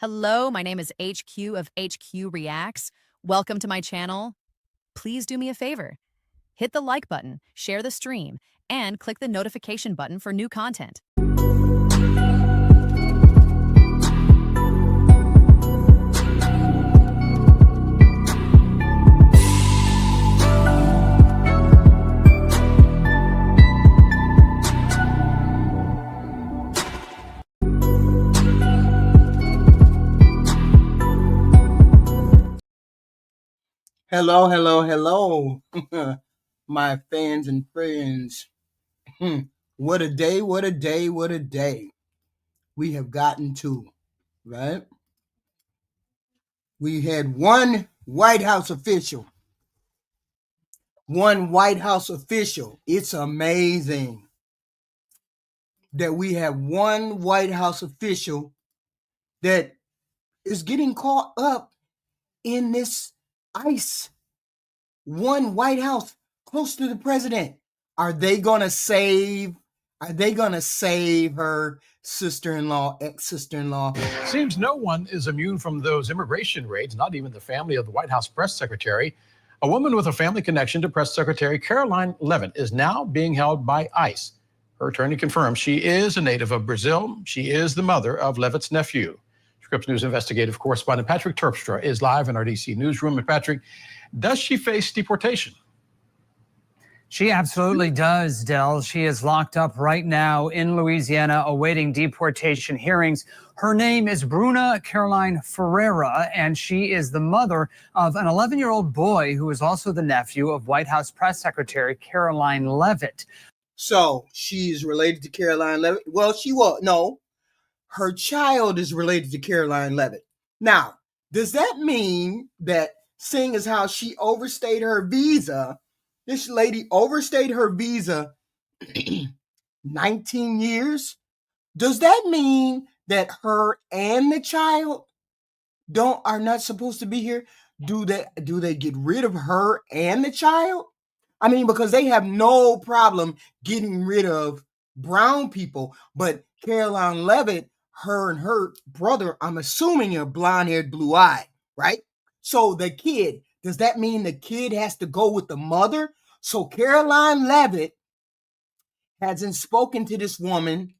Hello, my name is HQ of HQ Reacts. Welcome to my channel. Please do me a favor. Hit the like button, share the stream, and click the notification button for new content. Hello, hello, hello, my fans and friends. What a day, what a day, what a day we have gotten to, right? We had one White House official. It's amazing that we have one White House official that is getting caught up in this ICE. One White House close to the president. Are they gonna save her sister-in-law, ex-sister-in-law? Seems no one is immune from those immigration raids, not even the family of the White House press secretary. A woman with a family connection to Press Secretary Karoline Leavitt is now being held by ICE. Her attorney confirms she is a native of Brazil. She is the mother of Leavitt's nephew. Scripps News investigative correspondent Patrick Terpstra is live in our DC newsroom. And Patrick, does she face deportation? She absolutely does, Del. She is locked up right now in Louisiana awaiting deportation hearings. Her name is Bruna Caroline Ferreira, and she is the mother of an 11-year-old boy who is also the nephew of White House Press Secretary Karoline Leavitt. So she is related to Karoline Leavitt. Well, no. Her child is related to Karoline Leavitt. Now, does that mean that seeing as how she overstayed her visa, this lady overstayed her visa 19 years? Does that mean that her and the child are not supposed to be here? Do they get rid of her and the child? I mean, because they have no problem getting rid of brown people, but Karoline Leavitt, her and her brother, I'm assuming, are blonde-haired, blue-eyed, right? So the kid, does that mean the kid has to go with the mother? So Karoline Leavitt hasn't spoken to this woman.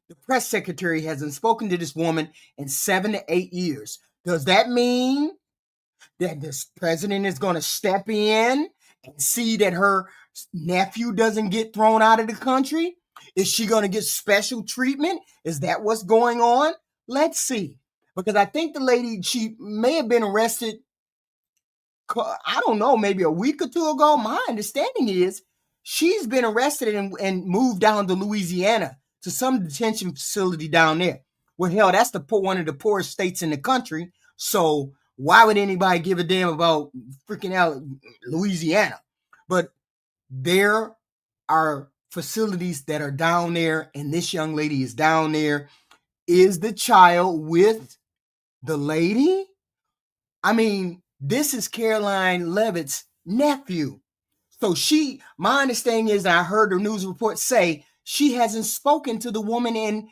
The press secretary hasn't spoken to this woman in 7 to 8 years. Does that mean that this president is going to step in and see that her nephew doesn't get thrown out of the country? Is she going to get special treatment? Is that what's going on? Let's see. Because I think the lady, she may have been arrested, I don't know, maybe a week or two ago. My understanding is she's been arrested and moved down to Louisiana to some detention facility down there. Well, hell, that's one of the poorest states in the country. So why would anybody give a damn about freaking Louisiana? But there are facilities that are down there, and this young lady is down there. Is the child with the lady? I mean, this is Karoline Leavitt's nephew. So my understanding is, I heard the news report say she hasn't spoken to the woman in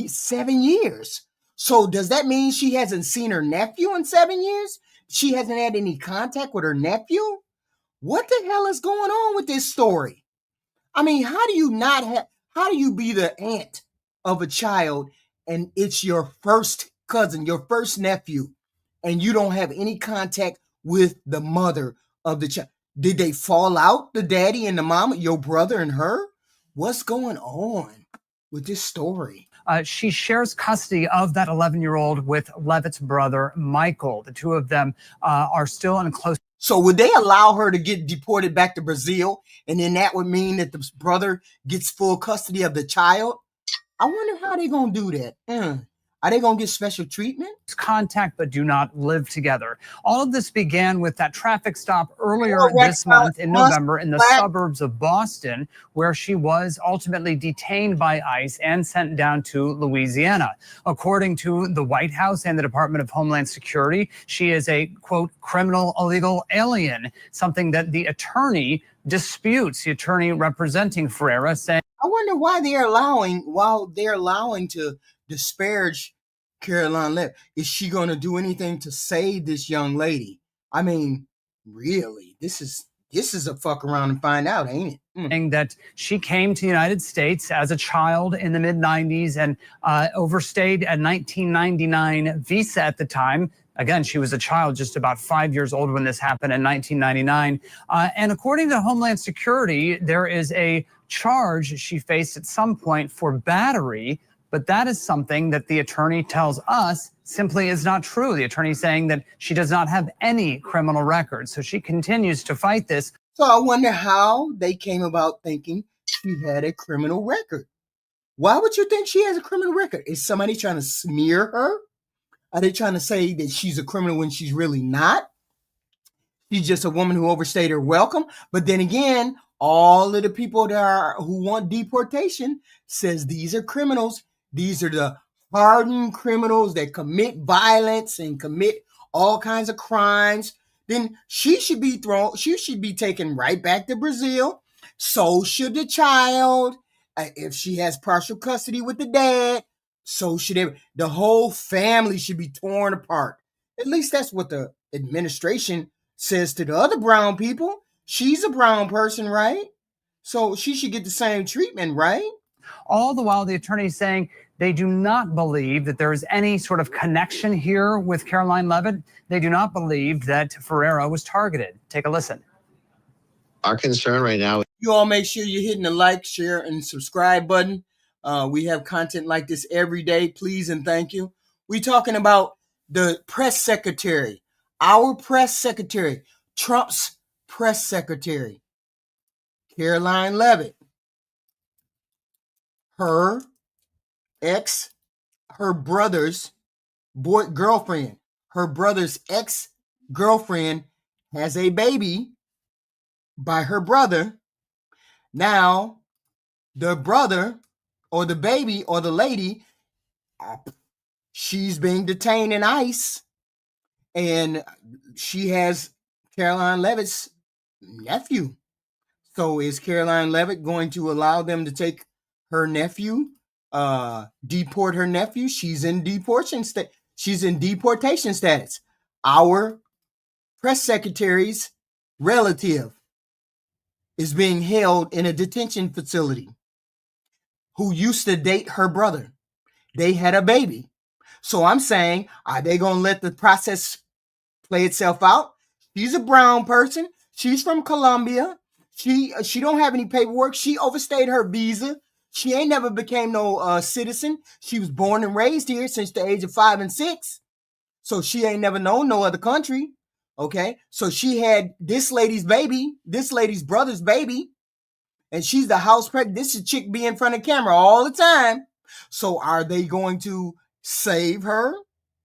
7 years. So does that mean she hasn't seen her nephew in 7 years? She hasn't had any contact with her nephew? What the hell is going on with this story? I mean, how do you be the aunt of a child and it's your first cousin, your first nephew, and you don't have any contact with the mother of the child? Did they fall out, the daddy and the mama, your brother and her? What's going on with this story? She shares custody of that 11-year-old with Leavitt's brother, Michael. The two of them are still in close. So would they allow her to get deported back to Brazil, and then that would mean that the brother gets full custody of the child? I wonder how they're going to do that. Are they going to get special treatment? Contact but do not live together. All of this began with that traffic stop earlier this month in November in the suburbs of Boston, where she was ultimately detained by ICE and sent down to Louisiana. According to the White House and the Department of Homeland Security, she is a, quote, criminal illegal alien, something that the attorney disputes. The attorney representing Ferreira saying, I wonder why they're allowing to disparage Caroline Levitt. Is she going to do anything to save this young lady? I mean, really, this is a fuck around and find out, ain't it? That she came to the United States as a child in the mid-90s and overstayed a 1999 visa at the time. Again, she was a child, just about 5 years old when this happened in 1999. And according to Homeland Security, there is a charge she faced at some point for battery, but that is something that the attorney tells us simply is not true. The attorney saying that she does not have any criminal record. So she continues to fight this. So I wonder how they came about thinking she had a criminal record. Why would you think she has a criminal record? Is somebody trying to smear her? Are they trying to say that she's a criminal when she's really not? She's just a woman who overstayed her welcome. But then again, all of the people who want deportation says these are criminals. These are the hardened criminals that commit violence and commit all kinds of crimes. Then she should be taken right back to Brazil. So should the child. If she has partial custody with the dad, so should the whole family should be torn apart. At least that's what the administration says to the other brown people. She's a brown person, right? So she should get the same treatment, right? All the while, the attorney is saying they do not believe that there is any sort of connection here with Caroline Levitt. They do not believe that Ferreira was targeted. Take a listen. Our concern right now. You all make sure you're hitting the like, share, and subscribe button. We have content like this every day. Please and thank you. We're talking about the press secretary, our press secretary, Trump's press secretary, Caroline Levitt. Her brother's girlfriend, her brother's ex-girlfriend has a baby by her brother. Now, the brother or the baby or the lady, she's being detained in ICE, and she has Caroline Levitt's nephew. So is Caroline Levitt going to allow them to take her nephew, deport her nephew? She's in deportation status. Our press secretary's relative is being held in a detention facility who used to date her brother. They had a baby. So I'm saying, are they going to let the process play itself out? She's a brown person. She's from Colombia. She don't have any paperwork. She overstayed her visa. She ain't never became no citizen. She was born and raised here since the age of 5 and 6. So she ain't never known no other country. Okay. So she had this lady's brother's baby. And she's the house president. This chick be in front of camera all the time. So are they going to save her?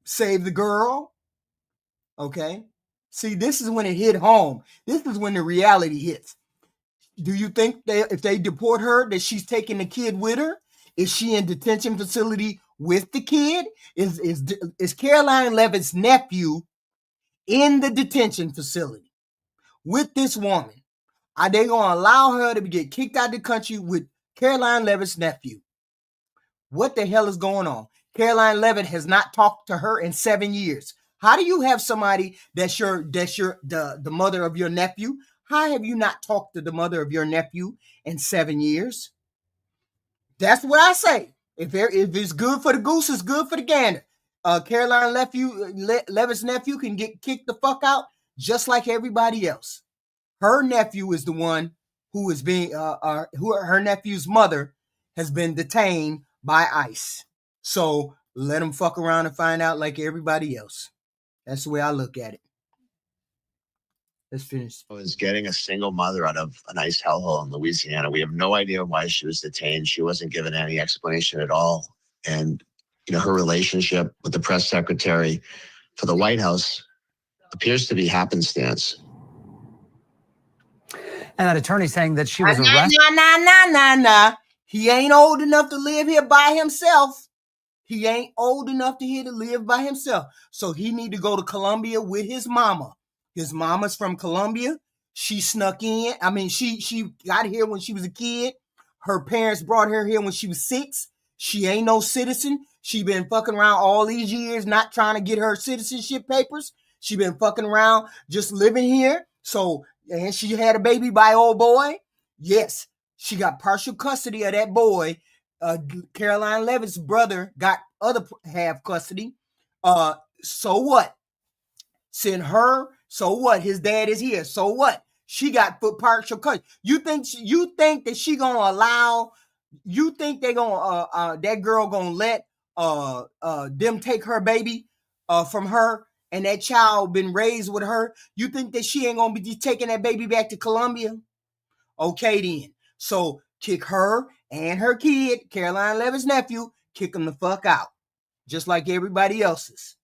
Save the girl? Okay. See, this is when it hit home. This is when the reality hits. Do you think if they deport her, that she's taking the kid with her? Is she in detention facility with the kid? Is Caroline Levitt's nephew in the detention facility with this woman? Are they going to allow her to get kicked out of the country with Caroline Levitt's nephew? What the hell is going on? Caroline Levitt has not talked to her in 7 years. How do you have somebody that's the mother of your nephew? How have you not talked to the mother of your nephew in 7 years? That's what I say. If it's good for the goose, it's good for the gander. Caroline Levitt's nephew can get kicked the fuck out just like everybody else. Her nephew is the one who is being, her nephew's mother has been detained by ICE. So let them fuck around and find out like everybody else. That's the way I look at it. Let's finish. Was getting a single mother out of an ICE hellhole in Louisiana. We have no idea why she was detained. She wasn't given any explanation at all. And, her relationship with the press secretary for the White House appears to be happenstance. And that attorney saying that she was arrested. Nah. He ain't old enough to live here by himself. He ain't old enough to live by himself. So he need to go to Colombia with his mama. His mama's from Colombia. She snuck in. I mean, she got here when she was a kid. Her parents brought her here when she was 6. She ain't no citizen. She been fucking around all these years, not trying to get her citizenship papers. She been fucking around, just living here. So, and she had a baby by old boy. Yes, she got partial custody of that boy. Caroline Levitt's brother got other half custody. So what? Send her. So what? His dad is here. So what? She got partial custody. You think that she gonna allow? You think they gonna that girl gonna let them take her baby from her, and that child been raised with her? You think that she ain't gonna be taking that baby back to Colombia? Okay then. So kick her and her kid, Caroline Levitt's nephew, kick them the fuck out, just like everybody else's.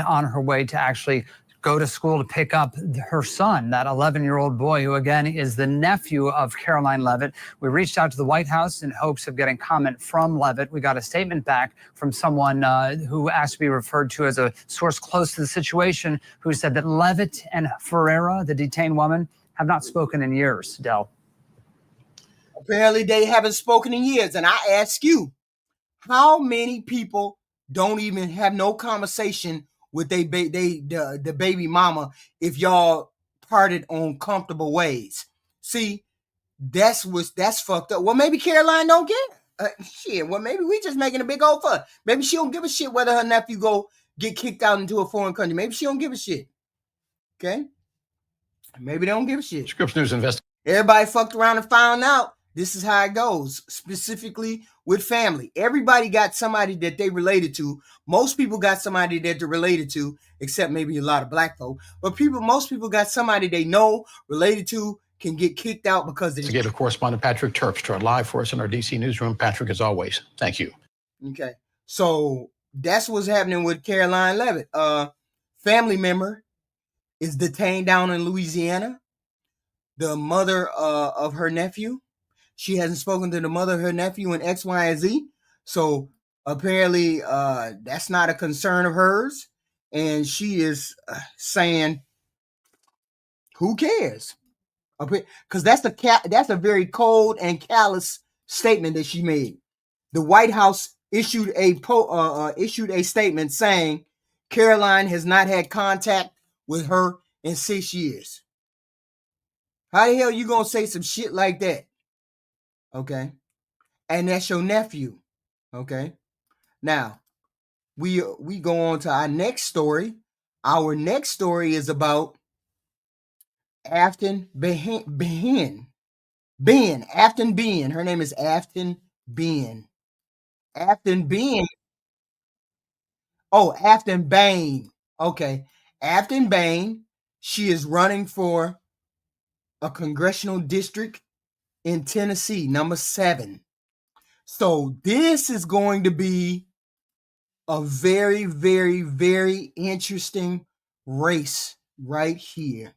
On her way to actually go to school to pick up her son, that 11-year-old boy, who again is the nephew of Caroline Levitt. We reached out to the White House in hopes of getting comment from Levitt. We got a statement back from someone who asked to be referred to as a source close to the situation, who said that Levitt and Ferreira, the detained woman, have not spoken in years, Del. Apparently they haven't spoken in years. And I ask you, how many people don't even have no conversation with the baby mama if y'all parted on comfortable ways? See, that's fucked up. Well, maybe Caroline don't get shit. Well, maybe we just making a big old fuss. Maybe she don't give a shit whether her nephew go get kicked out into a foreign country. Maybe she don't give a shit. Okay? Maybe they don't give a shit. Scripps News investigation. Everybody fucked around and found out. This is how it goes, specifically with family. Everybody got somebody that they related to. Most people got somebody that they're related to, except maybe a lot of black folk. But most people got somebody they know, related to, can get kicked out because they... Investigative correspondent Patrick Terpstra live for us in our DC newsroom. Patrick, as always, thank you. Okay. So that's what's happening with Caroline Levitt. Family member is detained down in Louisiana. The mother of her nephew. She hasn't spoken to the mother of her nephew in X, Y, and Z. So apparently that's not a concern of hers. And she is saying, who cares? Because that's a very cold and callous statement that she made. The White House issued a statement saying Caroline has not had contact with her in 6 years. How the hell you gonna say some shit like that? Okay. And that's your nephew. Okay. Now, we go on to our next story. Our next story is about Afton Ben. Afton Ben. Her name is Afton Ben. Afton Ben. Oh, Afton Bain. Okay. Afton Bain. She is running for a congressional district in Tennessee, number 7. So this is going to be a very, very, very interesting race right here.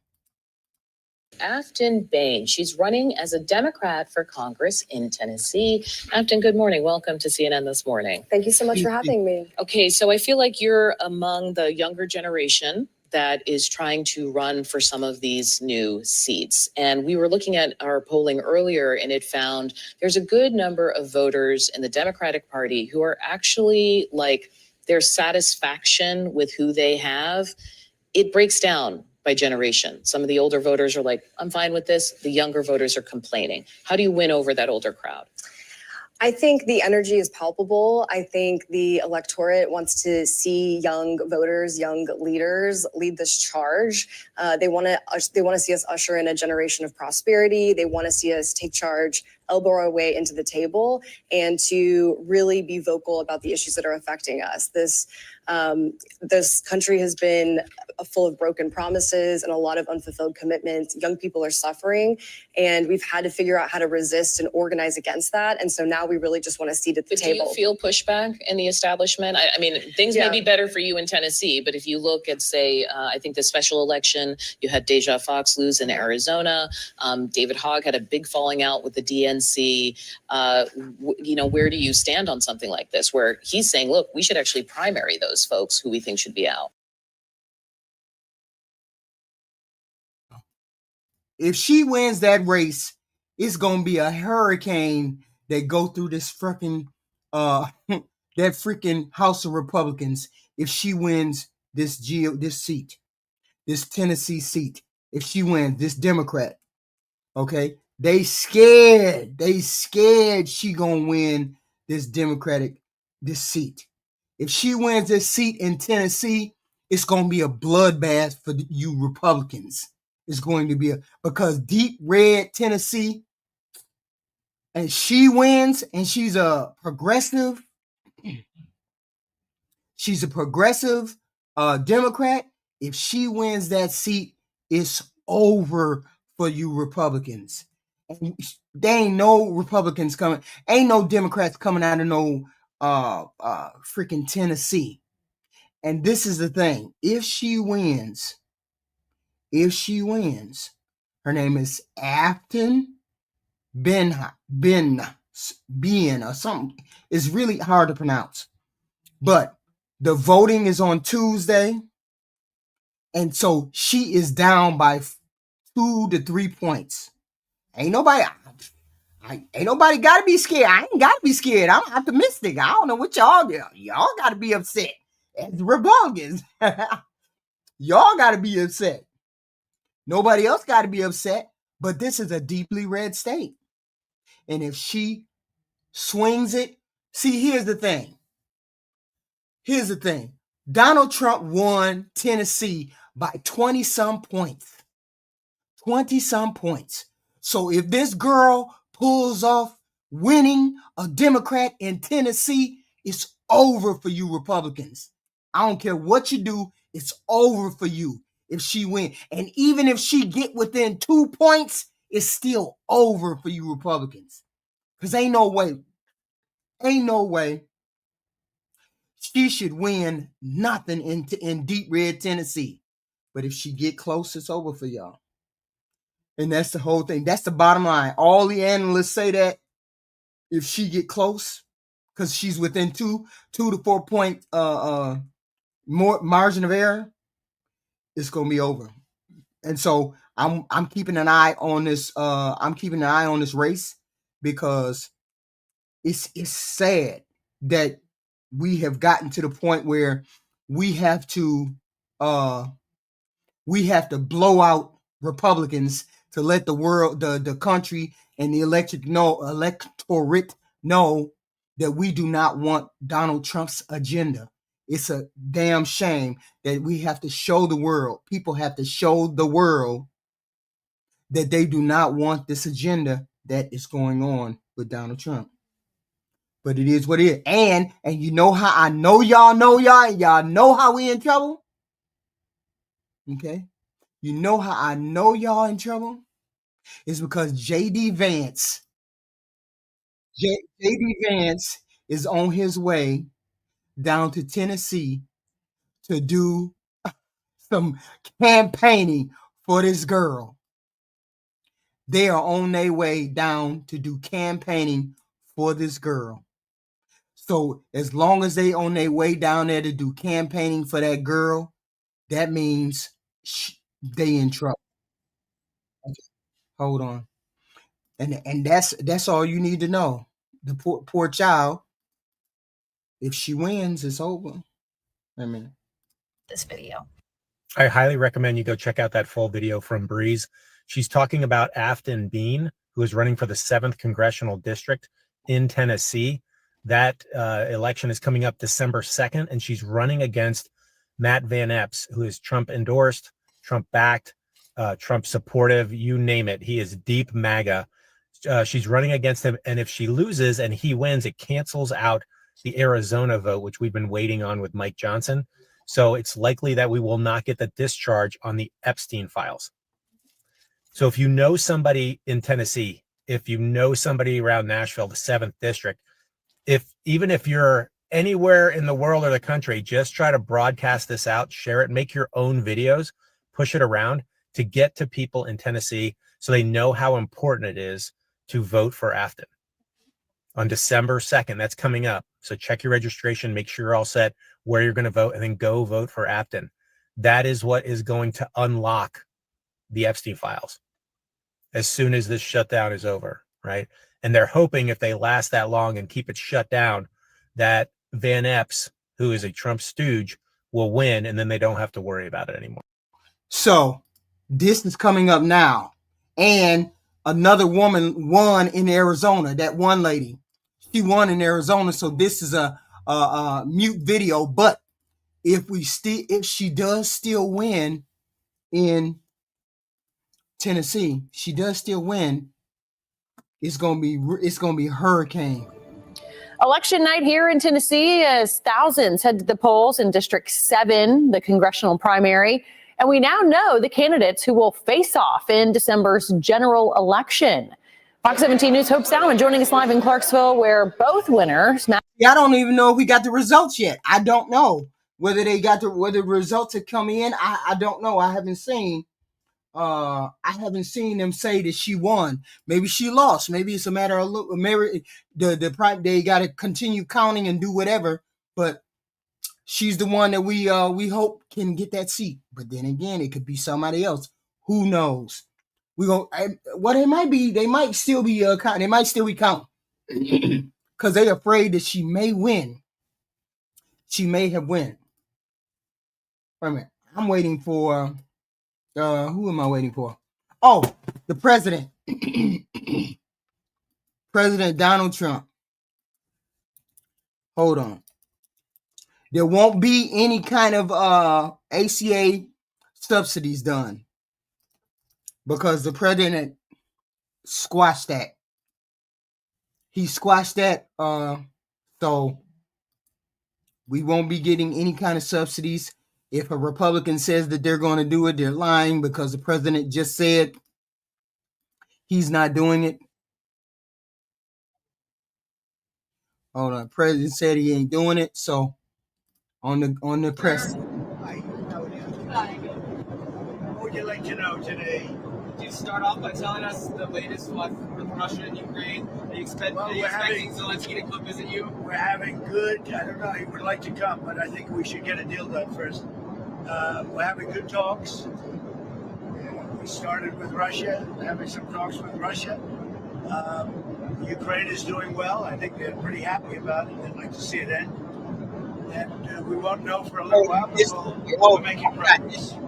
Afton Bain. She's running as a Democrat for Congress in Tennessee. Afton, good morning. Welcome to CNN This Morning. Thank you so much for having me. Okay, so I feel like you're among the younger generation that is trying to run for some of these new seats. And we were looking at our polling earlier, and it found there's a good number of voters in the Democratic Party who are actually like their satisfaction with who they have. It breaks down by generation. Some of the older voters are like, I'm fine with this. The younger voters are complaining. How do you win over that older crowd? I think the energy is palpable. I think the electorate wants to see young voters, young leaders lead this charge. They want to see us usher in a generation of prosperity. They want to see us take charge, elbow our way into the table, and to really be vocal about the issues that are affecting us. This country has been full of broken promises and a lot of unfulfilled commitments. Young people are suffering, and we've had to figure out how to resist and organize against that. And so now we really just want to seat at the table. Do you feel pushback in the establishment? I mean, things may be better for you in Tennessee, but if you look at, say, I think the special election, you had Deja Fox lose in Arizona. David Hogg had a big falling out with the DNC. Where do you stand on something like this, where he's saying, look, we should actually primary those folks who we think should be out? If she wins that race, it's gonna be a hurricane that go through this fucking that freaking House of Republicans if she wins this seat, this Tennessee seat. If she wins, this Democrat, okay, they scared she gonna win this this seat. If she wins this seat in Tennessee, it's gonna be a bloodbath for you Republicans. It's going to be because deep red Tennessee, and she wins, and she's a progressive. She's a progressive Democrat. If she wins that seat, it's over for you Republicans. And there ain't no Republicans coming. Ain't no Democrats coming out of no freaking Tennessee. And this is the thing. If she wins, her name is Afton Ben or something. It's really hard to pronounce. But the voting is on Tuesday. And so she is down by 2 to 3 points. Ain't nobody got to be scared. I ain't got to be scared. I'm optimistic. I don't know what y'all do. Y'all got to be upset as Republicans. Y'all got to be upset. Nobody else got to be upset. But this is a deeply red state. And if she swings it, see, here's the thing. Donald Trump won Tennessee by 20-some points. 20-some points. So if this girl pulls off winning a Democrat in Tennessee, it's over for you Republicans. I don't care what you do, it's over for you if she wins. And even if she get within 2 points, it's still over for you Republicans. Because ain't no way she should win nothing in deep red Tennessee. But if she get close, it's over for y'all. And that's the whole thing. That's the bottom line. All the analysts say that if she get close, because she's within 2 to 4 point more margin of error, it's gonna be over. And so I'm keeping an eye on this. I'm keeping an eye on this race because it's sad that we have gotten to the point where we have to blow out Republicans to let the world, the country, and the electorate know that we do not want Donald Trump's agenda. It's a damn shame that we have to show the world. People have to show the world that they do not want this agenda that is going on with Donald Trump. But it is what it is. And you know how I know y'all know how we in trouble? Okay? You know how I know y'all in trouble? It's because J.D. Vance is on his way down to Tennessee to do some campaigning for this girl. They are on their way down to do campaigning for this girl. So as long as they on their way down there to do campaigning for that girl, that means they in trouble. Okay. Hold on. And that's all you need to know. The poor child, if she wins, it's over. I mean, this video. I highly recommend you go check out that full video from Breeze. She's talking about Afton Bean, who is running for the 7th Congressional District in Tennessee. That election is coming up December 2nd, and she's running against Matt Van Epps, who is Trump endorsed, Trump backed, Trump supportive, you name it. He is deep MAGA. She's running against him, and if she loses and he wins, it cancels out the Arizona vote, which we've been waiting on with Mike Johnson. So it's likely that we will not get the discharge on the Epstein files. So if you know somebody in Tennessee, if you know somebody around Nashville, the 7th district, even if you're anywhere in the world or the country, just try to broadcast this out, share it, make your own videos, push it around to get to people in Tennessee so they know how important it is to vote for Afton on December 2nd. That's coming up. So check your registration, make sure you're all set, where you're going to vote, and then go vote for Afton. That is what is going to unlock the Epstein files as soon as this shutdown is over, right? And they're hoping if they last that long and keep it shut down, that Van Epps, who is a Trump stooge, will win, and then they don't have to worry about it anymore. So this is coming up now. And another woman won in Arizona. That one lady, she won in Arizona. So this is a mute video. But if she does still win in Tennessee, she does still win, it's gonna be hurricane. Election night here in Tennessee as thousands head to the polls in District 7, the congressional primary. And we now know the candidates who will face off in December's general election. Fox 17 News' Hope Salmon joining us live in Clarksville, where both winners. I don't even know if we got the results yet. I don't know whether whether the results have come in. I don't know. I haven't seen them say that she won. Maybe she lost. Maybe it's a matter of maybe they got to continue counting and do whatever. But she's the one that we hope can get that seat. But then again, it could be somebody else. Who knows? They might still be counting because they're afraid that she may win. She may have won. Wait a minute. I'm waiting for. Who am I waiting for? Oh, the president. President Donald Trump. Hold on. There won't be any kind of ACA subsidies done because the president squashed that. He squashed that. So we won't be getting any kind of subsidies. If a Republican says that they're going to do it, they're lying because the president just said he's not doing it. Hold on, the president said he ain't doing it. So on the press. What would you like to know today? Could you start off by telling us the latest with Russia and Ukraine? Are you expecting Zelensky to come visit you? We're having good, I don't know, he would like to come, but I think we should get a deal done first. We're having good talks. We started with Russia, having some talks with Russia. Ukraine is doing well. I think they're pretty happy about it. They'd like to see it end. And we won't know for a little while, but we're making progress.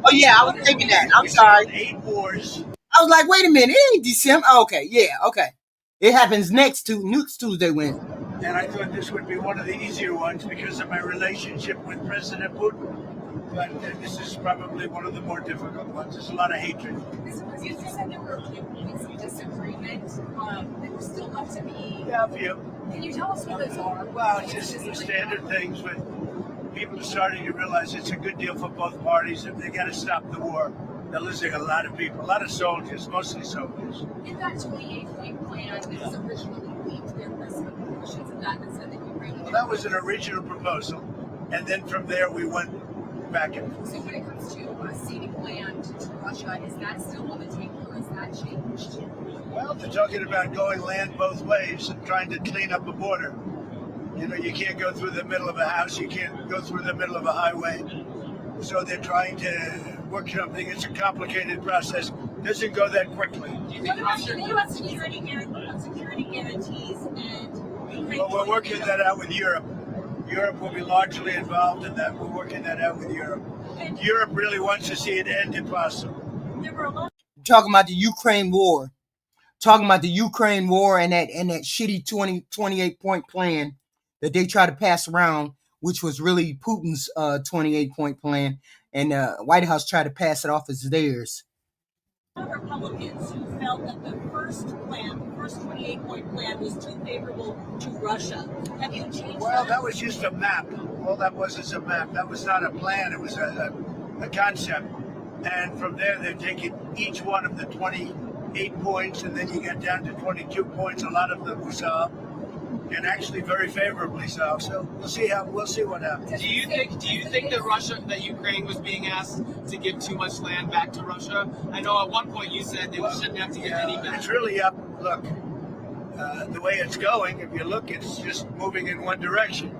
Oh, yeah, I was thinking that. I'm sorry. 8 wars. I was like, wait a minute, it ain't December. Okay, yeah, okay. It happens next Tuesday, Wednesday. And I thought this would be one of the easier ones because of my relationship with President Putin. But this is probably one of the more difficult ones. There's a lot of hatred. You said there were some disagreements that were still left to be. Yeah, a few. Can you tell us what those are? Well, it's just the standard things, but people are starting to realize it's a good deal for both parties. If they got to stop the war, they're losing a lot of people, a lot of soldiers, mostly soldiers. In that 28-point plan that was originally leaked, there were some portions of that that said that Ukraine. Well, that was an original proposal, and then from there we went back and forth. So when it comes to ceding land to Russia, is that still on the table or is that changed? Well, they're talking about going land both ways and trying to clean up a border. You know, you can't go through the middle of a house, you can't go through the middle of a highway. So they're trying to work something. It's a complicated process. It doesn't go that quickly. What about the U.S. security guarantees and... Well, we're working that out with Europe. Europe will be largely involved in that. We're working that out with Europe. Europe really wants to see it end if possible. Talking about the Ukraine war. Talking about the Ukraine war and that shitty 28-point plan that they try to pass around, which was really Putin's 28-point plan, and the White House tried to pass it off as theirs. Republicans who felt that the first 28-point plan was too favorable to Russia. Have you changed Well, that was just a map. All that was is a map. That was not a plan. It was a concept. And from there, they've taken each one of the 28 points, and then you get down to 22 points. A lot of them were solved, and actually very favorably solved. So we'll see what happens. Do you think that Ukraine was being asked to give too much land back to Russia? I know at one point you said they shouldn't have to give any back. It's really up. Look, the way it's going, if you look, it's just moving in one direction.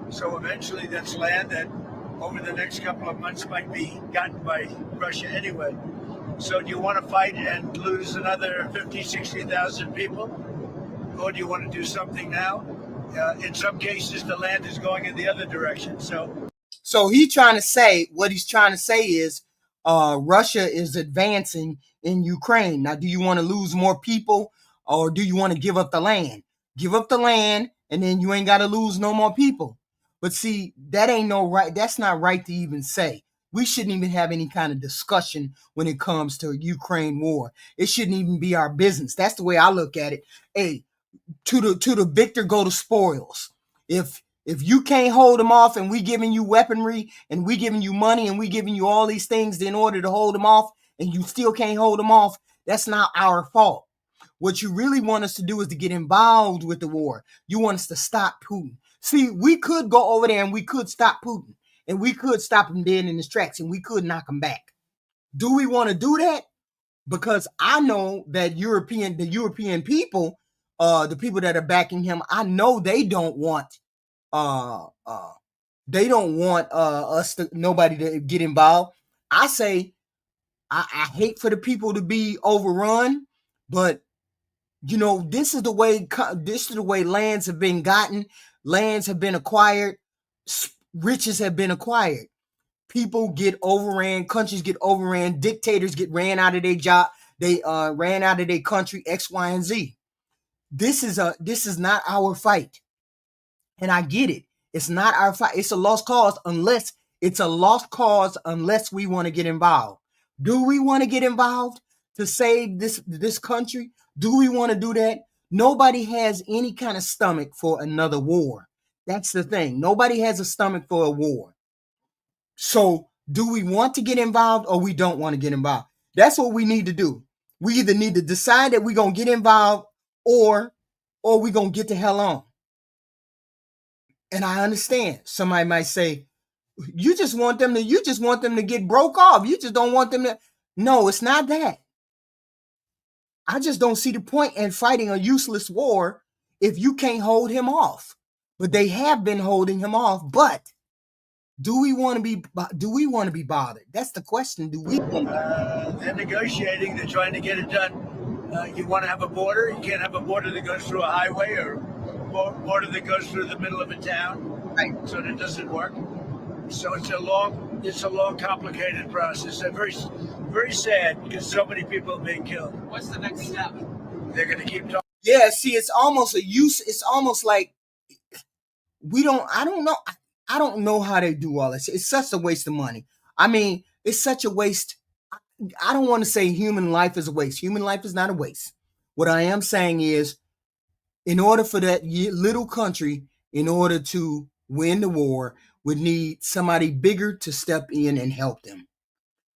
So eventually, that's land that over the next couple of months might be gotten by Russia anyway. So do you want to fight and lose another 50, 60,000 people? Or do you want to do something now? In some cases, the land is going in the other direction. So he's trying to say, what he's trying to say is Russia is advancing in Ukraine. Now, do you want to lose more people, or do you want to give up the land? Give up the land, and then you ain't got to lose no more people. But see, that ain't no right. That's not right to even say. We shouldn't even have any kind of discussion when it comes to Ukraine war. It shouldn't even be our business. That's the way I look at it. Hey, to the victor go the spoils. If you can't hold them off, and we giving you weaponry, and we giving you money, and we giving you all these things in order to hold them off, and you still can't hold them off, that's not our fault. What you really want us to do is to get involved with the war. You want us to stop Putin. See, we could go over there and we could stop Putin, and we could stop him dead in his tracks, and we could knock him back. Do we want to do that? Because I know that the European people, the people that are backing him, I know they don't want nobody to get involved. I say I hate for the people to be overrun, but this is the way lands have been gotten, lands have been acquired, riches have been acquired. People get overran, countries get overran, dictators get ran out of their job, they ran out of their country, X, Y, and Z. This is not our fight. And I get it. It's not our fight. It's a lost cause unless we want to get involved. Do we want to get involved to save this country? Do we want to do that? Nobody has any kind of stomach for another war. That's the thing. Nobody has a stomach for a war. So do we want to get involved, or we don't want to get involved? That's what we need to do. We either need to decide that we're going to get involved, or we're going to get the hell on. And I understand. Somebody might say, you just want them to get broke off. You just don't want them to. No, it's not that. I just don't see the point in fighting a useless war if you can't hold him off. But they have been holding him off. But do we want to be bothered? That's the question. Do we? They're negotiating. They're trying to get it done. You want to have a border? You can't have a border that goes through a highway, or a border that goes through the middle of a town. Right. So that doesn't work. So it's a long, complicated process. And very, very sad because so many people are being killed. What's the next step? They're going to keep talking. Yeah. See, it's almost It's almost like I don't know how they do all this. It's such a waste of money. I mean, it's such a waste. I don't want to say human life is a waste. Human life is not a waste. What I am saying is, in order for that little country, in order to win the war, would need somebody bigger to step in and help them.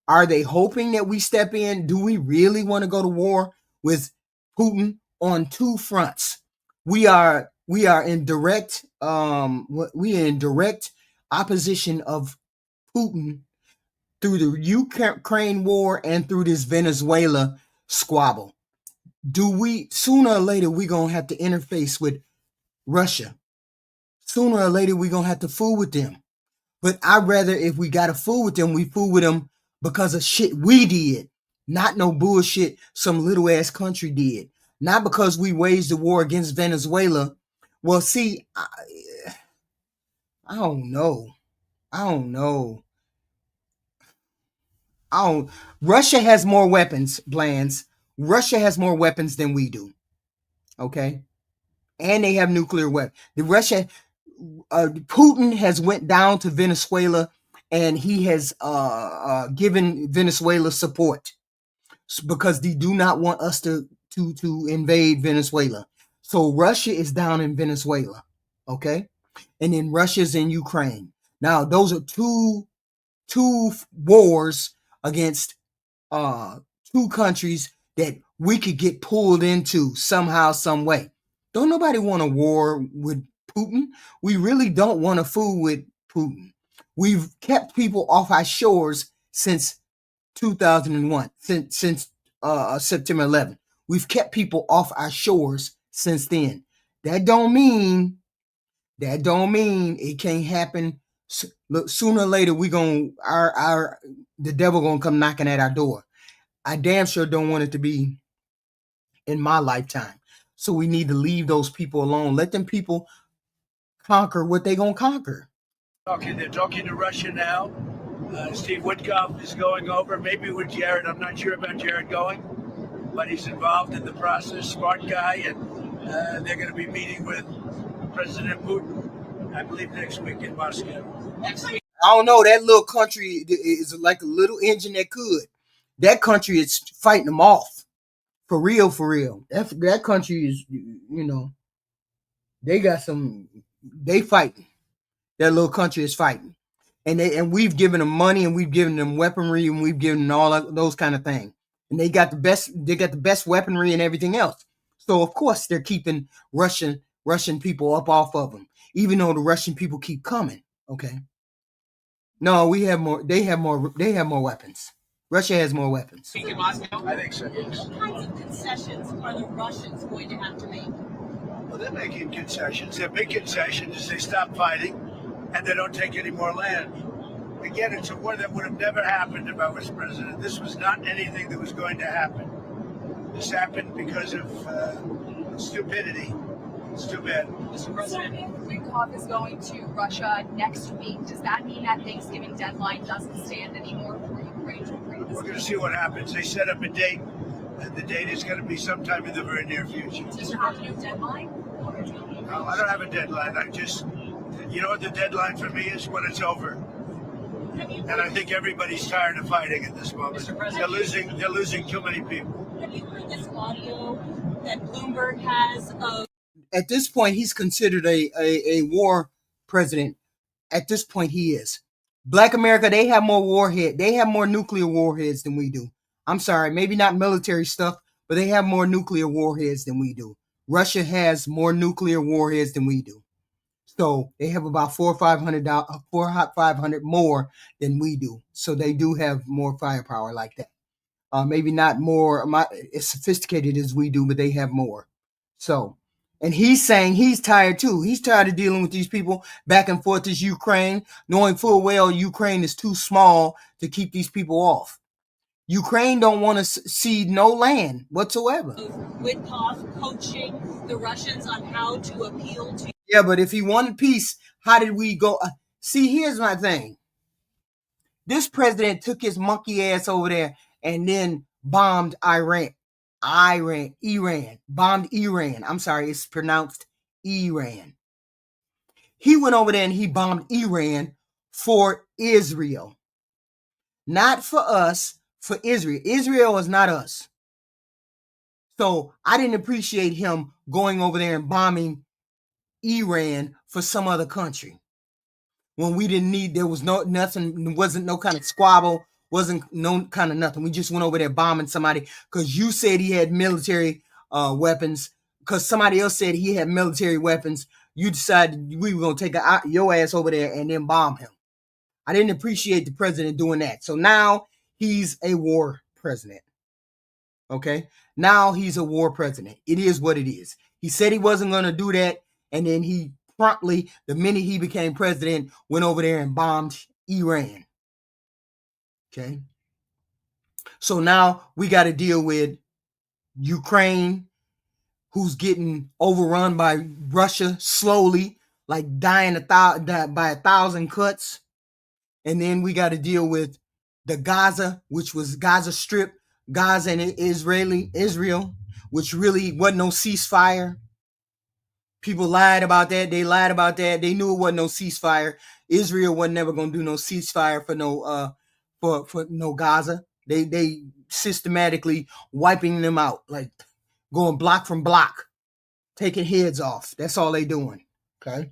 Are they hoping that we step in? Do we really want to go to war with Putin on two fronts? We are in direct opposition of Putin through the Ukraine war and through this Venezuela squabble. Sooner or later, we're going to have to interface with Russia. Sooner or later, we're going to have to fool with them. But I'd rather, if we got to fool with them, we fool with them because of shit we did. Not no bullshit some little ass country did. Not because we waged a war against Venezuela. Well, see, I don't know. Russia has more weapons, Blands. Russia has more weapons than we do. Okay? And they have nuclear weapons. Putin has went down to Venezuela, and he has given Venezuela support because they do not want us to invade Venezuela. So Russia is down in Venezuela, okay? And then Russia's in Ukraine. Now, those are two wars against two countries that we could get pulled into somehow, some way. Don't nobody want a war with Putin. We really don't want to fool with Putin. We've kept people off our shores since 2001, since September 11th. We've kept people off our shores since then. That don't mean it can't happen. Look, sooner or later the devil gonna come knocking at our door. I damn sure don't want it to be in my lifetime. So we need to leave those people alone. Let them people conquer what they gonna conquer. They're talking to Russia now. Steve Witkoff is going over, maybe with Jared. I'm not sure about Jared going, but he's involved in the process. Smart guy, and they're going to be meeting with President Putin, I believe, next week in Moscow. I don't know. That little country is like a little engine that could. That country is fighting them off. For real, for real. That country is, they got some, they fighting. That little country is fighting. And we've given them money, and we've given them weaponry, and we've given them all of those kind of things. And they got the best weaponry and everything else. So of course they're keeping Russian people up off of them, even though the Russian people keep coming. Okay. No, we have more. They have more weapons. Russia has more weapons. I think so, yes. What kinds of concessions are the Russians going to have to make? Well, they're making concessions. Their big concession is they stop fighting and they don't take any more land. Again, it's a war that would have never happened if I was president. This was not anything that was going to happen. This happened because of stupidity. It's too bad. Mr. President, if Witkoff is going to Russia next week, does that mean that Thanksgiving deadline doesn't stand anymore for Ukraine to agree to this? We're going to see what happens. They set up a date, and the date is going to be sometime in the very near future. Does there have no deadline? No, I don't have a deadline. You know what the deadline for me is? When it's over. And I think everybody's tired of fighting at this moment. They're losing too many people. Have you heard this audio that Bloomberg has of? At this point, he's considered a war president. At this point, he is. Black America, they have more warhead. They have more nuclear warheads than we do. I'm sorry, maybe not military stuff, but they have more nuclear warheads than we do. Russia has more nuclear warheads than we do. So they have about 400 or 500 more than we do. So they do have more firepower like that. Maybe not more as sophisticated as we do, but they have more. So, and he's saying he's tired too. He's tired of dealing with these people back and forth as Ukraine, knowing full well Ukraine is too small to keep these people off. Ukraine don't want to cede no land whatsoever. Witkoff coaching the Russians on how to appeal to. Yeah, but if he wanted peace, how did we go? See, here's my thing. This president took his monkey ass over there and then bombed Iran. Bombed Iran. I'm sorry, it's pronounced Iran. He went over there and he bombed Iran for Israel. Not for us, for Israel. Israel is not us. So I didn't appreciate him going over there and bombing Iran for some other country when we didn't need. There was nothing, wasn't no kind of squabble, wasn't no kind of nothing. We just went over there bombing somebody because you said he had military weapons, because somebody else said he had military weapons. You decided we were going to take your ass over there and then bomb him. I didn't appreciate the president doing that. So now he's a war president. Okay, now he's a war president. It is what it is. He said he wasn't going to do that. And then he promptly, the minute he became president, went over there and bombed Iran. Okay. So now we got to deal with Ukraine, who's getting overrun by Russia slowly, like dying by 1,000 cuts. And then we got to deal with the Gaza, which was Gaza Strip, Gaza and Israel, which really wasn't no ceasefire. People lied about that. They lied about that. They knew it wasn't no ceasefire. Israel wasn't never gonna do no ceasefire for no for no Gaza. They systematically wiping them out, like going block from block, taking heads off. That's all they doing. Okay.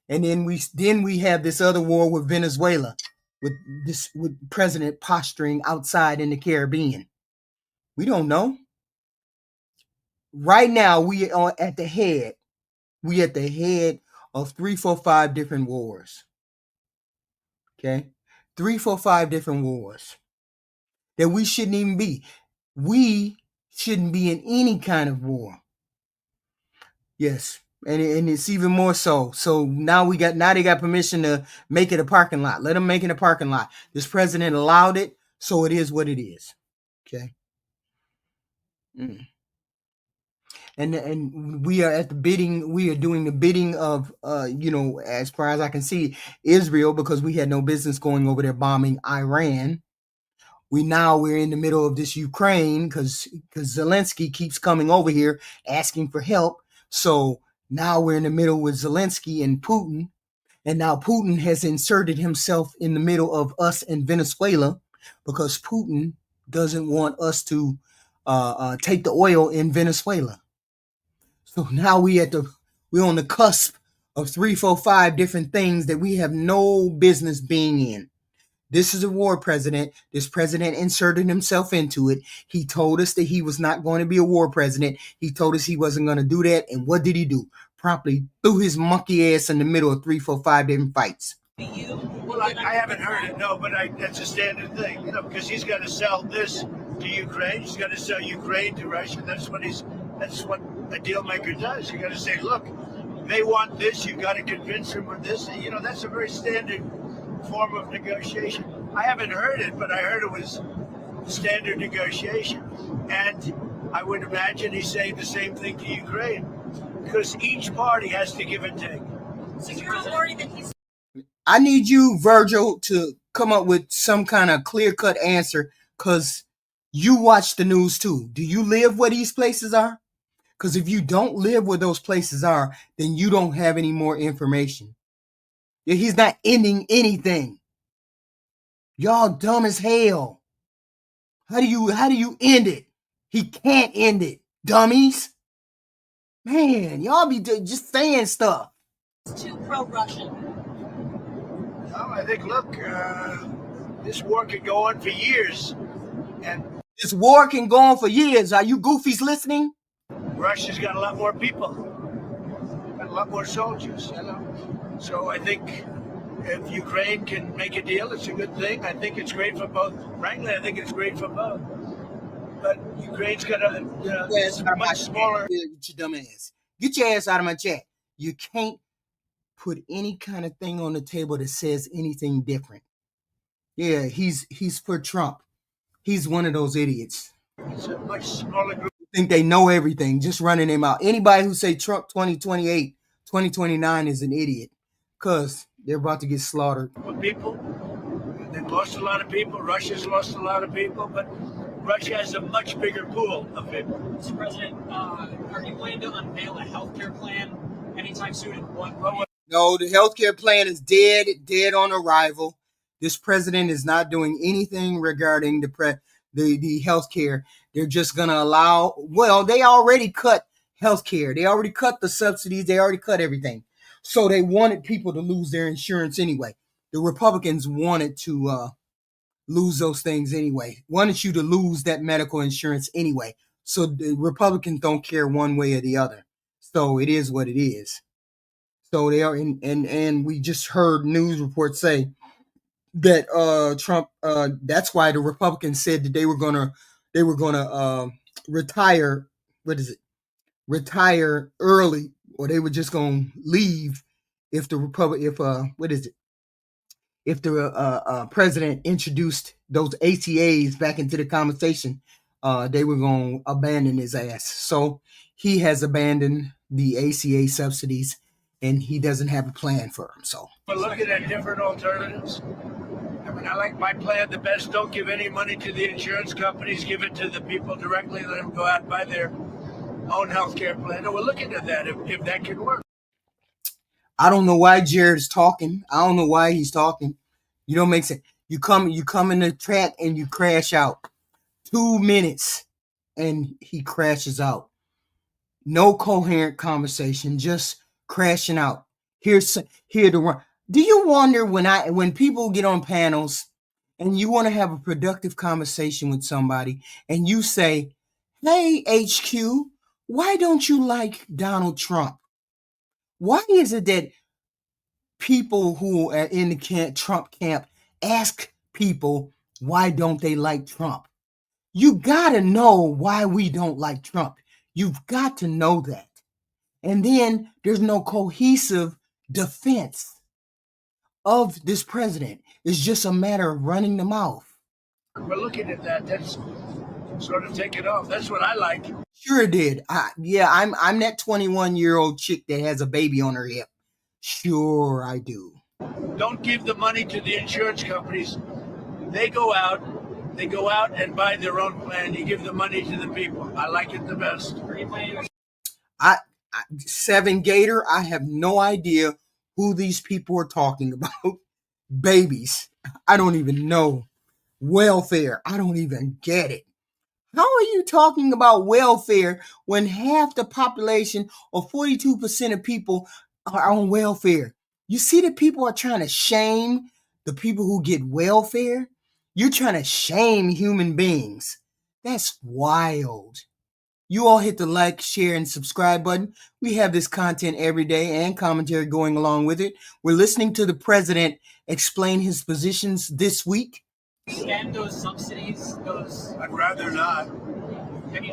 And then we have this other war with Venezuela, with President posturing outside in the Caribbean. We don't know. Right now we are at the head. We at the head of 3, 4, 5 different wars. Okay? 3, 4, 5 different wars that we shouldn't even be. We shouldn't be in any kind of war. Yes. And it's even more so. So now they got permission to make it a parking lot. Let them make it a parking lot. This president allowed it, so it is what it is. Okay? And and we are doing the bidding of as far as I can see, Israel, because we had no business going over there bombing Iran. We're in the middle of this Ukraine because Zelensky keeps coming over here asking for help. So now we're in the middle with Zelensky and Putin. And now Putin has inserted himself in the middle of us and Venezuela because Putin doesn't want us to take the oil in Venezuela. So now we're on the cusp of 3, 4, 5 different things that we have no business being in. This is a war president. This president inserted himself into it. He told us that he was not going to be a war president. He told us he wasn't going to do that. And what did he do? Promptly threw his monkey ass in the middle of 3, 4, 5 different fights. Well, I haven't heard it, no, but that's a standard thing, because he's got to sell this to Ukraine. He's got to sell Ukraine to Russia. That's what a deal maker does. You got to say, look, they want this. You got to convince them with this. That's a very standard form of negotiation. I haven't heard it, but I heard it was standard negotiation. And I would imagine he's saying the same thing to Ukraine, because each party has to give and take. So you're not worried that he's... I need you, Virgil, to come up with some kind of clear-cut answer, because you watch the news too. Do you live where these places are? Because if you don't live where those places are, then you don't have any more information. He's not ending anything. Y'all dumb as hell. How do you end it? He can't end it, dummies. Man, y'all be just saying stuff. Too pro-Russian. No, I think, look, this war could go on for years. And this war can go on for years. Are you goofies listening? Russia's got a lot more people. Got a lot more soldiers, So I think if Ukraine can make a deal, it's a good thing. I think it's great for both. Frankly, I think it's great for both. But Ukraine's got a much smaller... Get your dumb ass. Get your ass out of my chat. You can't put any kind of thing on the table that says anything different. Yeah, he's for Trump. He's one of those idiots. It's a much smaller group. Think they know everything, just running them out. Anybody who say Trump 2028, 2029 is an idiot, because they're about to get slaughtered. People, they've lost a lot of people. Russia's lost a lot of people, but Russia has a much bigger pool of people. Mr. President, are you planning to unveil a healthcare plan anytime soon? No, the healthcare plan is dead on arrival. This president is not doing anything regarding the healthcare. They're just going to allow, they already cut healthcare. They already cut the subsidies. They already cut everything. So they wanted people to lose their insurance anyway. The Republicans wanted to lose those things anyway. Wanted you to lose that medical insurance anyway. So the Republicans don't care one way or the other. So it is what it is. So they are and we just heard news reports say that Trump, that's why the Republicans said that they were gonna retire. Retire early, or they were just gonna leave if the president introduced those ACAs back into the conversation. They were gonna abandon his ass. So he has abandoned the ACA subsidies, and he doesn't have a plan for them. So we're looking at different alternatives. I like my plan the best. Don't give any money to the insurance companies. Give it to the people directly. Let them go out and buy their own healthcare plan. And we're looking at that if that can work. I don't know why Jared is talking. I don't know why he's talking. You don't make sense. You come in the chat and you crash out. 2 minutes and he crashes out. No coherent conversation, just crashing out. Here to run. Do you wonder when people get on panels and you want to have a productive conversation with somebody and you say, "Hey, HQ, why don't you like Donald Trump?" Why is it that people who are in the Trump camp ask people, why don't they like Trump? You got to know why we don't like Trump. You've got to know that. And then there's no cohesive defense of this president. It's just a matter of running the mouth. We're looking at that. That's sort of take it off. That's what I like. Sure did. I'm that 21-year-old chick that has a baby on her hip. Sure, I do. Don't give the money to the insurance companies. They go out and buy their own plan. You give the money to the people. I like it the best. Seven Gator, I have no idea who these people are talking about. Babies. I don't even know. Welfare. I don't even get it. How are you talking about welfare when half the population or 42% of people are on welfare? You see that people are trying to shame the people who get welfare? You're trying to shame human beings. That's wild. You all hit the like, share, and subscribe button. We have this content every day and commentary going along with it. We're listening to the president explain his positions this week. Extend those subsidies, I'd rather not.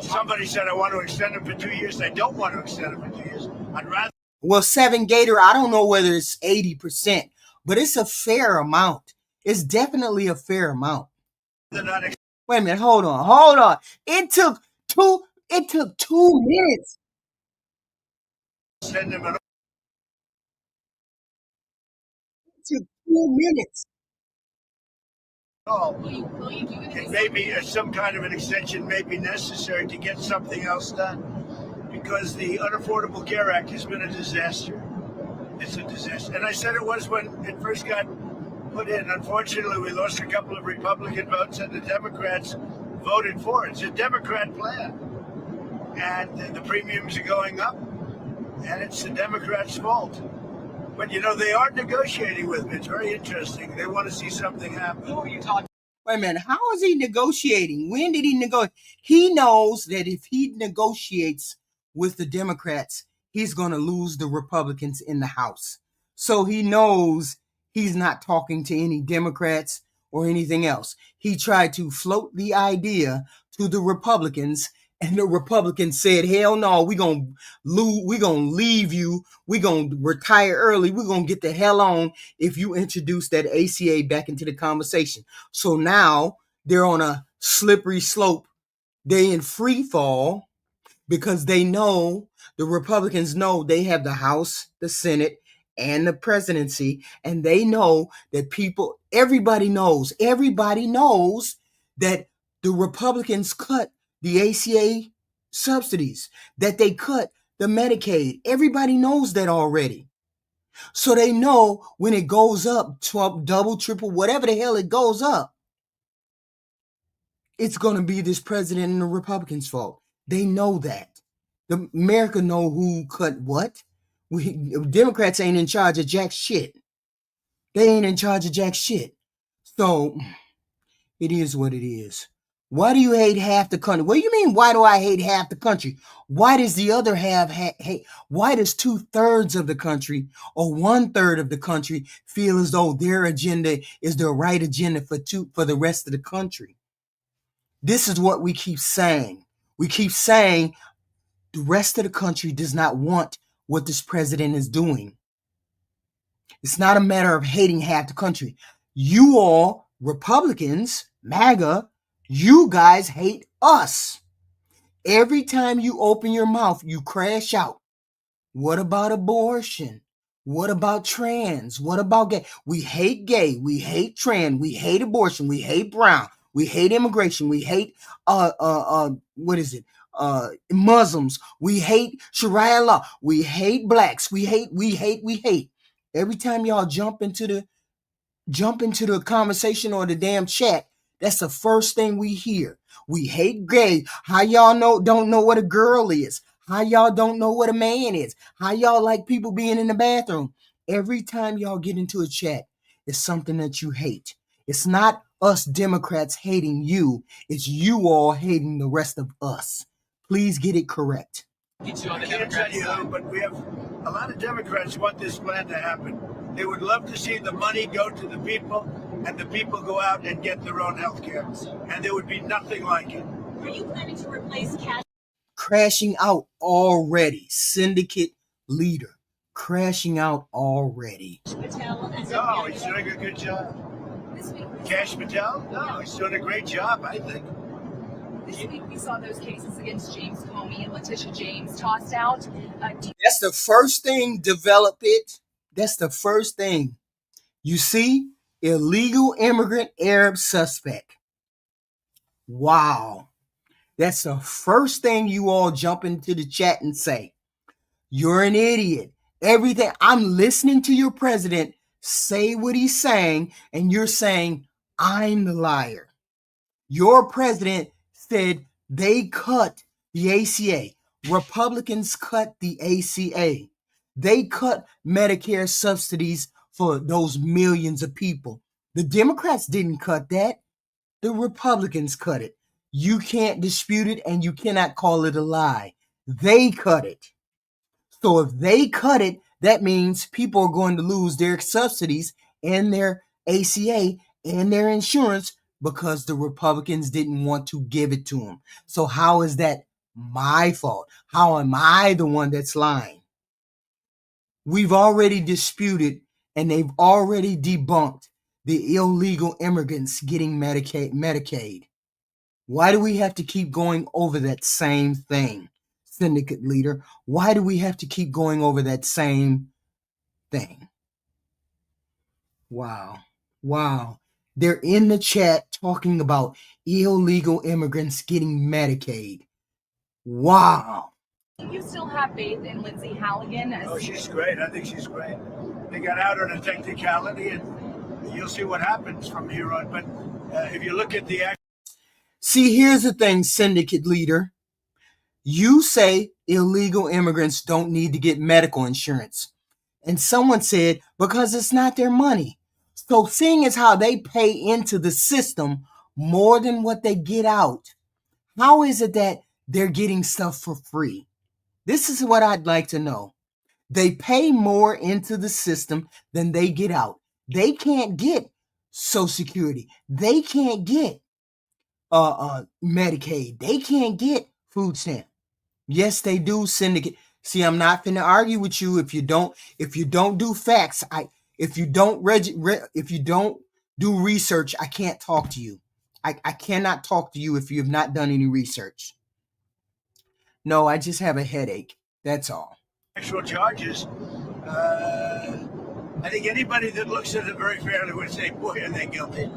Somebody said I want to extend them for 2 years. I don't want to extend them for 2 years. I'd rather. Well, Seven Gator, I don't know whether it's 80%, but it's a fair amount. It's definitely a fair amount. Wait a minute, hold on. It took 2 minutes. Send them It took 2 minutes. And maybe some kind of an extension may be necessary to get something else done, because the Unaffordable Care Act has been a disaster. It's a disaster. And I said it was when it first got put in. Unfortunately, we lost a couple of Republican votes and the Democrats voted for it. It's a Democrat plan. And the premiums are going up, and it's the Democrats' fault. But, they are negotiating with me. It's very interesting. They want to see something happen. Who are you talking? Wait a minute. How is he negotiating? When did he negotiate? He knows that if he negotiates with the Democrats, he's going to lose the Republicans in the House. So he knows he's not talking to any Democrats or anything else. He tried to float the idea to the Republicans, and the Republicans said, hell no, we're going to leave you. We're going to retire early. We're going to get the hell on if you introduce that ACA back into the conversation. So now they're on a slippery slope. They're in free fall because they know, the Republicans know they have the House, the Senate, and the presidency. And they know that everybody knows that the Republicans cut the ACA subsidies, that they cut the Medicaid. Everybody knows that already. So they know when it goes up, double, triple, whatever the hell it goes up, it's going to be this president and the Republicans' fault. They know that. America know who cut what. Democrats ain't in charge of jack shit. They ain't in charge of jack shit. So it is what it is. Why do you hate half the country? What do you mean, why do I hate half the country? Why does the other half hate? Why does 2/3 of the country or 1/3 of the country feel as though their agenda is the right agenda for the rest of the country? This is what we keep saying. We keep saying the rest of the country does not want what this president is doing. It's not a matter of hating half the country. You all, Republicans, MAGA, you guys hate us. Every time you open your mouth, you crash out. What about abortion? What about trans? What about gay? We hate gay. We hate trans. We hate abortion. We hate brown. We hate immigration. We hate Muslims. We hate Sharia law. We hate blacks. We hate. Every time y'all jump into the conversation or the damn chat, that's the first thing we hear. We hate gay. How y'all don't know what a girl is? How y'all don't know what a man is? How y'all like people being in the bathroom? Every time y'all get into a chat, it's something that you hate. It's not us Democrats hating you. It's you all hating the rest of us. Please get it correct. I can't tell you, but we have a lot of Democrats want this plan to happen. They would love to see the money go to the people and the people go out and get their own health care. And there would be nothing like it. Are you planning to replace cash? Crashing out already. Syndicate leader. Crashing out already. Patel as No, he's doing a good job. Cash Patel? No, he's doing a great job, I think. This week we saw those cases against James Comey and Letitia James tossed out. That's the first thing, develop it. That's the first thing. You see, illegal immigrant Arab suspect. Wow. That's the first thing you all jump into the chat and say. You're an idiot. Everything. I'm listening to your president say what he's saying, and you're saying, I'm the liar. Your president said they cut the ACA. Republicans cut the ACA. They cut Medicare subsidies for those millions of people. The Democrats didn't cut that. The Republicans cut it. You can't dispute it, and you cannot call it a lie. They cut it. So if they cut it, that means people are going to lose their subsidies and their ACA and their insurance because the Republicans didn't want to give it to them. So how is that my fault? How am I the one that's lying? We've already disputed, and they've already debunked the illegal immigrants getting Medicaid. Why do we have to keep going over that same thing, syndicate leader? Why do we have to keep going over that same thing? Wow. Wow. They're in the chat talking about illegal immigrants getting Medicaid. Wow. Do you still have faith in Lindsay Halligan? Oh, she's great. I think she's great. They got out on a technicality, and you'll see what happens from here on. But if you look at the... See, here's the thing, syndicate leader. You say illegal immigrants don't need to get medical insurance. And someone said, because it's not their money. So seeing as how they pay into the system more than what they get out, how is it that they're getting stuff for free? This is what I'd like to know. They pay more into the system than they get out. They can't get Social Security. They can't get Medicaid. They can't get food stamp. Yes, they do, syndicate. See, I'm not finna argue with you if you don't do facts. If you don't do research, I can't talk to you. I cannot talk to you if you have not done any research. No, I just have a headache. That's all. Actual charges. I think anybody that looks at it very fairly would say, boy, are they guilty.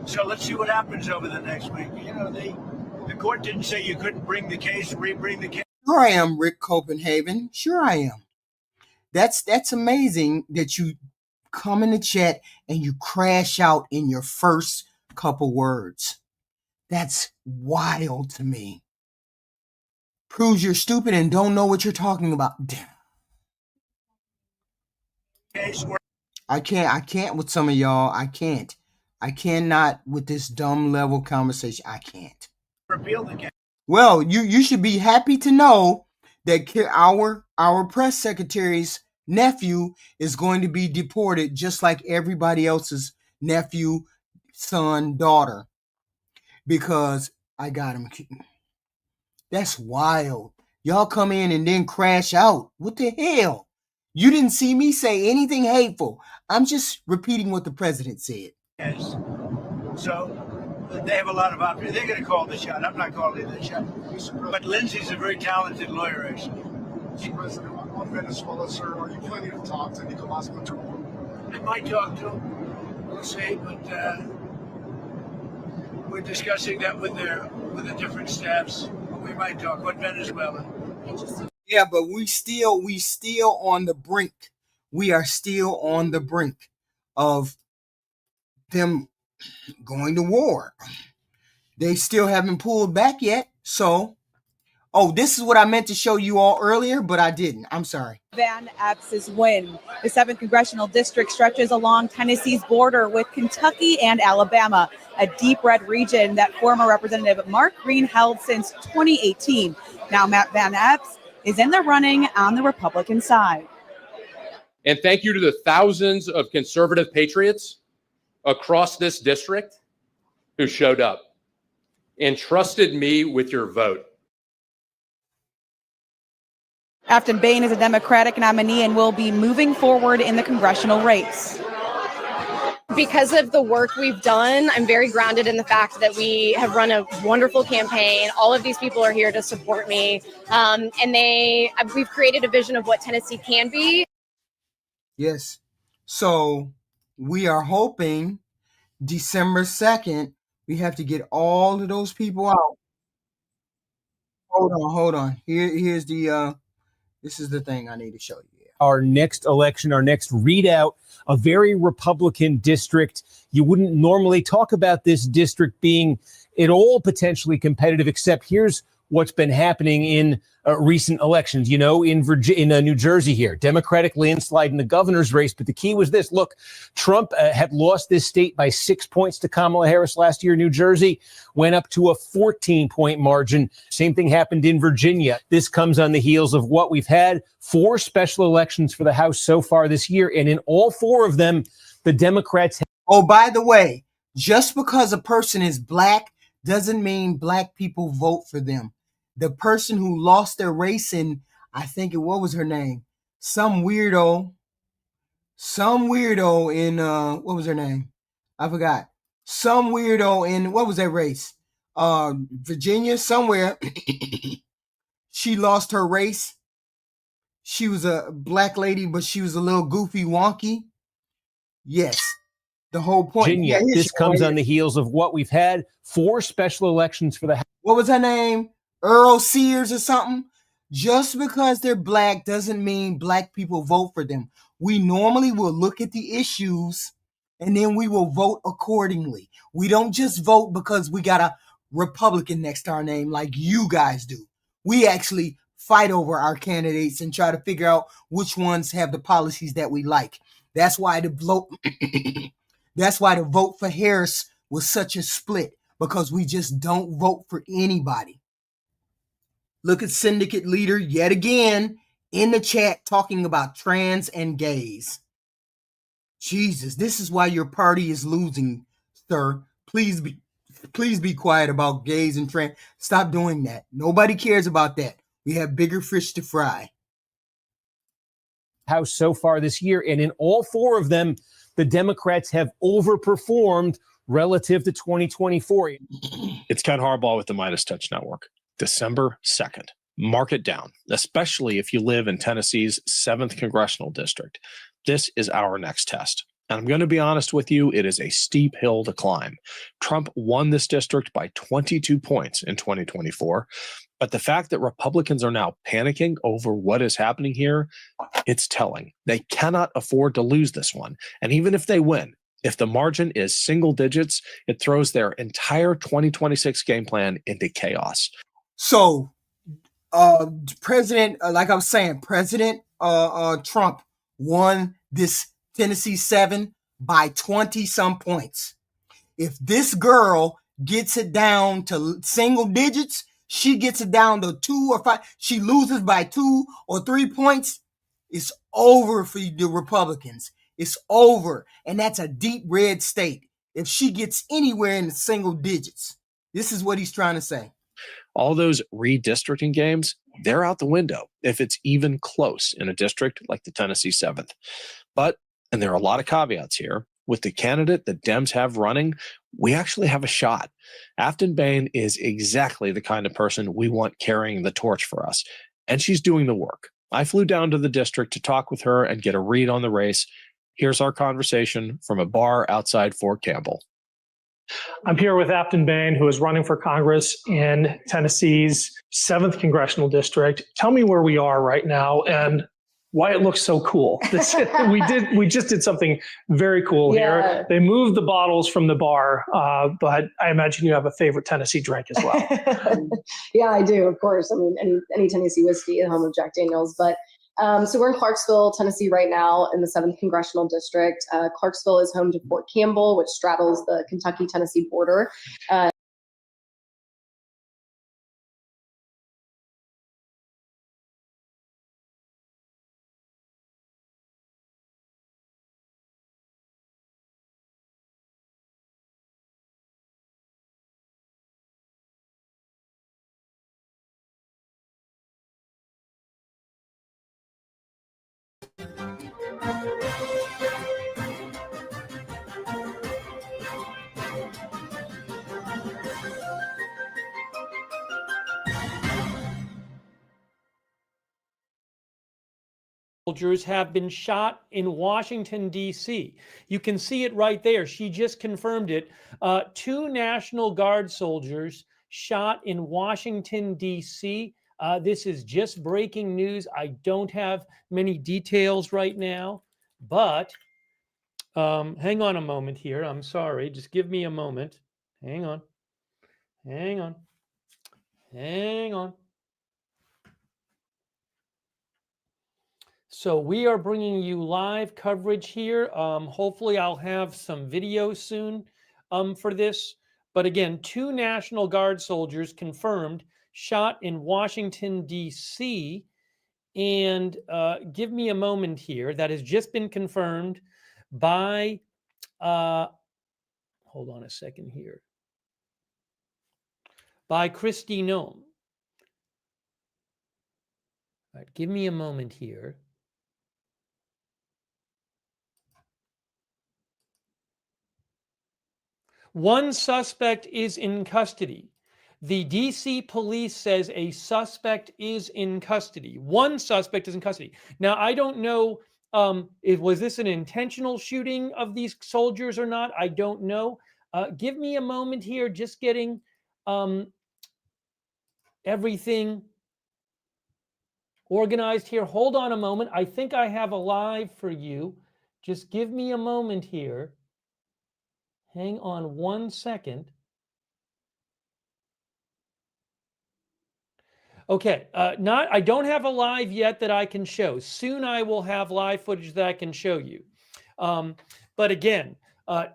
So let's see what happens over the next week. You know, the court didn't say you couldn't bring the case, re-bring the case. Sure I am, Rick Copenhagen. Sure I am. That's amazing that you come in the chat and you crash out in your first couple words. That's wild to me. Proves you're stupid and don't know what you're talking about. Damn. I can't with some of y'all. I can't. I cannot with this dumb level conversation. I can't. Repeal the case. Well, you should be happy to know that our press secretary's nephew is going to be deported just like everybody else's nephew, son, daughter. Because I got him. That's wild. Y'all come in and then crash out. What the hell? You didn't see me say anything hateful. I'm just repeating what the president said. Yes. So they have a lot of options. They're going to call the shot. I'm not calling the shot. But Lindsay's a very talented lawyer, actually. Mr. President, on Venezuela, sir, are you planning to talk to Nicolas Maduro? I might talk to him. We'll see, but we're discussing that with the different staffs. We might talk about Venezuela. Yeah, but we still on the brink. We are still on the brink of them going to war. They still haven't pulled back yet. So, this is what I meant to show you all earlier, but I didn't. I'm sorry. Van Epps's win. The 7th Congressional District stretches along Tennessee's border with Kentucky and Alabama, a deep red region that former Representative Mark Green held since 2018. Now Matt Van Epps is in the running on the Republican side. And thank you to the thousands of conservative patriots across this district who showed up and trusted me with your vote. Afton Bain is a Democratic nominee and will be moving forward in the congressional race. Because of the work we've done, I'm very grounded in the fact that we have run a wonderful campaign. All of these people are here to support me. And we've created a vision of what Tennessee can be. Yes. So we are hoping December 2nd, we have to get all of those people out. Hold on. Here's the, this is the thing I need to show you. Our next election, our next readout, a very Republican district. You wouldn't normally talk about this district being at all potentially competitive, except here's what's been happening in recent elections. You know, in New Jersey here, Democratic landslide in the governor's race. But the key was this. Look, Trump had lost this state by 6 points to Kamala Harris last year. New Jersey went up to a 14-point margin. Same thing happened in Virginia. This comes on the heels of what we've had 4 special elections for the House so far this year. And in all 4 of them, the Democrats. Oh, by the way, just because a person is black doesn't mean black people vote for them. The person who lost their race in, I think what was her name? Some weirdo in, what was her name? I forgot. Some weirdo in, what was that race? Virginia, somewhere. She lost her race. She was a black lady, but she was a little goofy, wonky. Yes. The whole point. Virginia, this comes on the heels of what we've had 4 special elections for the House. What was her name? Earl Sears or something. Just because they're black doesn't mean black people vote for them. We normally will look at the issues and then we will vote accordingly. We don't just vote because we got a Republican next to our name like you guys do. We actually fight over our candidates and try to figure out which ones have the policies that we like. That's why the vote for Harris was such a split, because we just don't vote for anybody. Look at Syndicate Leader yet again in the chat talking about trans and gays. Jesus, this is why your party is losing, sir. Please be quiet about gays and trans. Stop doing that. Nobody cares about that. We have bigger fish to fry. House so far this year, and in all 4 of them, the Democrats have overperformed relative to 2024. It's Ken Harbaugh with the Midas Touch Network. December 2nd. Mark it down, especially if you live in Tennessee's 7th congressional district. This is our next test. And I'm going to be honest with you, it is a steep hill to climb. Trump won this district by 22 points in 2024. But the fact that Republicans are now panicking over what is happening here, it's telling. They cannot afford to lose this one. And even if they win, if the margin is single digits, it throws their entire 2026 game plan into chaos. So, President, like I was saying, President Trump won this Tennessee 7 by 20 some points. If this girl gets it down to single digits, she gets it down to 2 or 5, she loses by 2 or 3 points, it's over for the Republicans. It's over. And that's a deep red state. If she gets anywhere in the single digits, this is what he's trying to say. All those redistricting games, they're out the window if it's even close in a district like the Tennessee 7th. But, and there are a lot of caveats here, with the candidate that Dems have running, we actually have a shot. Afton Bain is exactly the kind of person we want carrying the torch for us, and she's doing the work. I flew down to the district to talk with her and get a read on the race. Here's our conversation from a bar outside Fort Campbell. I'm here with Afton Bain, who is running for Congress in Tennessee's 7th congressional district. Tell me where we are right now and why it looks so cool. We just did something very cool here. They moved the bottles from the bar, but I imagine you have a favorite Tennessee drink as well. Yeah, I do, of course. I mean, any Tennessee whiskey at home of Jack Daniels, but so we're in Clarksville, Tennessee right now in the 7th congressional district. Clarksville is home to Fort Campbell, which straddles the Kentucky-Tennessee border. soldiers have been shot in Washington, D.C. You can see it right there. She just confirmed it. 2 National Guard soldiers shot in Washington, D.C. This is just breaking news. I don't have many details right now, but hang on a moment here. I'm sorry. Just give me a moment. Hang on. Hang on. Hang on. So we are bringing you live coverage here. Hopefully I'll have some video soon for this. But again, 2 National Guard soldiers confirmed shot in Washington, D.C. And give me a moment here. That has just been confirmed by, hold on a second here, by Kristi Noem. All right, give me a moment here. One suspect is in custody. The DC police says a suspect is in custody. One suspect is in custody. Now, I don't know, was this an intentional shooting of these soldiers or not? I don't know. Give me a moment here, just getting everything organized here. Hold on a moment. I think I have a live for you. Just give me a moment here. Hang on one second. Okay, I don't have a live yet that I can show. Soon I will have live footage that I can show you. But again,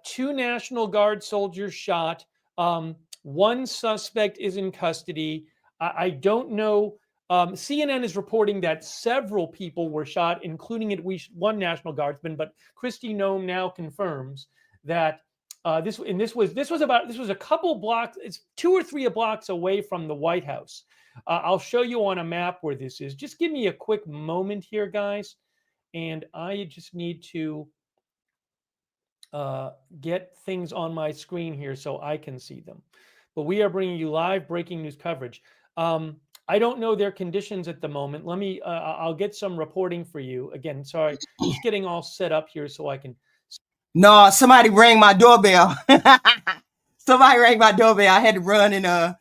2 National Guard soldiers shot. 1 suspect is in custody. I don't know. CNN is reporting that several people were shot, including at least 1 National Guardsman. But Kristi Noem now confirms that this was a couple blocks. It's 2 or 3 blocks away from the White House. I'll show you on a map where this is. Just give me a quick moment here, guys. And I just need to get things on my screen here so I can see them. But we are bringing you live breaking news coverage. I don't know their conditions at the moment. Let me, I'll get some reporting for you. Again, sorry, just getting all set up here so I can. No, somebody rang my doorbell. Somebody rang my doorbell. I had to run and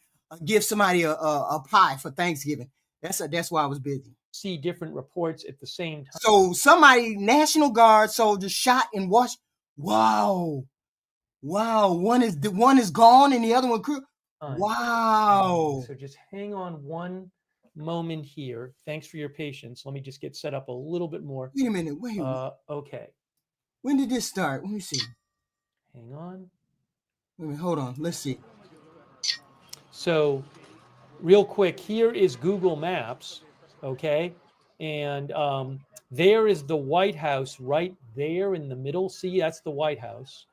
give somebody a pie for Thanksgiving. That's why I was busy. See different reports at the same time. So somebody, National Guard soldiers shot in Washington. Wow. One is gone and the other one crew. Wow. So just hang on one moment here. Thanks for your patience. Let me just get set up a little bit more. Wait a minute. Wait. Okay. When did this start? Let me see. Hang on. Wait a minute, hold on. Let's see. So real quick, here is Google Maps. Okay. And there is the White House right there in the middle. See, that's the White House.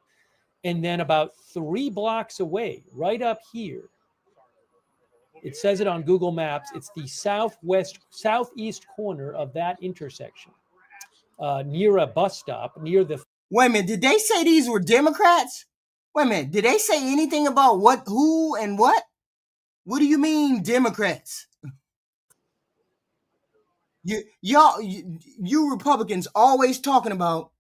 And then about 3 blocks away, right up here, it says it on Google Maps. It's the southeast corner of that intersection, near a bus stop, near the. Wait a minute. Did they say these were Democrats? Wait a minute. Did they say anything about what, who, and what? What do you mean, Democrats? You Republicans always talking about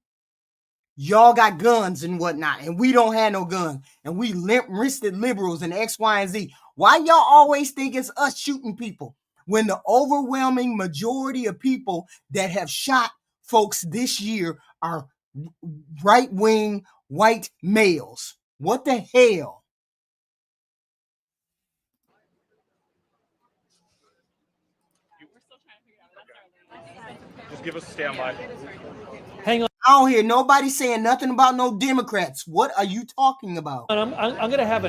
y'all got guns and whatnot, and we don't have no guns, and we limp-wristed liberals and X, Y, and Z. Why y'all always think it's us shooting people when the overwhelming majority of people that have shot folks this year are right-wing white males? What the hell? Just give us a standby. Hang on. I don't hear nobody saying nothing about no Democrats. What are you talking about? I'm going to have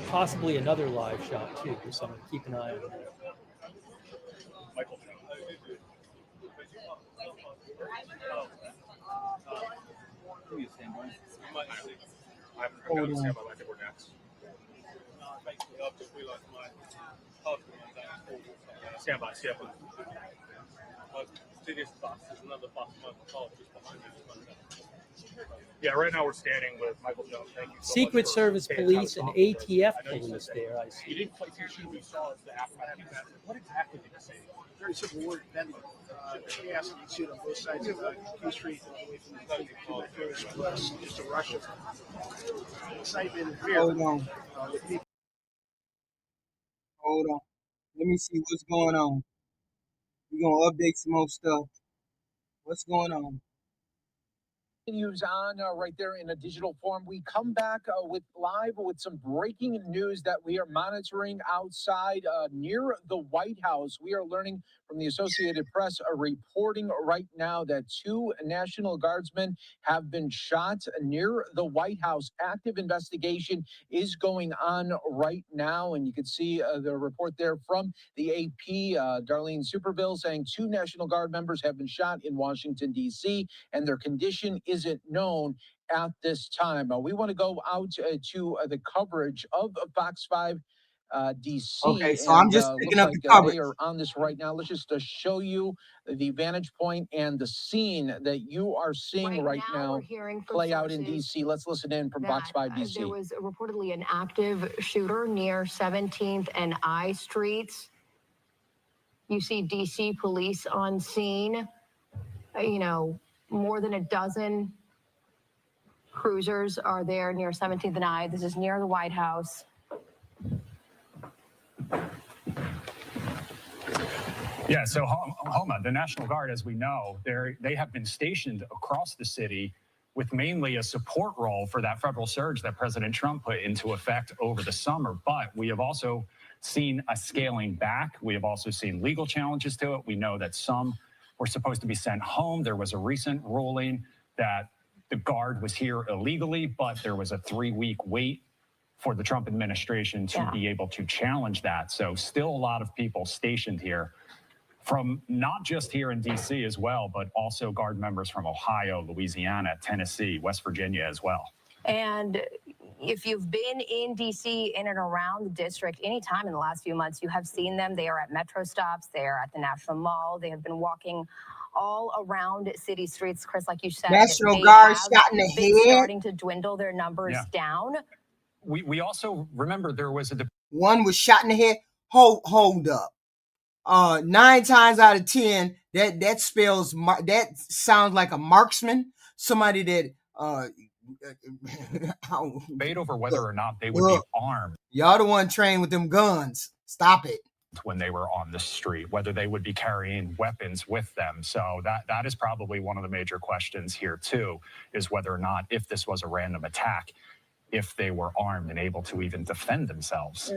possibly another live shot too, so I'm going to keep an eye on that. Stand by. To this bus, there's another bus just behind me. Yeah, right now we're standing with Michael Jones. Thank you so Secret much for Service taking police time and to talk to us. ATF I know you police said there, I that see. you didn't quite see who we saw as the Afghan ambassador. What exactly did you say? Very simple word, deadly. She asked me to see it on both sides of Q Street, away from the affairs to us, just to Russia. Excitement and fear. Hold on. Hold on. Let me see what's going on. We're gonna update some more stuff. What's going on? Continues on right there in a digital form. We come back live with some breaking news that we are monitoring outside near the White House. We are learning from the Associated Press reporting right now that 2 National Guardsmen have been shot near the White House. Active investigation is going on right now, and you can see the report there from the AP. Darlene Superville saying 2 National Guard members have been shot in Washington, D.C., and their condition isn't known at this time. We want to go out to the coverage of Fox 5 DC. Okay, so I'm just picking up the coverage. They are on this right now. Let's just show you the vantage point and the scene that you are seeing right now we're hearing from play out in sources DC. Let's listen in from Fox 5 DC. There was reportedly an active shooter near 17th and I Streets. You see DC police on scene. More than a dozen cruisers are there near 17th and I. This is near the White House. Yeah, so Homa, the National Guard, as we know, they have been stationed across the city with mainly a support role for that federal surge that President Trump put into effect over the summer. But we have also seen a scaling back. We have also seen legal challenges to it. We know that some were supposed to be sent home. There was a recent ruling that the Guard was here illegally, but there was a 3-week wait for the Trump administration to be able to challenge that. So still a lot of people stationed here from not just here in DC as well, but also Guard members from Ohio, Louisiana, Tennessee, West Virginia as well. And if you've been in DC, in and around the district, anytime in the last few months, you have seen them. They are at metro stops. They are at the National Mall. They have been walking all around city streets. Chris, like you said, National Guard shot in the been head. starting to dwindle their numbers down. We also remember there was One was shot in the head. Hold up. 9 times out of 10, that sounds like a marksman, somebody that debate over whether or not they would be armed. Y'all the one trained with them guns. Stop it. When they were on the street, whether they would be carrying weapons with them. So that is probably one of the major questions here too, is whether or not, if this was a random attack, if they were armed and able to even defend themselves.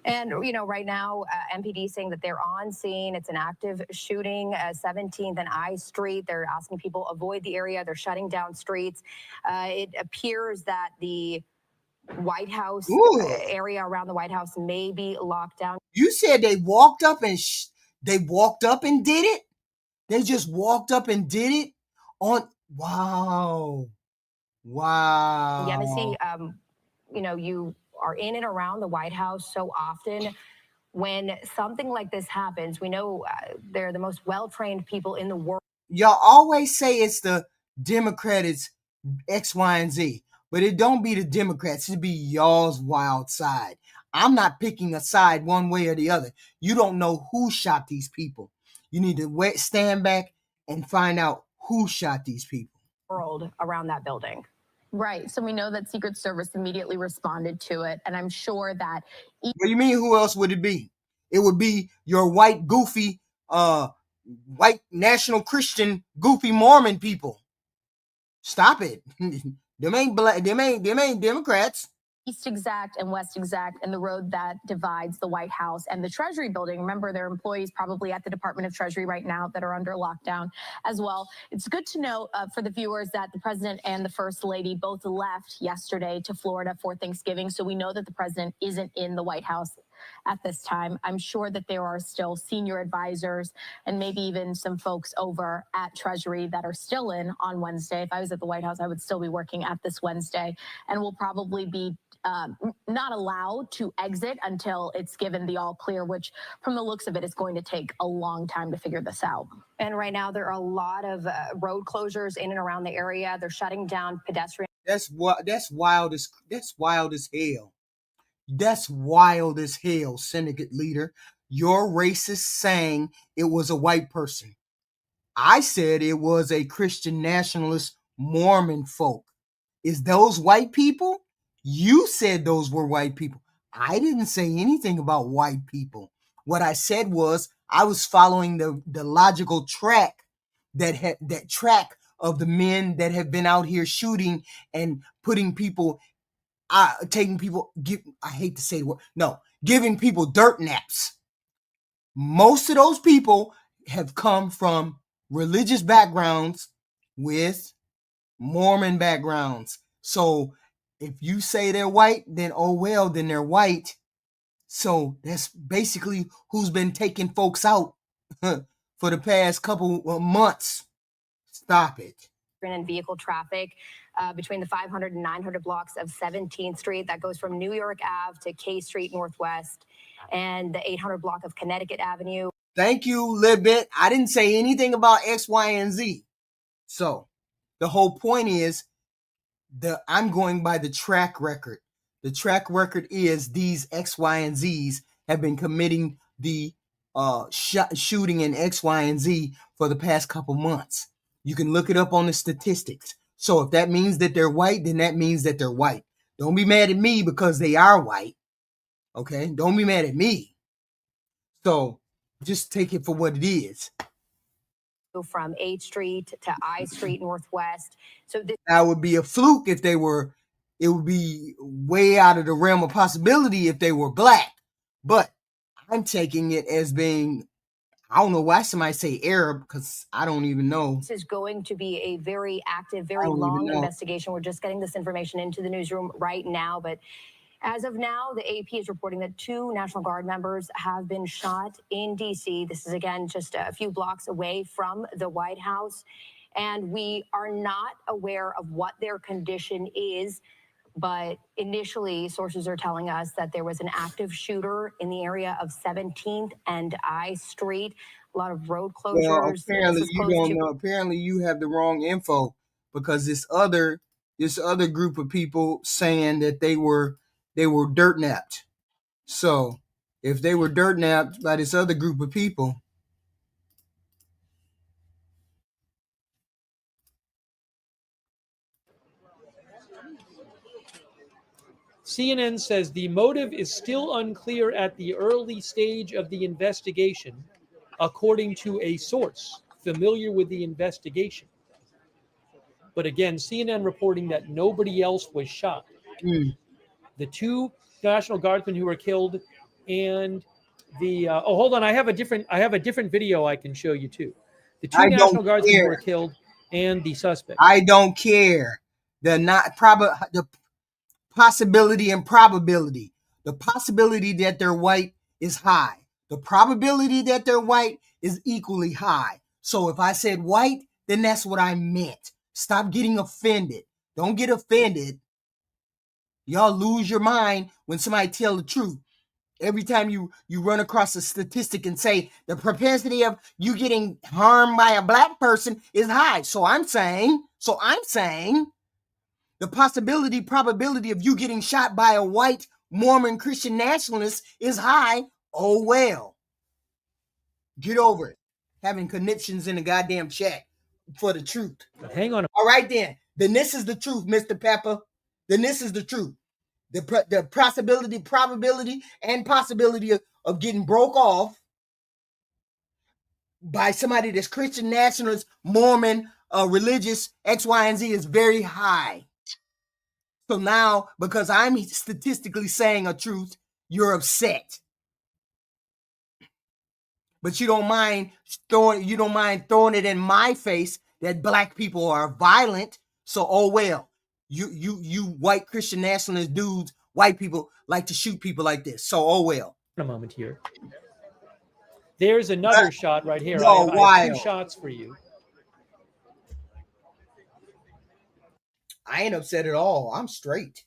And, right now, MPD saying that they're on scene. It's an active shooting, 17th and I Street. They're asking people avoid the area. They're shutting down streets. It appears that the White House area around the White House may be locked down. You said they walked up and did it? They just walked up and did it? Wow. Yeah, Missy, you are in and around the White House so often. When something like this happens, we know they're the most well-trained people in the world. Y'all always say it's the Democrats X, Y, and Z, but it don't be the Democrats. It be y'all's wild side. I'm not picking a side one way or the other. You don't know who shot these people. You need to stand back and find out who shot these people. World around that building. Right. So we know that Secret Service immediately responded to it. And I'm sure that... What do you mean, who else would it be? It would be your white, goofy, white national Christian, goofy Mormon people. Stop it. Them ain't Democrats. East Exec and West Exec and the road that divides the White House and the Treasury building. Remember, there are employees probably at the Department of Treasury right now that are under lockdown as well. It's good to know for the viewers that the president and the first lady both left yesterday to Florida for Thanksgiving. So we know that the president isn't in the White House at this time. I'm sure that there are still senior advisors and maybe even some folks over at Treasury that are still in on Wednesday. If I was at the White House, I would still be working at this Wednesday, and will probably be not allowed to exit until it's given the all clear, which from the looks of it is going to take a long time to figure this out. And right now there are a lot of road closures in and around the area. They're shutting down pedestrian. That's wild as hell. That's wild as hell, syndicate leader. You're racist saying it was a white person. I said it was a Christian nationalist Mormon folk. Is those white people? You said those were white people. I didn't say anything about white people. What I said was I was following the logical track that track of the men that have been out here shooting and putting people, taking people, I hate to say the word, no, giving people dirt naps. Most of those people have come from religious backgrounds with Mormon backgrounds. So if you say they're white, then oh well, then they're white. So that's basically who's been taking folks out for the past couple of months. Stop it. And vehicle traffic between the 500 and 900 blocks of 17th Street. That goes from New York Ave to K Street Northwest and the 800 block of Connecticut Avenue. Thank you, Libet. I didn't say anything about X, Y, and Z. So the whole point is I'm going by the track record. The track record is these X, Y, and Z's have been committing the shooting in X, Y, and Z for the past couple months. You can look it up on the statistics. So if that means that they're white, then that means that they're white. Don't be mad at me because they are white. Okay? Don't be mad at me. So just take it for what it is. From 8th Street to I Street Northwest. So that would be a fluke if they were, it would be way out of the realm of possibility if they were black. But I'm taking it as being, I don't know why somebody say Arab, because I don't even know. This is going to be a very active, very long investigation. We're just getting this information into the newsroom right now, but as of now, the AP is reporting that 2 National Guard members have been shot in D.C. This is, again, just a few blocks away from the White House. And we are not aware of what their condition is. But initially, sources are telling us that there was an active shooter in the area of 17th and I Street. A lot of road closures. Well, apparently you don't know. Apparently you have the wrong info, because this other group of people saying that they were dirt napped. So if they were dirt napped by this other group of people, CNN says the motive is still unclear at the early stage of the investigation, according to a source familiar with the investigation. But again, CNN reporting that nobody else was shot. The 2 National Guardsmen who were killed, and the hold on, I have a different video I can show you too. The 2 National Guardsmen who were killed and the suspect. I don't care. The possibility and probability. The possibility that they're white is high. The probability that they're white is equally high. So if I said white, then that's what I meant. Stop getting offended. Don't get offended. Y'all lose your mind when somebody tell the truth. Every time you run across a statistic and say the propensity of you getting harmed by a black person is high. So I'm saying the probability of you getting shot by a white Mormon Christian nationalist is high. Oh, well. Get over it. Having conniptions in the goddamn chat for the truth. Hang on. All right, then. Then this is the truth, Mr. Pepper. Then this is the truth. The possibility, probability, and possibility of getting broke off by somebody that's Christian nationalist, Mormon, religious, X, Y, and Z is very high. So now, because I'm statistically saying a truth, you're upset. But you don't mind throwing it in my face that black people are violent. So, oh well, you white Christian nationalist dudes, white people like to shoot people like this. So, oh well, A moment here. There's another shot right here. No, I have two wild. shots for you. I ain't upset at all. I'm straight.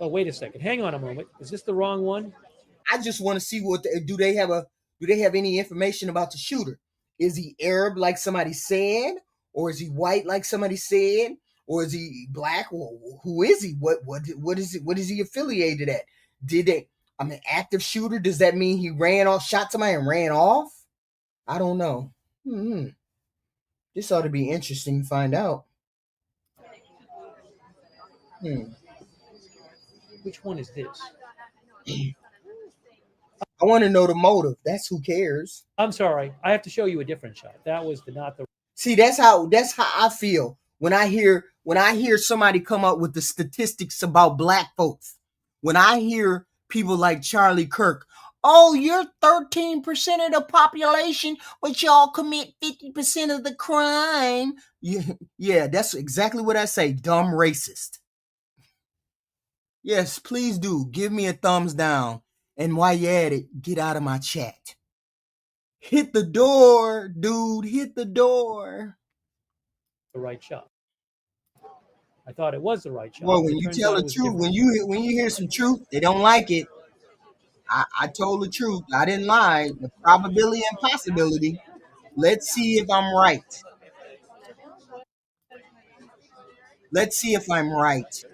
Oh, wait a second. Hang on a moment. Is this the wrong one? I just want to see what do they have any information about the shooter? Is he Arab like somebody said, or is he white like somebody said, or is he black? Well, who is he? What is it? What is he affiliated at? I'm an active shooter. Does that mean he shot somebody and ran off? I don't know. This ought to be interesting to find out. Which one is this? I want to know the motive. That's who cares. I'm sorry. I have to show you a different shot. That was not the. See, that's how I feel when I hear somebody come up with the statistics about black folks. When I hear people like Charlie Kirk, oh, you're 13% of the population, but y'all commit 50% of the crime. Yeah, that's exactly what I say. Dumb racist. Yes, please do. Give me a thumbs down. And while you're at it, get out of my chat. Hit the door, dude. Hit the door. The right shot. I thought it was the right shot. Well, when you tell the truth, when you hear some truth, they don't like it. I told the truth. I didn't lie. The probability and possibility. Let's see if I'm right. Let's see if I'm right.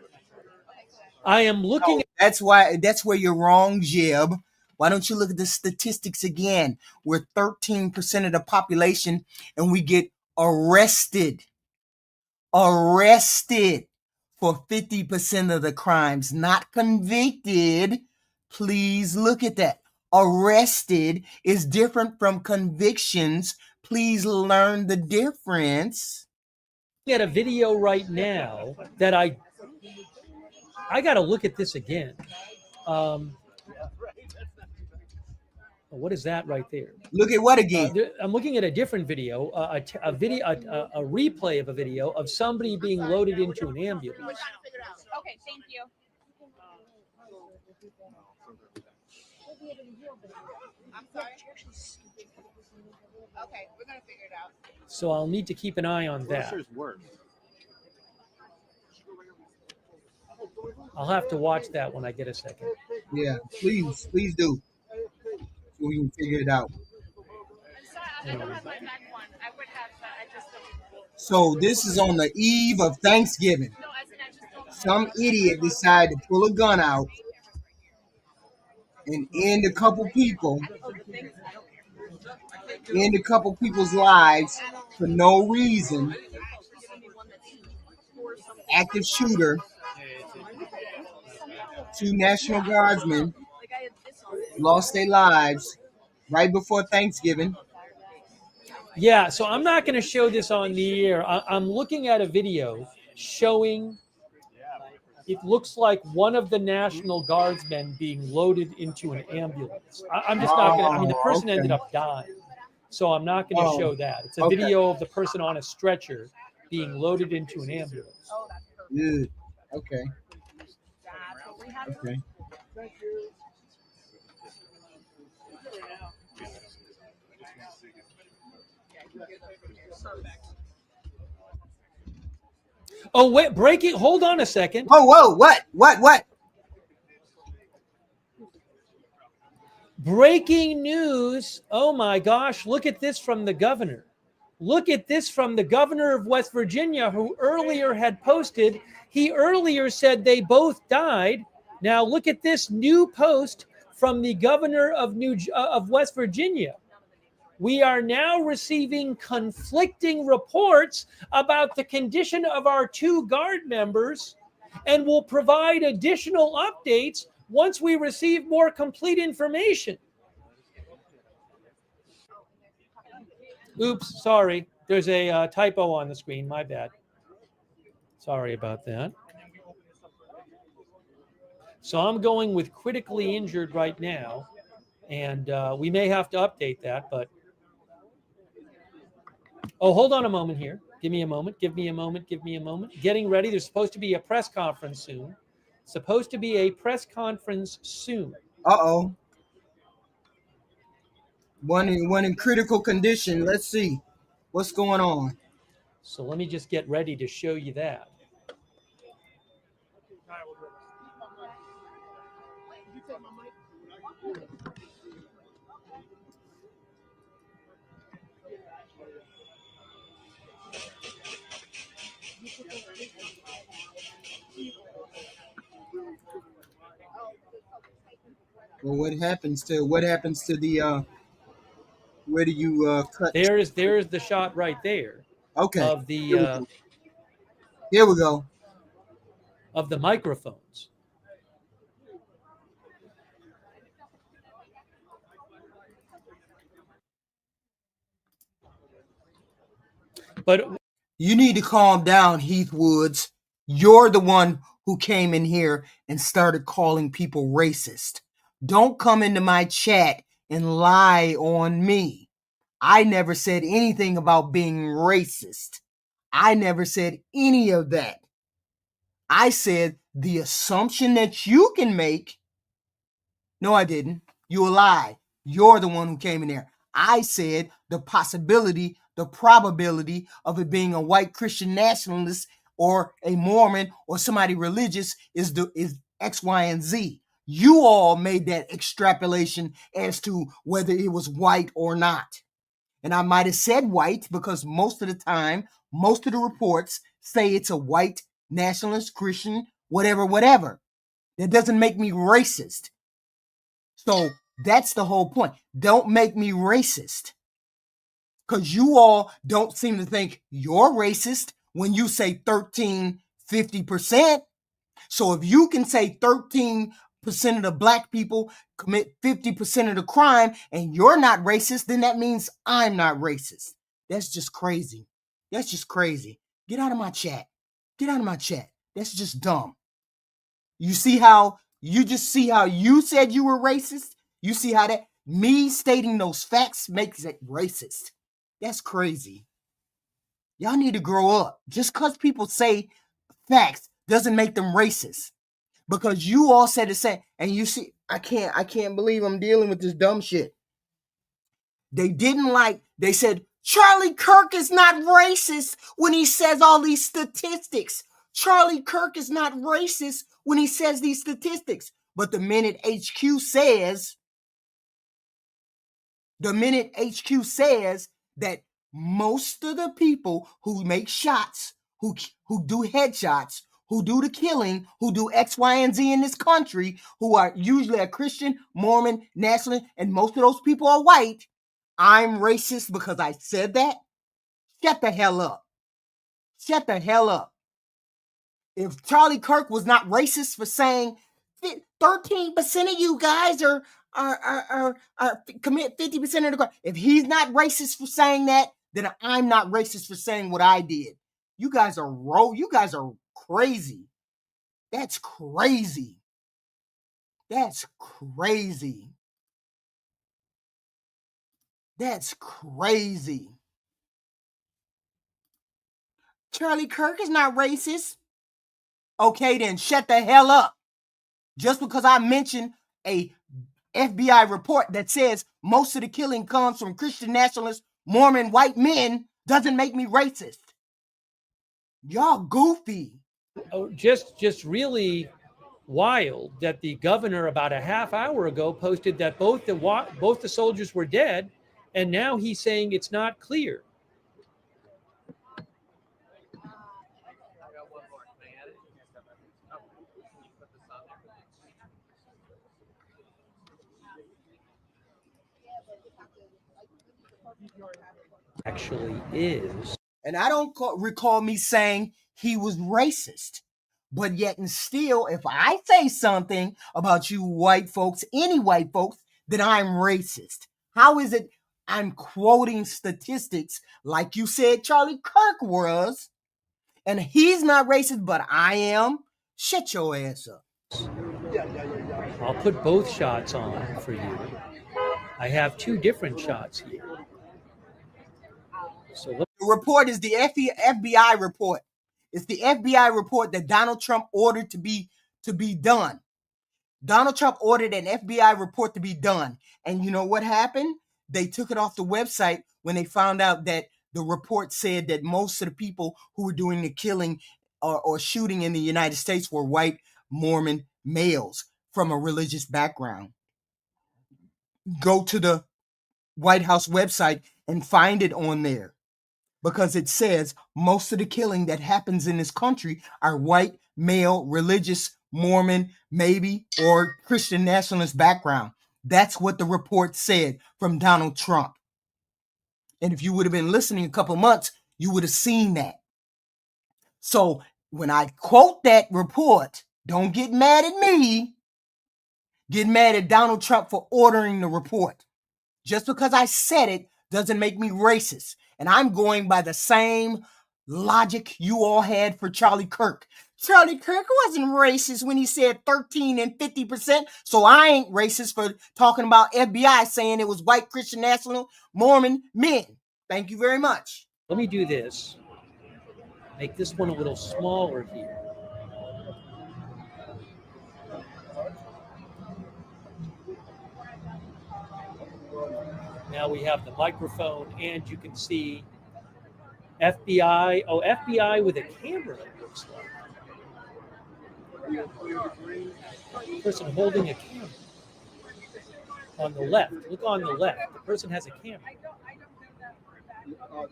I am looking. That's where you're wrong, Jib. Why don't you look at the statistics again? We're 13% of the population, and we get arrested for 50% of the crimes, not convicted. Please look at that. Arrested is different from convictions. Please learn the difference. At a video right now that I got to look at this again. What is that right there? Look at what again? I'm looking at a different video, a replay of a video of somebody being loaded into an ambulance. Okay, thank you. I'm sorry. Okay, we're gonna figure it out. So I'll need to keep an eye on that. I'll have to watch that when I get a second. Yeah, please do. So we can figure it out. So this is on the eve of Thanksgiving. Some idiot decided to pull a gun out and end a couple people's lives for no reason. Active shooter. 2 National Guardsmen lost their lives right before Thanksgiving. Yeah, so I'm not going to show this on the air. I'm looking at a video showing it looks like one of the National Guardsmen being loaded into an ambulance. I'm just not going to, I mean, the person ended up dying, so I'm not going to show that. It's a video of the person on a stretcher being loaded into an ambulance. Good. Okay. Okay. Oh, wait, breaking. Hold on a second. Whoa, what? Breaking news. Oh my gosh, look at this from the governor. Look at this from the governor of West Virginia, who earlier had posted. He earlier said they both died. Now look at this new post from the governor of West Virginia. We are now receiving conflicting reports about the condition of our 2 Guard members and will provide additional updates once we receive more complete information. Oops, sorry. There's a typo on the screen. My bad. Sorry about that. So I'm going with critically injured right now, and we may have to update that, but oh, hold on a moment here. Give me a moment. Give me a moment. Give me a moment. Getting ready. There's supposed to be a press conference soon. Uh-oh. One in critical condition. Let's see what's going on. So let me just get ready to show you that. Well, what happens to the where do you cut? There's the shot right there. Okay. Of the here we go. Of the microphones. But you need to calm down, Heath Woods. You're the one who came in here and started calling people racist. Don't come into my chat and lie on me. I never said anything about being racist. I never said any of that. I said the assumption that you can make. No, I didn't. You lie. You're the one who came in there. I said the possibility, the probability of it being a white Christian nationalist or a Mormon or somebody religious is X, Y, and Z. You all made that extrapolation as to whether it was white or not. And I might have said white because most of the time, most of the reports say it's a white nationalist, Christian, whatever. That doesn't make me racist. So that's the whole point. Don't make me racist. Because you all don't seem to think you're racist when you say 50%. So if you can say 13% of the black people commit 50% of the crime and you're not racist, then that means I'm not racist. That's just crazy. That's just crazy. Get out of my chat. Get out of my chat. That's just dumb. You see how you said you were racist? You see how that me stating those facts makes it racist. That's crazy. Y'all need to grow up. Just because people say facts doesn't make them racist. Because you all said the same. And you see, I can't believe I'm dealing with this dumb shit. They said, Charlie Kirk is not racist when he says all these statistics. Charlie Kirk is not racist when he says these statistics. But the minute HQ says that most of the people who make shots, who do headshots, who do the killing, who do X, Y, and Z in this country, who are usually a Christian, Mormon, nationalist, and most of those people are white, I'm racist because I said that? Shut the hell up. Shut the hell up. If Charlie Kirk was not racist for saying 13% of you guys are commit 50% of the crime, if he's not racist for saying that, then I'm not racist for saying what I did. You guys are crazy. That's crazy. That's crazy. That's crazy. Charlie Kirk is not racist. Okay, then shut the hell up. Just because I mentioned a FBI report that says most of the killing comes from Christian nationalist, Mormon white men doesn't make me racist. Y'all goofy. Oh, just really wild that the governor about a half hour ago posted that both the soldiers were dead, and now he's saying it's not clear. Actually is. And I don't recall me saying he was racist. But yet and still, if I say something about you white folks, any white folks, then I'm racist. How is it I'm quoting statistics like you said Charlie Kirk was, and he's not racist, but I am? Shut your ass up. I'll put both shots on for you. I have two different shots here. So the report is the FBI report. It's the FBI report that Donald Trump ordered to be done. Donald Trump ordered an FBI report to be done. And you know what happened? They took it off the website when they found out that the report said that most of the people who were doing the killing or shooting in the United States were white Mormon males from a religious background. Go to the White House website and find it on there, because it says most of the killing that happens in this country are white, male, religious, Mormon, maybe, or Christian nationalist background. That's what the report said from Donald Trump. And if you would have been listening a couple months, you would have seen that. So when I quote that report, don't get mad at me. Get mad at Donald Trump for ordering the report. Just because I said it doesn't make me racist. And I'm going by the same logic you all had for Charlie Kirk. Charlie Kirk wasn't racist when he said 13 and 50%. So I ain't racist for talking about FBI saying it was white Christian national Mormon men. Thank you very much. Let me do this. Make this one a little smaller here. Now we have the microphone, and you can see FBI. Oh, FBI with a camera, it looks like. Person holding a camera on the left. Look on the left. The person has a camera. No,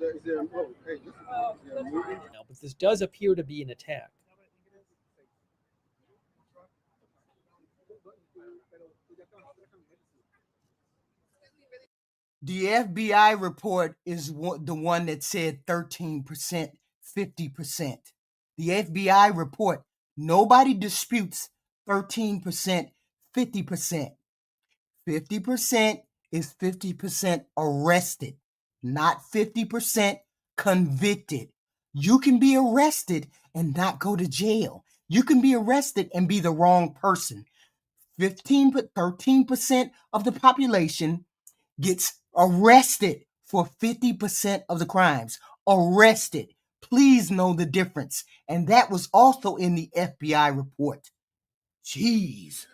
but this does appear to be an attack. The FBI report is the one that said 13%, 50%. The FBI report, nobody disputes 13%, 50%. 50% is 50% arrested, not 50% convicted. You can be arrested and not go to jail. You can be arrested and be the wrong person. 13% of the population gets arrested for 50% of the crimes. Arrested. Please know the difference. And that was also in the FBI report. Jeez.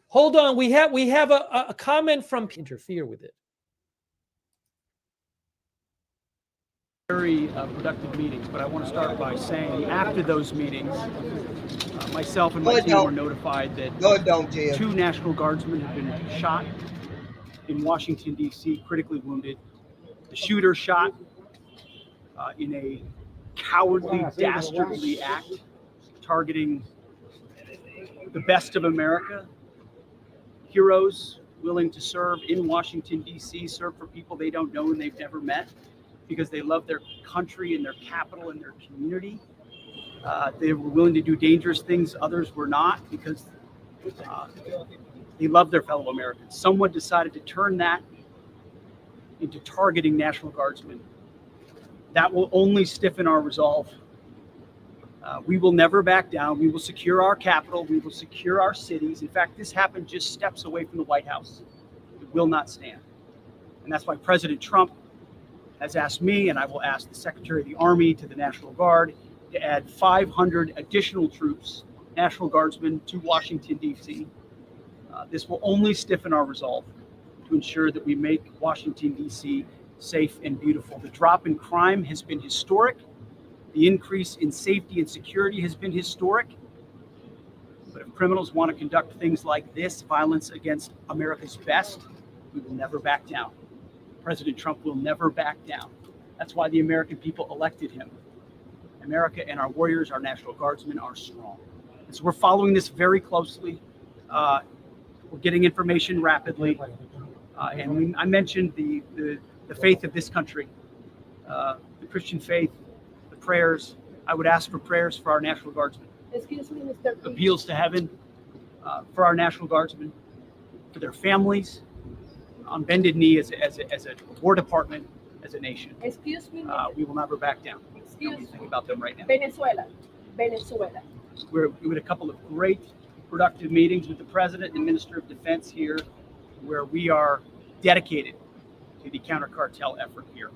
Hold on. We have a comment from interfere with it. Very productive meetings, but I want to start by saying after those meetings, myself and my team were notified that 2 National Guardsmen have been shot in Washington, D.C., critically wounded. The shooter shot in a cowardly, dastardly act targeting the best of America, heroes willing to serve in Washington, D.C., serve for people they don't know and they've never met because they love their country and their capital and their community. They were willing to do dangerous things others were not because they love their fellow Americans. Someone decided to turn that into targeting National Guardsmen. That will only stiffen our resolve. We will never back down. We will secure our capital. We will secure our cities. In fact, this happened just steps away from the White House. It will not stand. And that's why President Trump has asked me, and I will ask the Secretary of the Army to the National Guard, to add 500 additional troops, National Guardsmen, to Washington, D.C. This will only stiffen our resolve to ensure that we make Washington, D.C. safe and beautiful. The drop in crime has been historic. The increase in safety and security has been historic. But if criminals want to conduct things like this, violence against America's best, we will never back down. President Trump will never back down. That's why the American people elected him. America and our warriors, our National Guardsmen, are strong. And so we're following this very closely. We're getting information rapidly. And I mentioned the faith of this country, the Christian faith, the prayers. I would ask for prayers for our National Guardsmen. Excuse me, Mr. Appeals to heaven for our National Guardsmen, for their families, on bended knee as a War Department, as a nation. Excuse me. We will never back down. Excuse me. Think about them right now. Venezuela. We had a couple of great, productive meetings with the President and Minister of Defense here, where we are dedicated to the counter-cartel effort here.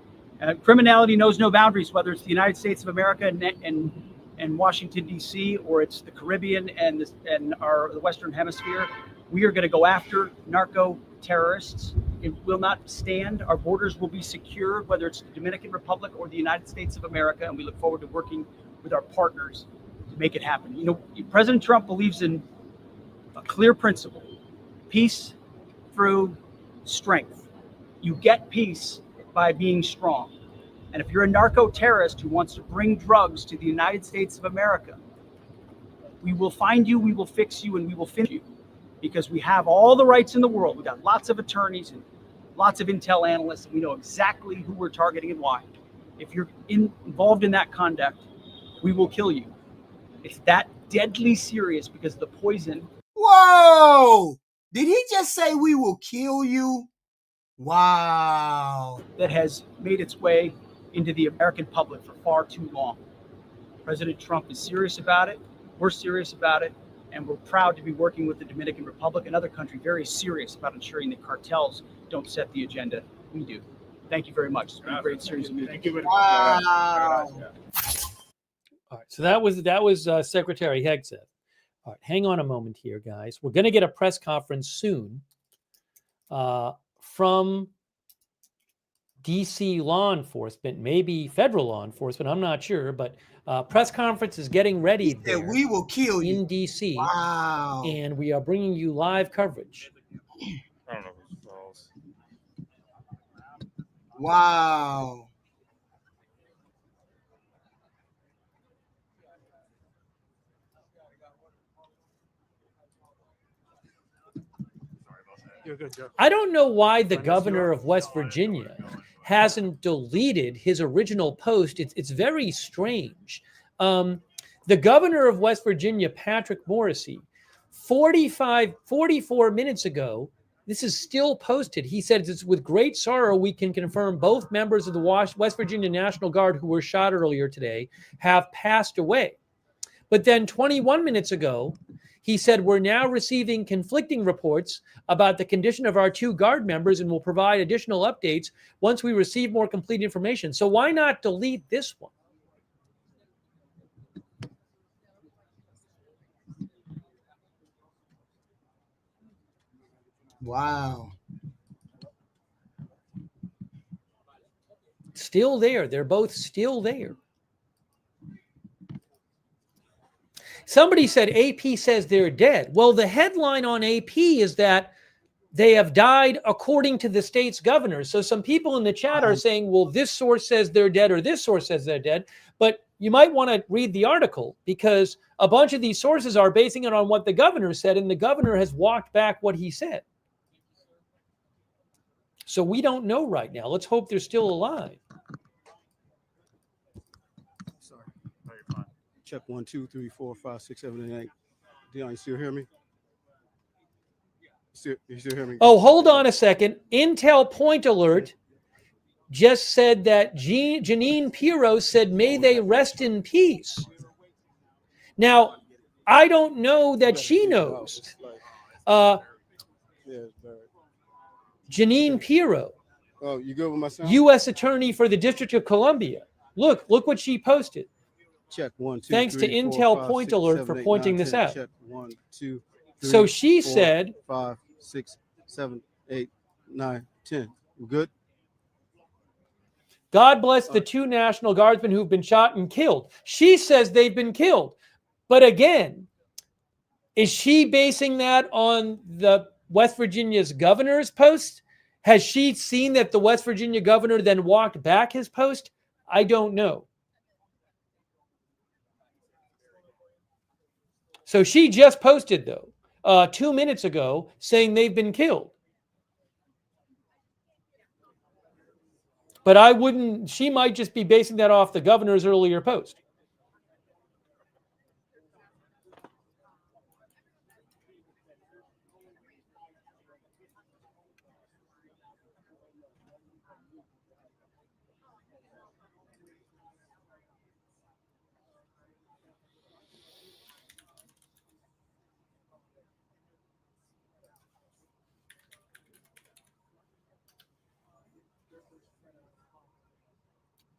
Criminality knows no boundaries, whether it's the United States of America and and Washington, D.C., or it's the Caribbean and the Western Hemisphere, we are going to go after narco terrorists. It will not stand. Our borders will be secure, whether it's the Dominican Republic or the United States of America, and we look forward to working with our partners to make it happen. You know, President Trump believes in a clear principle: peace through strength. You get peace by being strong. And if you're a narco-terrorist who wants to bring drugs to the United States of America, we will find you, we will fix you, and we will finish you, because we have all the rights in the world. We've got lots of attorneys and lots of intel analysts, and we know exactly who we're targeting and why. If you're involved in that conduct, we will kill you. It's that deadly serious because of the poison. Whoa! Did he just say we will kill you? Wow. That has made its way into the American public for far too long. President Trump is serious about it. We're serious about it. And we're proud to be working with the Dominican Republic, another country very serious about ensuring that cartels don't set the agenda. We do. Thank you very much. It's been a great series of meetings. Wow. All right, so that was Secretary Hegseth. All right, hang on a moment here, guys. We're going to get a press conference soon from DC law enforcement, maybe federal law enforcement. I'm not sure, but press conference is getting ready there. We will kill you in DC. Wow. And we are bringing you live coverage. I don't know who's false. Wow. I don't know why the governor of West Virginia hasn't deleted his original post. It's very strange. The governor of West Virginia, Patrick Morrisey, 44 minutes ago, this is still posted. He said, "It's with great sorrow we can confirm both members of the West Virginia National Guard who were shot earlier today have passed away." But then 21 minutes ago, he said, "We're now receiving conflicting reports about the condition of our 2 Guard members and will provide additional updates once we receive more complete information." So why not delete this one? Wow. Still there. They're both still there. Somebody said AP says they're dead. Well, the headline on AP is that they have died according to the state's governor. So some people in the chat are saying, well, this source says they're dead or this source says they're dead. But you might want to read the article because a bunch of these sources are basing it on what the governor said, and the governor has walked back what he said. So we don't know right now. Let's hope they're still alive. Sorry. No, you're fine. Check 1, 2, 3, 4, 5, 6, 7, and 8. Dion, you still hear me? You still hear me? Oh, hold on a second. Intel Point Alert just said that Jeanine Pirro said, "May they rest in peace." Now, I don't know that she knows. Jeanine Pirro, Oh, you good with my sound? U.S. Attorney for the District of Columbia. Look what she posted. Check 1, 2, Thanks 3, to 4, Intel 5, Point 6, Alert 7, for 8, pointing 9, this 10. out. Check 1, 2, 3, So she 4, said 5, 6, 7, 8, 9, 10. We good? God bless the 2 National Guardsmen who've been shot and killed. She says they've been killed. But again, is she basing that on the West Virginia's governor's post? Has she seen that the West Virginia governor then walked back his post? I don't know. So she just posted, though, 2 minutes ago, saying they've been killed. But I wouldn't, she might just be basing that off the governor's earlier post.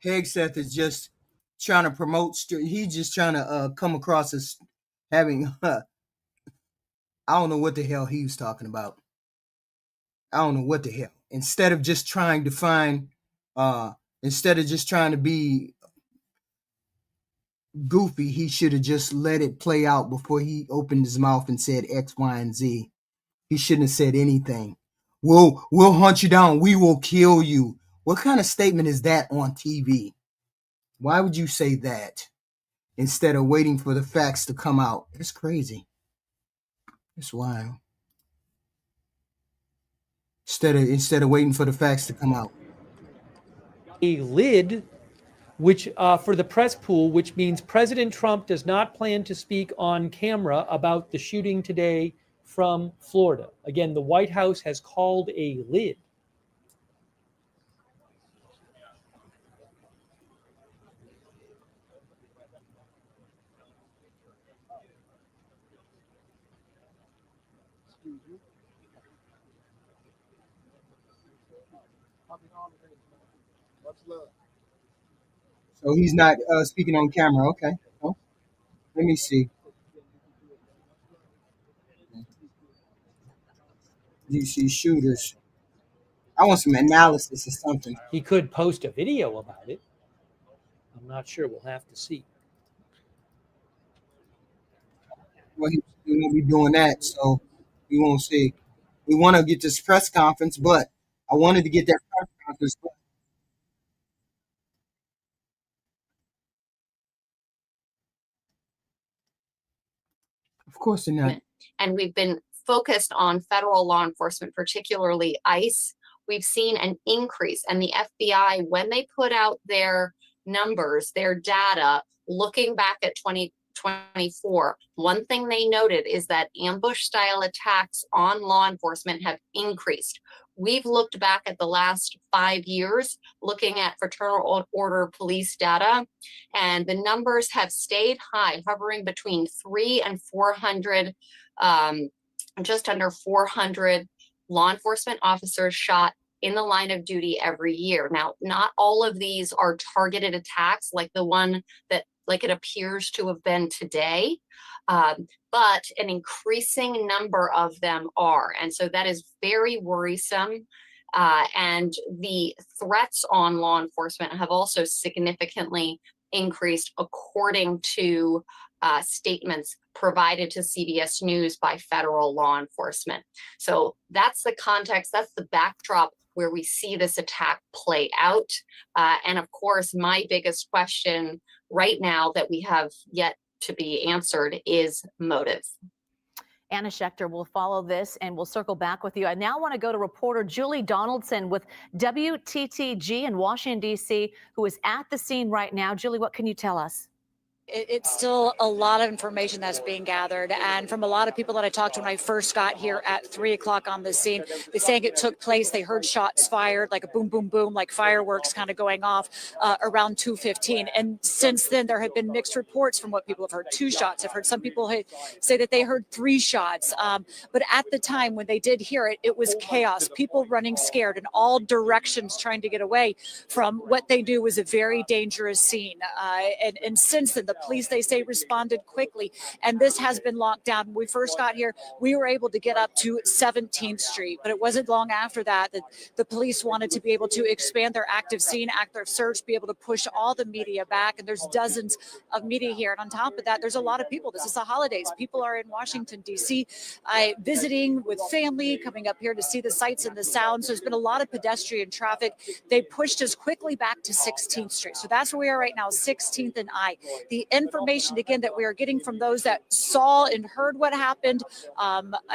Hegseth is just trying to promote. He's just trying to come across as having. I don't know what the hell he was talking about. I don't know what the hell. Instead of just trying to find, instead of just trying to be goofy, he should have just let it play out before he opened his mouth and said X, Y, and Z. He shouldn't have said anything. We'll hunt you down. We will kill you. What kind of statement is that on TV? Why would you say that instead of waiting for the facts to come out? It's crazy. It's wild. Instead of waiting for the facts to come out. A lid, which for the press pool, which means President Trump does not plan to speak on camera about the shooting today from Florida. Again, the White House has called a lid. So he's not speaking on camera. Okay. Oh, let me see. DC shooters. I want some analysis or something. He could post a video about it. I'm not sure. We'll have to see. Well, he won't be doing that, so we won't see. We want to get this press conference, but I wanted to get that press conference. Of course they're not. And we've been focused on federal law enforcement, particularly ICE. We've seen an increase, and the FBI, when they put out their numbers, their data, looking back at 2024, one thing they noted is that ambush style attacks on law enforcement have increased. We've looked back at the last 5 years, looking at fraternal order police data, and the numbers have stayed high, hovering between 300 and 400, just under 400 law enforcement officers shot in the line of duty every year. Now, not all of these are targeted attacks like the one that like it appears to have been today, but an increasing number of them are. And so that is very worrisome. And the threats on law enforcement have also significantly increased according to statements provided to CBS News by federal law enforcement. So that's the context, that's the backdrop where we see this attack play out. And of course, my biggest question right now that we have yet to be answered is motive. Anna Schechter will follow this and we'll circle back with you. I now want to go to reporter Julie Donaldson with WTTG in Washington, D.C., who is at the scene right now. Julie, what can you tell us? It's still a lot of information that's being gathered. And from a lot of people that I talked to when I first got here at 3 o'clock on the scene, they're saying it took place. They heard shots fired, like a boom, boom, boom, like fireworks kind of going off around 2:15. And since then, there have been mixed reports from what people have heard. 2 shots. I've heard some people say that they heard 3 shots. But at the time when they did hear it, it was chaos. People running scared in all directions trying to get away from what they knew was a very dangerous scene. And since then, the police, they say, responded quickly, and this has been locked down. When we first got here, we were able to get up to 17th Street, but it wasn't long after that that the police wanted to be able to expand their active scene, active search, be able to push all the media back, and there's dozens of media here. And on top of that, there's a lot of people. This is the holidays. People are in Washington, D.C., visiting with family, coming up here to see the sights and the sounds. There's been a lot of pedestrian traffic. They pushed us quickly back to 16th Street. So that's where we are right now, 16th and I. The information, again, that we are getting from those that saw and heard what happened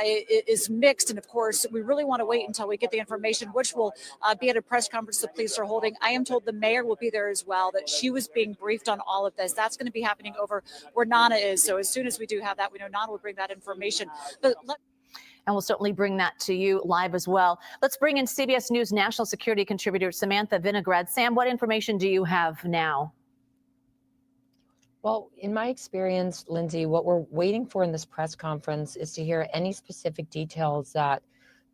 is mixed. And of course, we really want to wait until we get the information, which will be at a press conference the police are holding. I am told the mayor will be there as well, that she was being briefed on all of this. That's going to be happening over where Nana is. So as soon as we do have that, we know Nana will bring that information. But and we'll certainly bring that to you live as well. Let's bring in CBS News national security contributor Samantha Vinograd. Sam, what information do you have now? Well, in my experience, Lindsay, what we're waiting for in this press conference is to hear any specific details that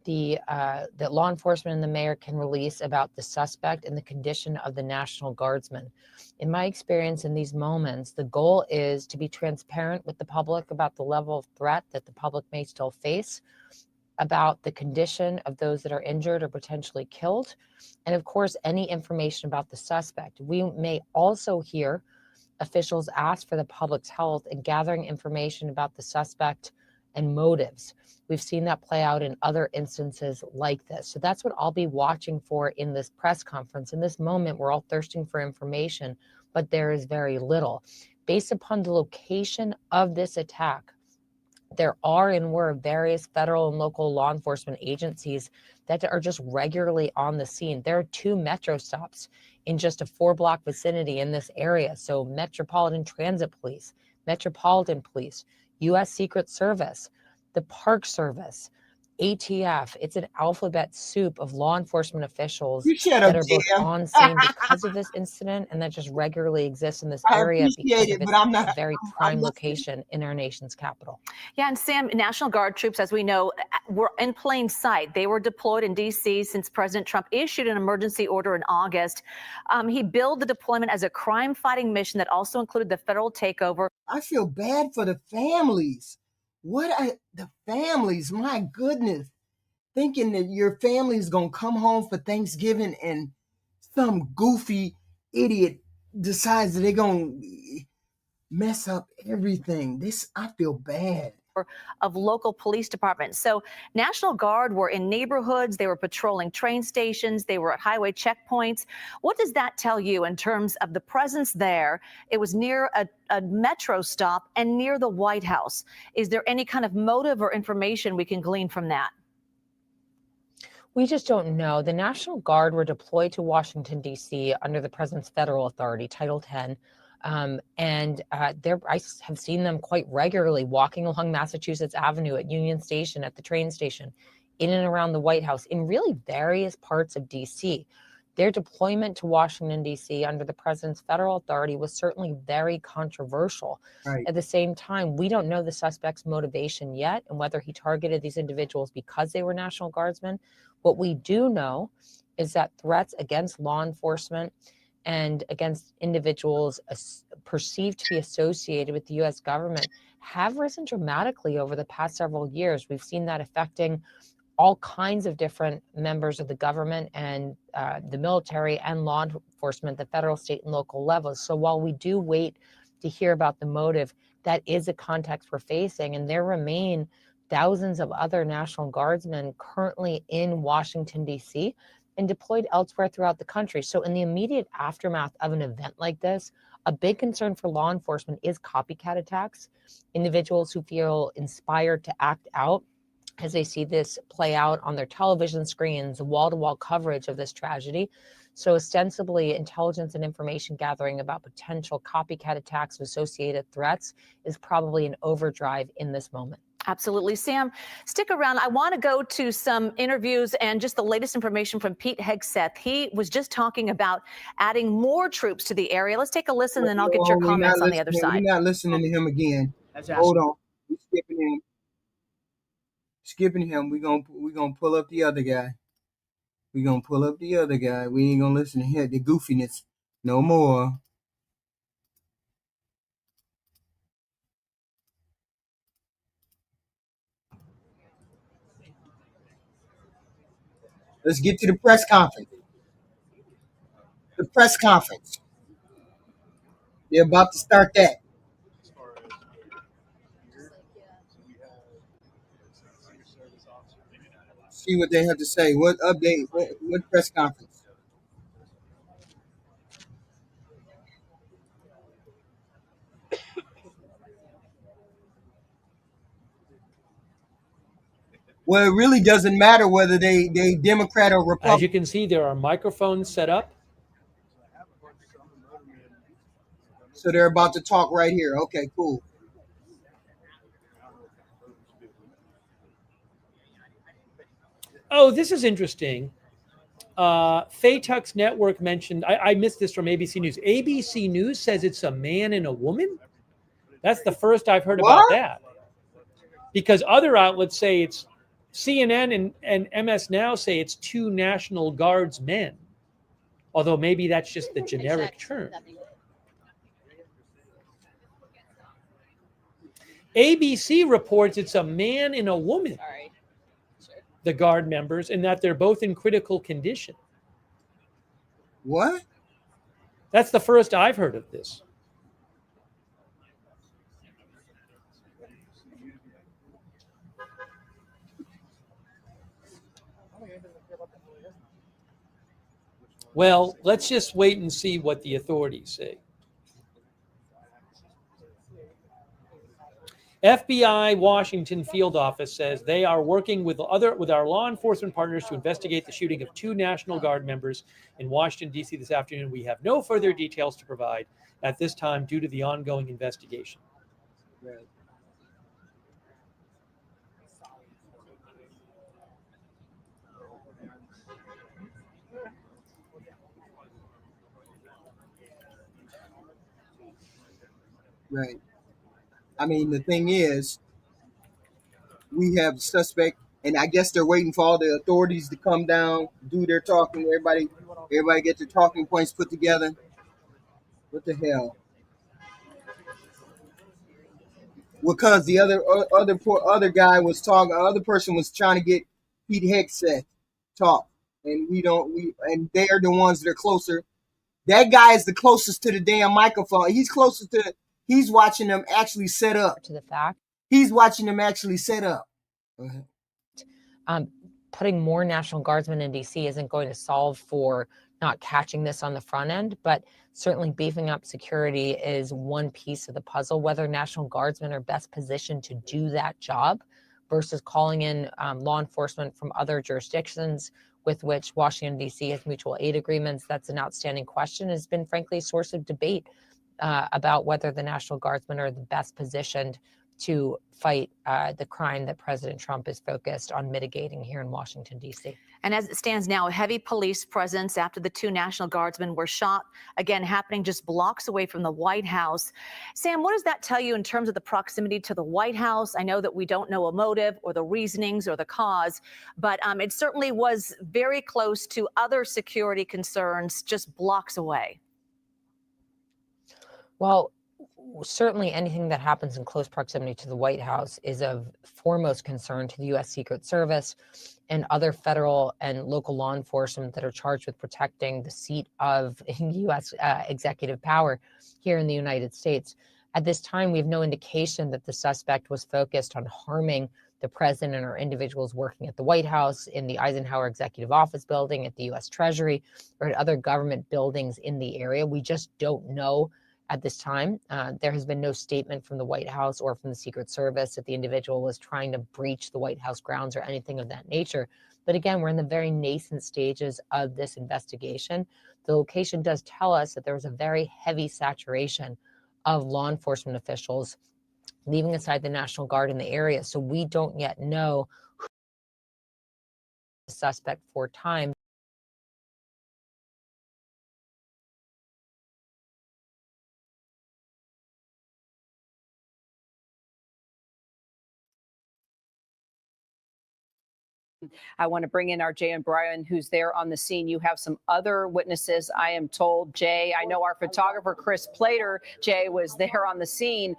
that law enforcement and the mayor can release about the suspect and the condition of the National Guardsman. In my experience in these moments, the goal is to be transparent with the public about the level of threat that the public may still face, about the condition of those that are injured or potentially killed, and of course, any information about the suspect. We may also hear officials ask for the public's health and gathering information about the suspect and motives. We've seen that play out in other instances like this. So that's what I'll be watching for in this press conference. In this moment, we're all thirsting for information, but there is very little. Based upon the location of this attack, there are and were various federal and local law enforcement agencies that are just regularly on the scene. There are 2 metro stops in just a 4-block vicinity in this area. So Metropolitan Transit Police, Metropolitan Police, U.S. Secret Service, the Park Service, ATF. It's an alphabet soup of law enforcement officials that are both on scene because of this incident and that just regularly exist in this area because of its very prime location in our nation's capital. Yeah, and Sam, National Guard troops, as we know, were in plain sight. They were deployed in D.C. since President Trump issued an emergency order in August. He billed the deployment as a crime-fighting mission that also included the federal takeover. I feel bad for the families. What are the families? My goodness. Thinking that your family is going to come home for Thanksgiving and some goofy idiot decides that they're going to mess up everything. I feel bad. Of local police departments. So National Guard were in neighborhoods, they were patrolling train stations, they were at highway checkpoints. What does that tell you in terms of the presence there? It was near a metro stop and near the White House. Is there any kind of motive or information we can glean from that? We just don't know. The National Guard were deployed to Washington, D.C. under the president's federal authority, Title X. I have seen them quite regularly walking along Massachusetts Avenue at Union Station, at the train station, in and around the White House, in really various parts of D.C. Their deployment to Washington, D.C. under the president's federal authority was certainly very controversial. Right. At the same time, we don't know the suspect's motivation yet and whether he targeted these individuals because they were National Guardsmen. What we do know is that threats against law enforcement and against individuals perceived to be associated with the U.S. government have risen dramatically over the past several years. We've seen that affecting all kinds of different members of the government and the military and law enforcement, the federal, state, and local levels. So while we do wait to hear about the motive, that is a context we're facing, and there remain thousands of other National Guardsmen currently in Washington, D.C., and deployed elsewhere throughout the country. So in the immediate aftermath of an event like this, a big concern for law enforcement is copycat attacks, individuals who feel inspired to act out as they see this play out on their television screens, wall-to-wall coverage of this tragedy. So ostensibly, intelligence and information gathering about potential copycat attacks and associated threats is probably an overdrive in this moment. Absolutely. Sam, stick around. I want to go to some interviews and just the latest information from Pete Hegseth. He was just talking about adding more troops to the area. Let's take a listen, then I'll get your comments on the other side. We're not listening to him again. Hold on. We're skipping him. Skipping him. We're gonna pull up the other guy. We ain't gonna listen to him. The goofiness. No more. Let's get to the press conference. The press conference. They're about to start that. See what they have to say. What update? What press conference? Well, it really doesn't matter whether they Democrat or Republican. As you can see, there are microphones set up. So they're about to talk right here. Okay, cool. Oh, this is interesting. Faye Tuck's network mentioned, I missed this from ABC News. ABC News says it's a man and a woman. That's the first I've heard about that. Because other outlets say it's CNN and MS Now say it's 2 National Guardsmen, although maybe that's just the generic term. ABC reports it's a man and a woman, the Guard members, and that they're both in critical condition. What? That's the first I've heard of this. Well, let's just wait and see what the authorities say. FBI Washington field office says they are working with our law enforcement partners to investigate the shooting of 2 National Guard members in Washington, D.C. this afternoon. We have no further details to provide at this time due to the ongoing investigation. Right. Right. I mean, the thing is, we have a suspect, and I guess they're waiting for all the authorities to come down, do their talking. Everybody get their talking points put together. What the hell? Because the other guy was talking, other person was trying to get Pete Hegseth talk, and and they're the ones that are closer. That guy is the closest to the damn microphone. He's closest to. He's watching them actually set up. To the fact. He's watching them actually set up. Go ahead. Putting more National Guardsmen in DC isn't going to solve for not catching this on the front end, but certainly beefing up security is one piece of the puzzle. Whether National Guardsmen are best positioned to do that job versus calling in law enforcement from other jurisdictions with which Washington, D.C. has mutual aid agreements, that's an outstanding question. Has been, frankly, a source of debate about whether the National Guardsmen are the best positioned to fight the crime that President Trump is focused on mitigating here in Washington, D.C. And as it stands now, a heavy police presence after the 2 National Guardsmen were shot, again, happening just blocks away from the White House. Sam, what does that tell you in terms of the proximity to the White House? I know that we don't know a motive or the reasonings or the cause, but it certainly was very close to other security concerns just blocks away. Well, certainly anything that happens in close proximity to the White House is of foremost concern to the U.S. Secret Service and other federal and local law enforcement that are charged with protecting the seat of U.S. executive power here in the United States. At this time, we have no indication that the suspect was focused on harming the president or individuals working at the White House, in the Eisenhower Executive Office building, at the U.S. Treasury, or at other government buildings in the area. We just don't know. At this time, there has been no statement from the White House or from the Secret Service that the individual was trying to breach the White House grounds or anything of that nature. But again, we're in the very nascent stages of this investigation. The location does tell us that there was a very heavy saturation of law enforcement officials, leaving aside the National Guard in the area. So we don't yet know who the suspect for time. I want to bring in our Jay O'Brien, who's there on the scene. You have some other witnesses, I am told. Jay, I know our photographer, Chris Plater, Jay, was there on the scene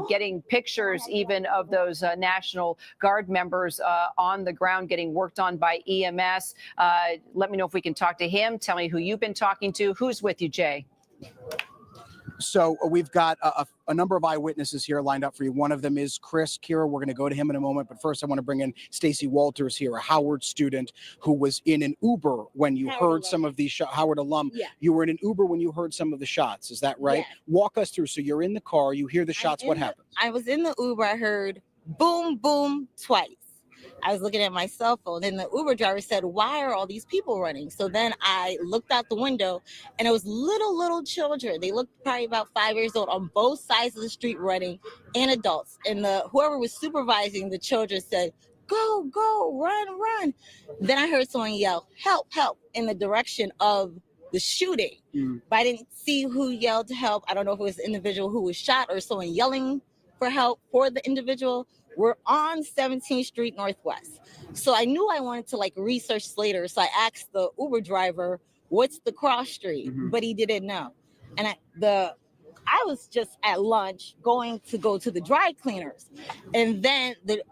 getting pictures even of those National Guard members on the ground getting worked on by EMS. Let me know if we can talk to him. Tell me who you've been talking to. Who's with you, Jay? So we've got a number of eyewitnesses here lined up for you. One of them is Chris Kira. We're going to go to him in a moment. But first, I want to bring in Stacey Walters here, a Howard student who was in an Uber when you heard some of these shots. Howard alum. Yeah. You were in an Uber when you heard some of the shots. Is that right? Yeah. Walk us through. So you're in the car. You hear the shots. What happens? I was in the Uber. I heard boom, boom twice. I was looking at my cell phone, and the Uber driver said, "Why are all these people running?" So then I looked out the window, and it was little children. They looked probably about 5 years old on both sides of the street running, and adults. And whoever was supervising the children said, "Go, go, run." Then I heard someone yell, "Help, help," in the direction of the shooting. But I didn't see who yelled help. I don't know if it was the individual who was shot or someone yelling for help for the individual. We're on 17th Street Northwest. So I knew I wanted to like research Slater. So I asked the Uber driver, what's the cross street? But he didn't know. And I was just at lunch going to go to the dry cleaners. And then the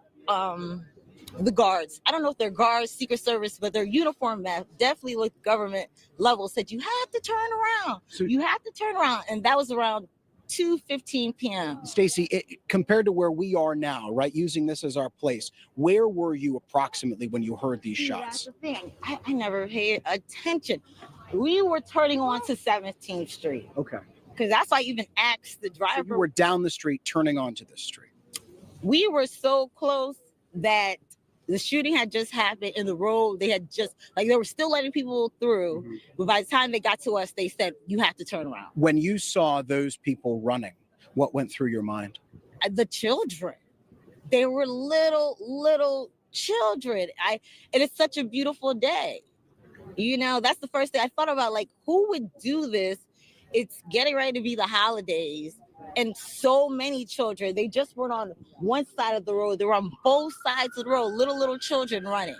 guards, I don't know if they're guards, Secret Service, but their uniform definitely looked government level, said you have to turn around. You have to turn around. And that was around 2:15 p.m. Stacey, compared to where we are now, right, using this as our place, where were you approximately when you heard these shots? That's the thing. I never paid attention. We were turning on to 17th Street. Okay. Because that's why I even asked the driver. So you were down the street, turning onto this street. We were so close that the shooting had just happened in the road. They had just, like, they were still letting people through. But by the time they got to us, they said, you have to turn around. When you saw those people running, what went through your mind? The children. They were little children. And it's such a beautiful day. You know, that's the first thing I thought about, like, who would do this? It's getting ready to be the holidays. And so many children, they just weren't on one side of the road. They were on both sides of the road, little children running.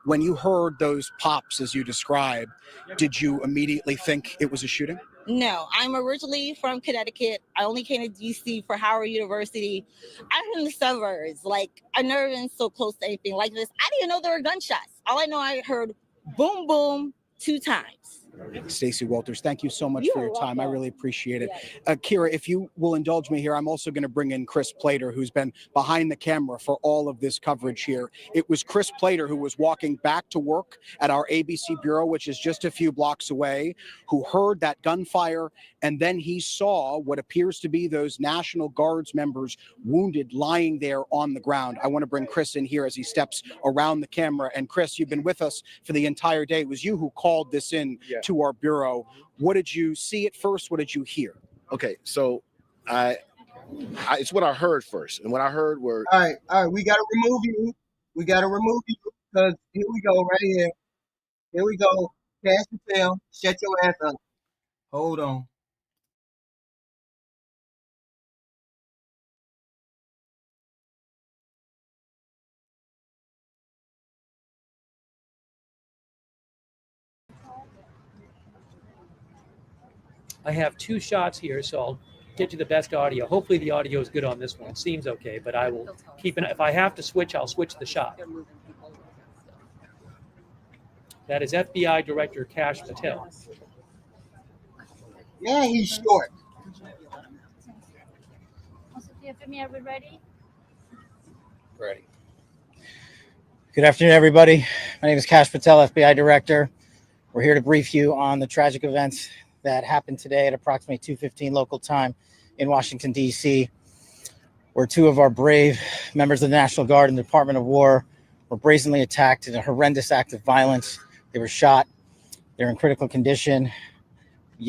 When you heard those pops, as you described, did you immediately think it was a shooting? No, I'm originally from Connecticut. I only came to DC for Howard University. I'm in the suburbs. Like, I've never been so close to anything like this. I didn't know there were gunshots. All I know, I heard boom, boom 2 times. Stacey Walters, thank you so much for your time. I really appreciate it. Kira, if you will indulge me here, I'm also going to bring in Chris Plater, who's been behind the camera for all of this coverage here. It was Chris Plater who was walking back to work at our ABC bureau, which is just a few blocks away, who heard that gunfire, and then he saw what appears to be those National Guards members wounded lying there on the ground. I want to bring Chris in here as he steps around the camera. And Chris, you've been with us for the entire day. It was you who called this in to our bureau. What did you see at first? What did you hear? Okay, so it's what I heard first, and what I heard were all right, we gotta remove you. We gotta remove you because here we go, right here. Here we go. Cash Patel, shut your ass up. Hold on. I have 2 shots here, so I'll get you the best audio. Hopefully the audio is good on this one. It seems okay, but I will keep it. If I have to switch, I'll switch the shot. That is FBI Director Kash Patel. Man, he's short. Are we ready? Ready. Good afternoon, everybody. My name is Kash Patel, FBI Director. We're here to brief you on the tragic events that happened today at approximately 2:15 local time in Washington, D.C., where 2 of our brave members of the National Guard and the Department of War were brazenly attacked in a horrendous act of violence. They were shot. They're in critical condition.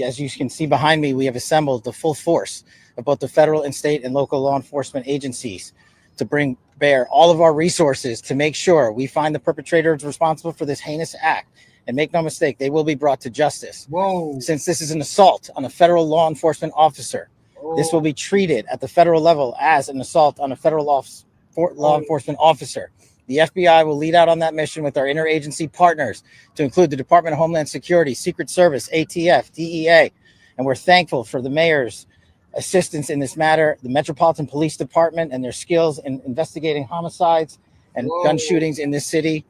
As you can see behind me, we have assembled the full force of both the federal and state and local law enforcement agencies to bring bear all of our resources to make sure we find the perpetrators responsible for this heinous act. And make no mistake, they will be brought to justice. Whoa. Since this is an assault on a federal law enforcement officer, this will be treated at the federal level as an assault on a federal law enforcement officer. The FBI will lead out on that mission with our interagency partners to include the Department of Homeland Security, Secret Service, ATF, DEA. And we're thankful for the mayor's assistance in this matter, the Metropolitan Police Department and their skills in investigating homicides and gun shootings in this city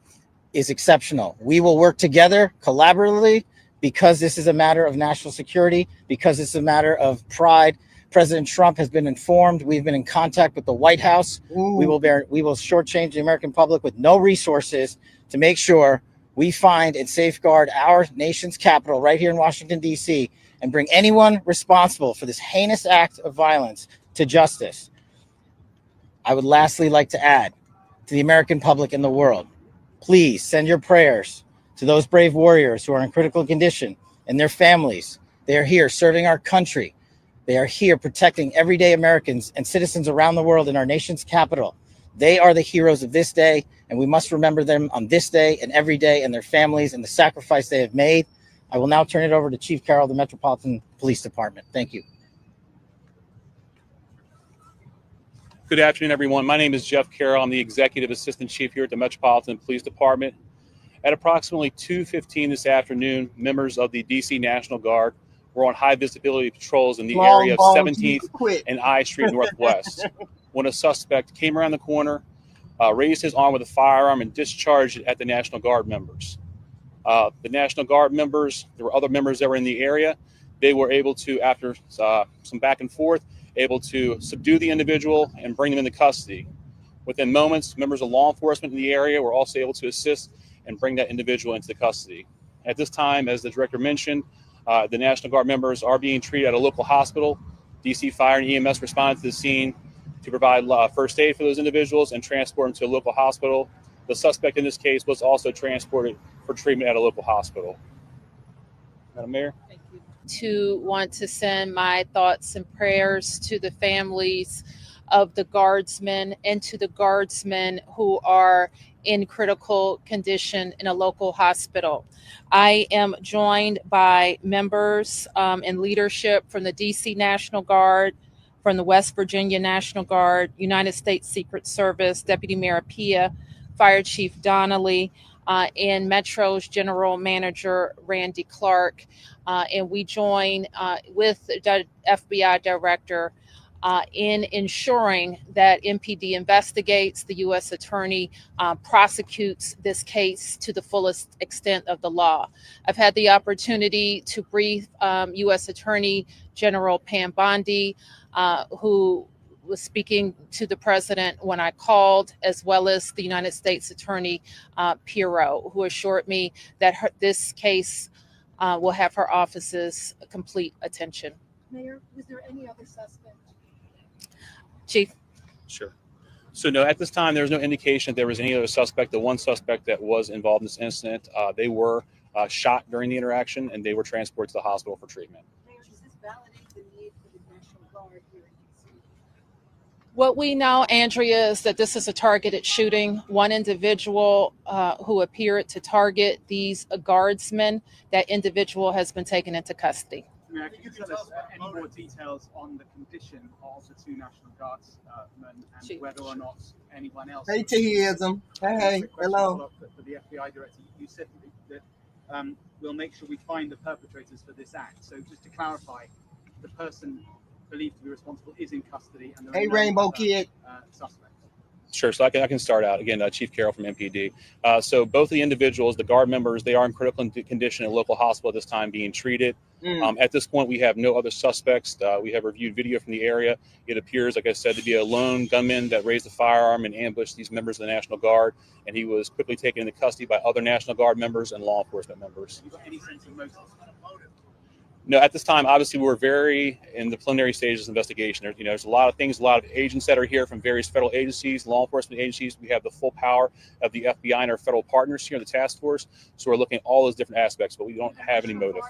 is exceptional. We will work together collaboratively because this is a matter of national security, because it's a matter of pride. President Trump has been informed. We've been in contact with the White House. We will shortchange the American public with no resources to make sure we find and safeguard our nation's capital right here in Washington, D.C., and bring anyone responsible for this heinous act of violence to justice. I would lastly like to add to the American public and the world, please send your prayers to those brave warriors who are in critical condition and their families. They are here serving our country. They are here protecting everyday Americans and citizens around the world in our nation's capital. They are the heroes of this day, and we must remember them on this day and every day, and their families and the sacrifice they have made. I will now turn it over to Chief Carroll of the Metropolitan Police Department. Thank you. Good afternoon, everyone. My name is Jeff Carroll. I'm the Executive Assistant Chief here at the Metropolitan Police Department. At approximately 2:15 this afternoon, members of the DC National Guard were on high visibility patrols in the area of 17th and I Street Northwest when a suspect came around the corner, raised his arm with a firearm, and discharged it at the National Guard members. The National Guard members, there were other members that were in the area. They were able to, after some back and forth, able to subdue the individual and bring them into custody. Within moments, members of law enforcement in the area were also able to assist and bring that individual into custody. At this time, as the director mentioned, the National Guard members are being treated at a local hospital. DC Fire and EMS responded to the scene to provide first aid for those individuals and transport them to a local hospital. The suspect in this case was also transported for treatment at a local hospital. Madam Mayor? To want to send my thoughts and prayers to the families of the guardsmen and to the guardsmen who are in critical condition in a local hospital. I am joined by members and leadership from the DC National Guard, from the West Virginia National Guard, United States Secret Service, Deputy Mayor Pia, Fire Chief Donnelly, and Metro's General Manager Randy Clark. And we join with the FBI Director in ensuring that MPD investigates, the U.S. Attorney prosecutes this case to the fullest extent of the law. I've had the opportunity to brief U.S. Attorney General Pam Bondi, who was speaking to the president when I called, as well as the United States Attorney Pirro, who assured me that this case will have her office's complete attention. Mayor, was there any other suspect? Chief. Sure. So no, at this time, there's no indication that there was any other suspect. The one suspect that was involved in this incident, they were shot during the interaction and they were transported to the hospital for treatment. Mayor, does this validate the need for the National Guard here in DC? What we know, Andrea, is that this is a targeted shooting. One individual who appeared to target these guardsmen, that individual has been taken into custody. Mayor, can you tell us any more details on the condition of the two National Guardsmen and whether or not anyone else? Hey, Tehism. Hey, hello. For the FBI Director, you said that we'll make sure we find the perpetrators for this act. So just to clarify, the person believed to be responsible is in custody. And there are no Rainbow other, Kid. Suspects. Sure. So I can start out again. Chief Carroll from MPD. So both of the individuals, the guard members, they are in critical condition at a local hospital at this time, being treated. At this point, we have no other suspects. We have reviewed video from the area. It appears, like I said, to be a lone gunman that raised a firearm and ambushed these members of the National Guard, and he was quickly taken into custody by other National Guard members and law enforcement members. Have you got any sense of motive? No, at this time, obviously, we're very in the preliminary stages of investigation. There's a lot of things, a lot of agents that are here from various federal agencies, law enforcement agencies. We have the full power of the FBI and our federal partners here in the task force. So we're looking at all those different aspects, but we don't have any motive.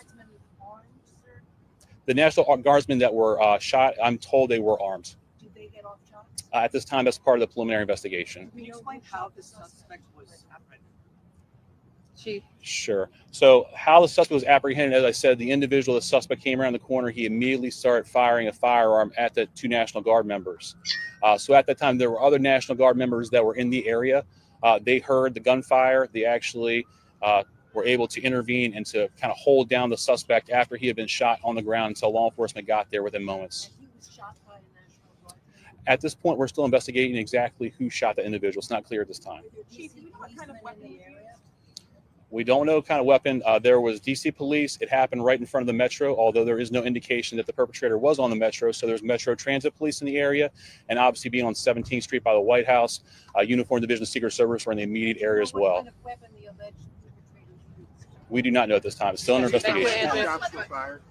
The National Guardsmen that were shot, I'm told they were armed. Did they get off shot? At this time, that's part of the preliminary investigation. Can you explain how the suspect was apprehended? Chief. Sure. So how the suspect was apprehended, as I said, the individual, the suspect came around the corner. He immediately started firing a firearm at the two National Guard members. So at that time, there were other National Guard members that were in the area. They heard the gunfire. They actually were able to intervene and to kind of hold down the suspect after he had been shot on the ground until law enforcement got there within moments. He was shot by a National Guard. At this point, we're still investigating exactly who shot the individual. It's not clear at this time. Chief, do you know what kind of weapon he used? We don't know what kind of weapon. There was DC police. It happened right in front of the Metro, although there is no indication that the perpetrator was on the Metro. So there's Metro Transit Police in the area, and obviously being on 17th Street by the White House, Uniform Division of Secret Service were in the immediate area as well. What kind of weapon the alleged perpetrators used? We do not know at this time. It's still under investigation.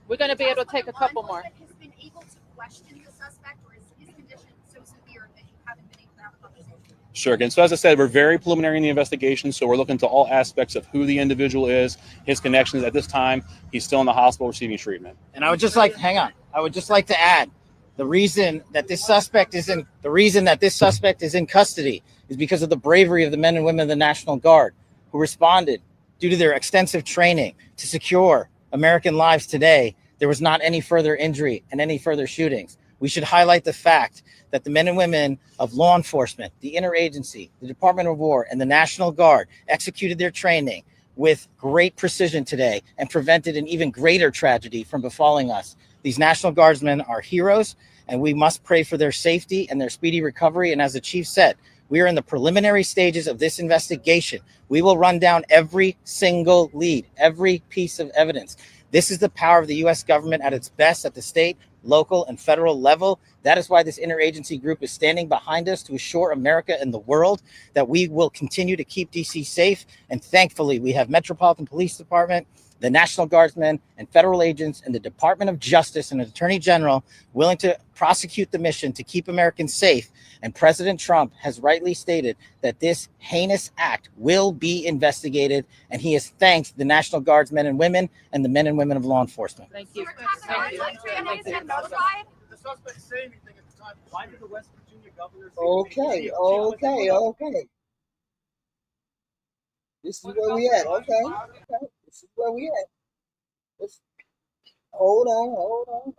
We're going to be able to take a couple more. Has been able to question the suspect, or is his condition so severe that you haven't been able to have a conversation? Sure. Again, so as I said, we're very preliminary in the investigation, so we're looking into all aspects of who the individual is, his connections. At this time, he's still in the hospital receiving treatment. And I would just like, hang on. I would just like to add, the reason that this suspect is in custody is because of the bravery of the men and women of the National Guard who responded due to their extensive training to secure American lives today. There was not any further injury and any further shootings. we should highlight the fact that the men and women of law enforcement, the interagency, the Department of War, and the National Guard executed their training with great precision today and prevented an even greater tragedy from befalling us. These National Guardsmen are heroes, and we must pray for their safety and their speedy recovery. And as the chief said, we are in the preliminary stages of this investigation. We will run down every single lead, every piece of evidence. This is the power of the U.S. government at its best at the state, local, and federal level. That is why this interagency group is standing behind us to assure America and the world that we will continue to keep D.C. safe. And thankfully, we have Metropolitan Police Department, the National Guardsmen, and federal agents, and the Department of Justice and Attorney General willing to prosecute the mission to keep Americans safe. And President Trump has rightly stated that this heinous act will be investigated, and he has thanked the National Guards men and women and the men and women of law enforcement. Thank you. Okay. This is where we at. Okay. This is where we at. Hold on.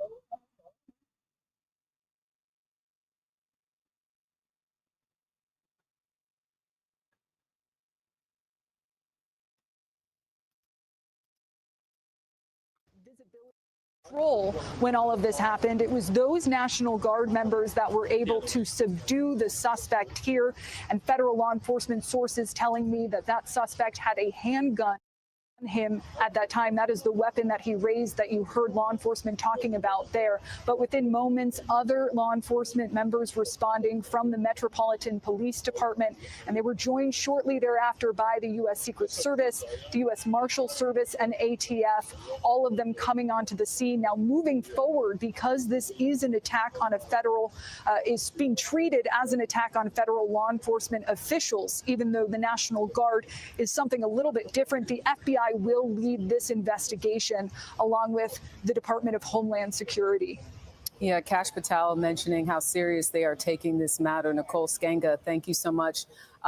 Role when all of this happened. It was those National Guard members that were able to subdue the suspect here, and federal law enforcement sources telling me that that suspect had a handgun on him at that time. That is the weapon that he raised that you heard law enforcement talking about there. But within moments, other law enforcement members responding from the Metropolitan Police Department, and they were joined shortly thereafter by the U.S. Secret Service, the U.S. Marshal Service, and ATF, all of them coming onto the scene. Now, moving forward, because this is an attack on a federal, is being treated as an attack on federal law enforcement officials, even though the National Guard is something a little bit different. The FBI will lead this investigation along with the Department of Homeland Security. Yeah, Kash Patel mentioning how serious they are taking this matter. Nicole Sganga, thank you so much.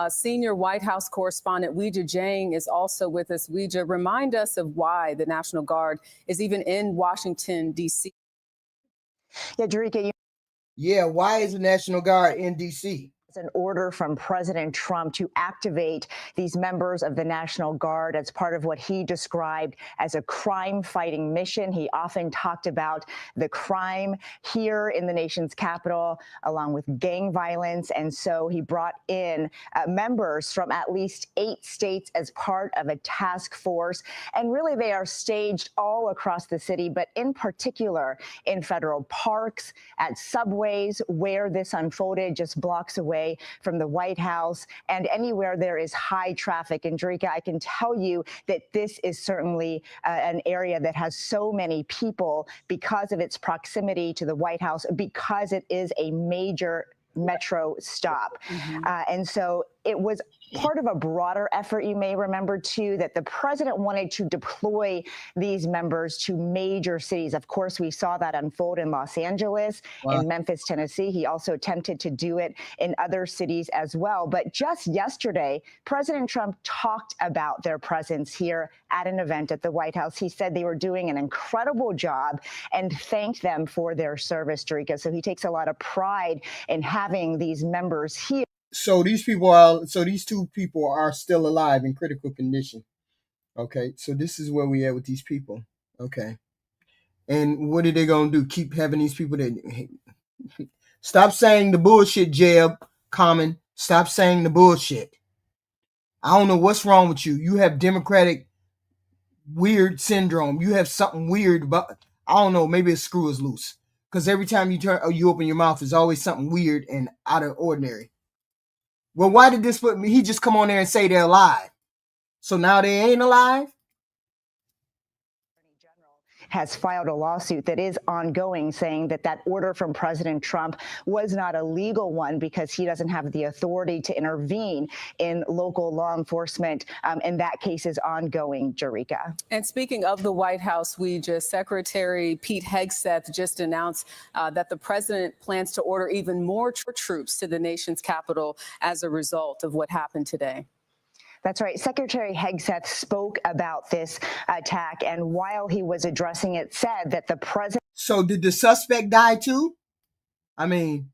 Senior White House correspondent Weijia Jiang is also with us. Weijia, remind us of why the National Guard is even in Washington, D.C. Yeah, Jerika, Why is the National Guard in D.C.? An order from President Trump to activate these members of the National Guard as part of what he described as a crime-fighting mission. He often talked about the crime here in the nation's capital, along with gang violence. And so he brought in members from at least 8 states as part of a task force. And really, they are staged all across the city, but in particular in federal parks, at subways, where this unfolded just blocks away from the White House, and anywhere there is high traffic. And Jerika, I can tell you that this is certainly an area that has so many people because of its proximity to the White House, because it is a major metro stop. And so it was part of a broader effort, you may remember, too, that the president wanted to deploy these members to major cities. Of course, we saw that unfold in Los Angeles, in Memphis, Tennessee. He also attempted to do it in other cities as well. But just yesterday, President Trump talked about their presence here at an event at the White House. He said they were doing an incredible job and thanked them for their service, Jerika. So he takes a lot of pride in having these members here. So these two people are still alive in critical condition. Okay, so this is where we at with these people. Okay, and what are they gonna do? Keep having these people that stop saying the bullshit, Jeb. Common, stop saying the bullshit. I don't know what's wrong with you. You have Democratic weird syndrome. You have something weird about. I don't know. Maybe a screw is loose. Because every time you open your mouth, there's always something weird and out of ordinary. Well, why did this put me? He just come on there and say they're alive. So now they ain't alive? Has filed a lawsuit that is ongoing, saying that that order from President Trump was not a legal one because he doesn't have the authority to intervene in local law enforcement. And that case is ongoing, Jerika. And speaking of the White House, Secretary Pete Hegseth just announced that the president plans to order even more troops to the nation's capital as a result of what happened today. That's right. Secretary Hegseth spoke about this attack, and while he was addressing it, said that the president. So did the suspect die too? I mean,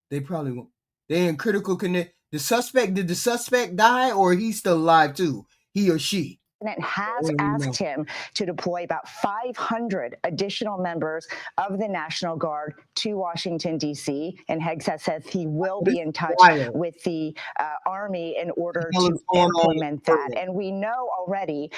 they probably won't. They in critical condition. Did the suspect die, or he's still alive too? He or she? President has asked him to deploy about 500 additional members of the National Guard to Washington, D.C. And Hegseth says he will be in touch with the Army in order to implement that. And we know already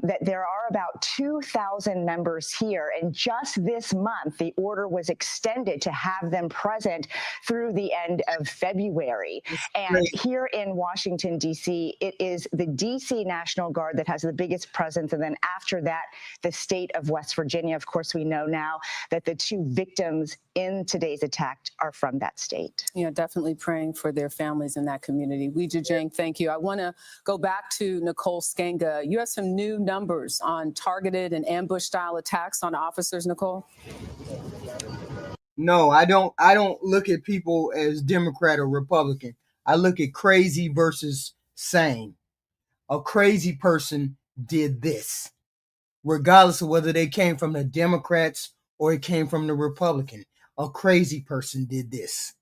that there are about 2,000 members here. And just this month, the order was extended to have them present through the end of February. And here in Washington, D.C., it is the D.C. National Guard that has the biggest presence. And then after that, the state of West Virginia. Of course, we know now that the 2 victims in today's attack are from that state. Yeah, definitely praying for their families in that community. Weijia Jiang, thank you. I want to go back to Nicole Sganga. You have some new numbers on targeted and ambush style attacks on officers, Nicole? No, I don't look at people as Democrat or Republican. I look at crazy versus sane. A crazy person did this, regardless of whether they came from the Democrats or it came from the Republican. A crazy person did this.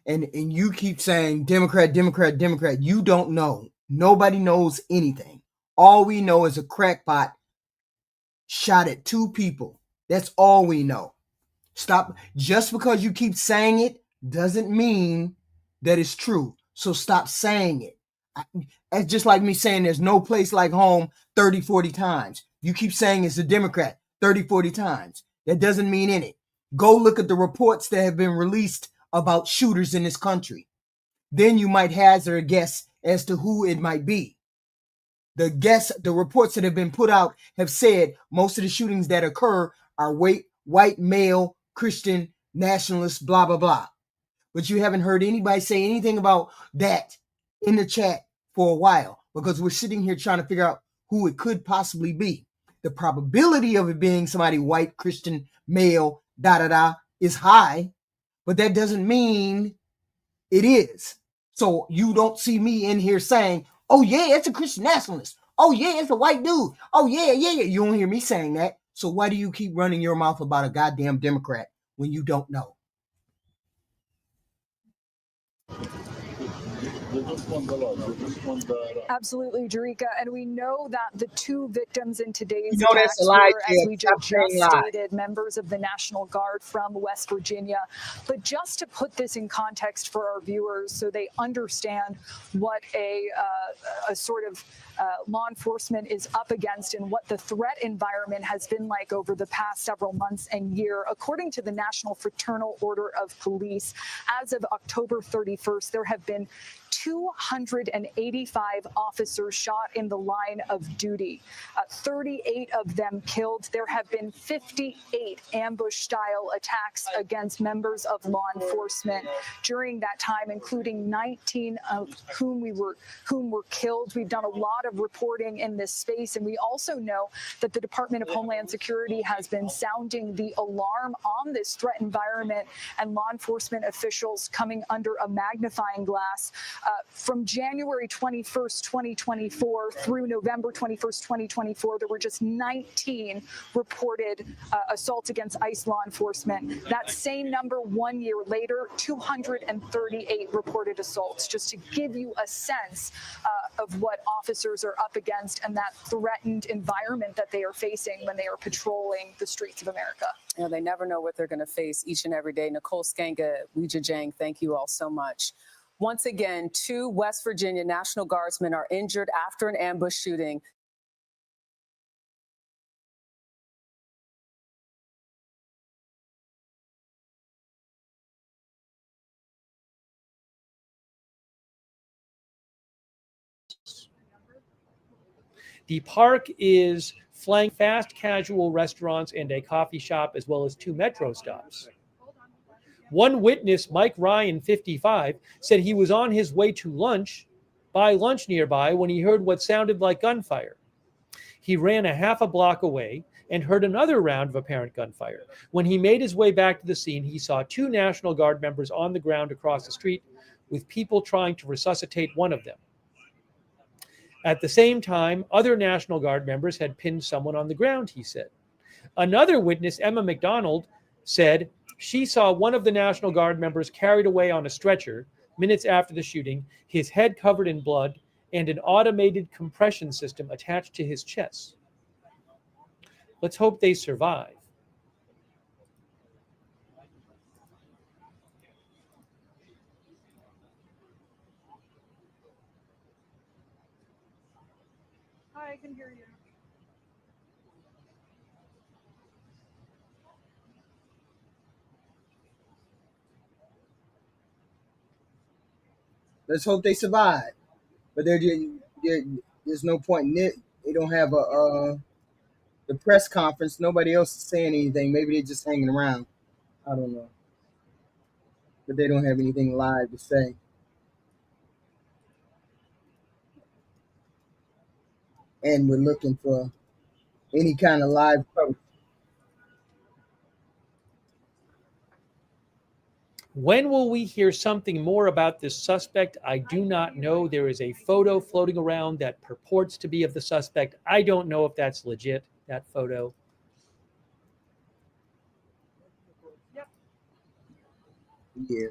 And you keep saying Democrat, Democrat, Democrat. You don't know. Nobody knows anything. All we know is a crackpot shot at 2 people. That's all we know. Stop. Just because you keep saying it doesn't mean that it's true. So stop saying it. It's just like me saying there's no place like home 30, 40 times. You keep saying it's a Democrat 30, 40 times. That doesn't mean any. Go look at the reports that have been released about shooters in this country. Then you might hazard a guess as to who it might be. The reports that have been put out have said most of the shootings that occur are white, male, Christian, nationalists, blah, blah, blah. But you haven't heard anybody say anything about that in the chat for a while, because we're sitting here trying to figure out who it could possibly be. The probability of it being somebody white, Christian, male, is high, but that doesn't mean it is. So you don't see me in here saying, oh yeah, it's a Christian nationalist. Oh yeah, it's a white dude. Oh yeah. You don't hear me saying that. So why do you keep running your mouth about a goddamn Democrat when you don't know? Absolutely, Jerika. And we know that the 2 victims in today's that's attacks a lie, were, as we Stop just saying lie. stated, members of the National Guard from West Virginia. But just to put this in context for our viewers so they understand what a sort of law enforcement is up against and what the threat environment has been like over the past several months and year, according to the National Fraternal Order of Police, as of October 31st, there have been 285 officers shot in the line of duty, 38 of them killed. There have been 58 ambush-style attacks against members of law enforcement during that time, including 19 of whom were killed. We've done a lot of reporting in this space, and we also know that the Department of Homeland Security has been sounding the alarm on this threat environment, and law enforcement officials coming under a magnifying glass. From January 21st, 2024 through November 21st, 2024, there were just 19 reported assaults against ICE law enforcement. That same number 1 year later, 238 reported assaults, just to give you a sense of what officers are up against and that threatened environment that they are facing when they are patrolling the streets of America. You know, they never know what they're going to face each and every day. Nicole Sganga, Weijia Jiang, thank you all so much. Once again, 2 West Virginia National Guardsmen are injured after an ambush shooting. The park is flanked fast casual restaurants and a coffee shop, as well as 2 metro stops. One witness, Mike Ryan, 55, said he was on his way to lunch nearby when he heard what sounded like gunfire. He ran a half a block away and heard another round of apparent gunfire. When he made his way back to the scene, he saw 2 National Guard members on the ground across the street with people trying to resuscitate one of them. At the same time, other National Guard members had pinned someone on the ground, he said. Another witness, Emma McDonald, said she saw one of the National Guard members carried away on a stretcher minutes after the shooting, his head covered in blood, and an automated compression system attached to his chest. Let's hope they survive. Hi, I can hear you. Let's hope they survive. But there's no point in it. They don't have the press conference. Nobody else is saying anything. Maybe they're just hanging around. I don't know. But they don't have anything live to say. And we're looking for any kind of live coverage. When will we hear something more about this suspect? I do not know. There is a photo floating around that purports to be of the suspect. I don't know if that's legit, that photo. Yeah.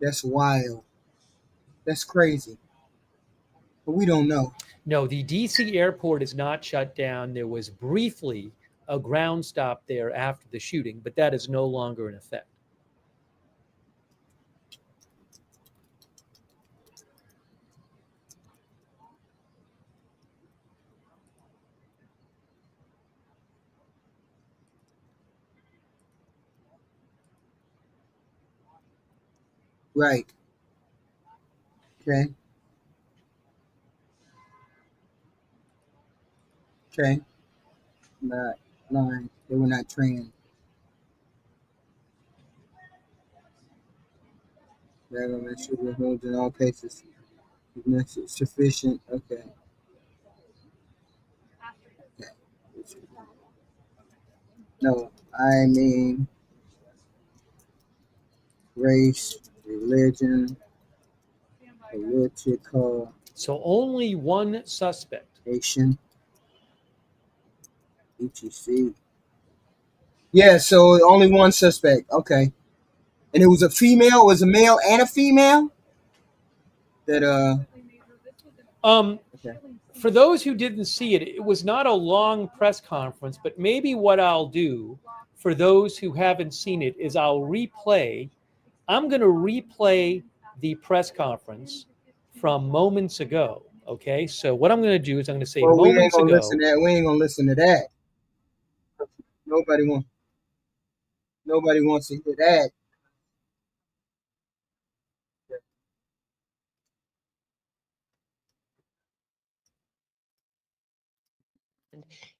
That's wild. That's crazy. But we don't know. No, the DC airport is not shut down. There was briefly a ground stop there after the shooting, but that is no longer in effect. Right. Okay. Okay. Not lying. They were not trained. Government should be removed in all cases. If sufficient. Okay. No, I mean race, religion, political. So only one suspect. Nation. ETC. Yeah, so only one suspect. Okay. And it was a female, it was a male and a female? That okay. For those who didn't see it, it was not a long press conference, but maybe what I'll do for those who haven't seen it is I'm going to replay the press conference from moments ago. Okay, so what I'm going to do is I'm going to say well, moments ago. We ain't gonna listen to that. Nobody wants to hear that.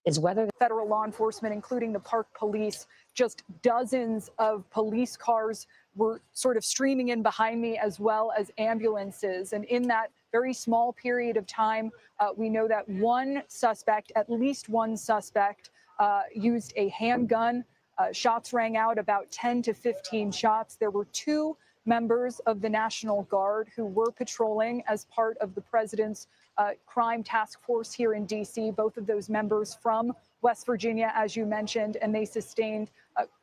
Is whether federal law enforcement, including the Park Police, just dozens of police cars were sort of streaming in behind me, as well as ambulances. And in that very small period of time, we know that at least one suspect used a handgun. Shots rang out, about 10 to 15 shots. There were two members of the National Guard who were patrolling as part of the president's crime task force here in D.C., both of those members from West Virginia, as you mentioned, and they sustained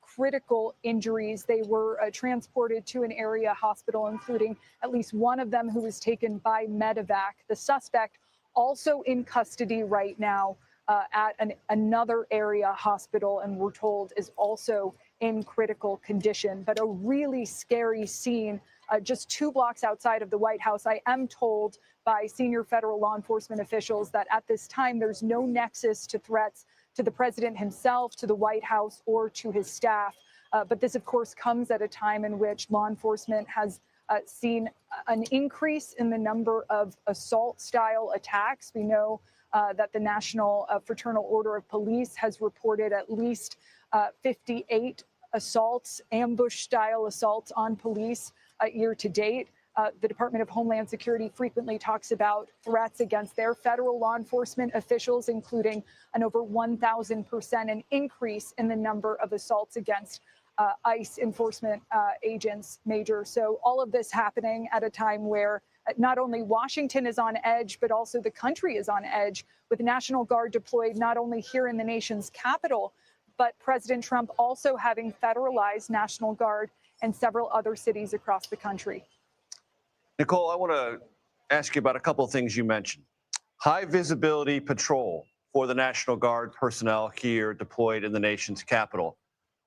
critical injuries. They were transported to an area hospital, including at least one of them who was taken by medevac. The suspect also in custody right now at another area hospital, and we're told is also in critical condition. But a really scary scene just 2 blocks outside of the White House. I am told by senior federal law enforcement officials that at this time there's no nexus to threats to the president himself, to the White House, or to his staff. But this, of course, comes at a time in which law enforcement has seen an increase in the number of assault-style attacks. We know that the National Fraternal Order of Police has reported at least 58 assaults, ambush-style assaults on police year to date. The Department of Homeland Security frequently talks about threats against their federal law enforcement officials, including an over 1,000% an increase in the number of assaults against ICE enforcement agents, Major. So all of this happening at a time where not only Washington is on edge, but also the country is on edge, with the National Guard deployed not only here in the nation's capital, but President Trump also having federalized National Guard in several other cities across the country. Nicole, I want to ask you about a couple of things you mentioned. High visibility patrol for the National Guard personnel here deployed in the nation's capital.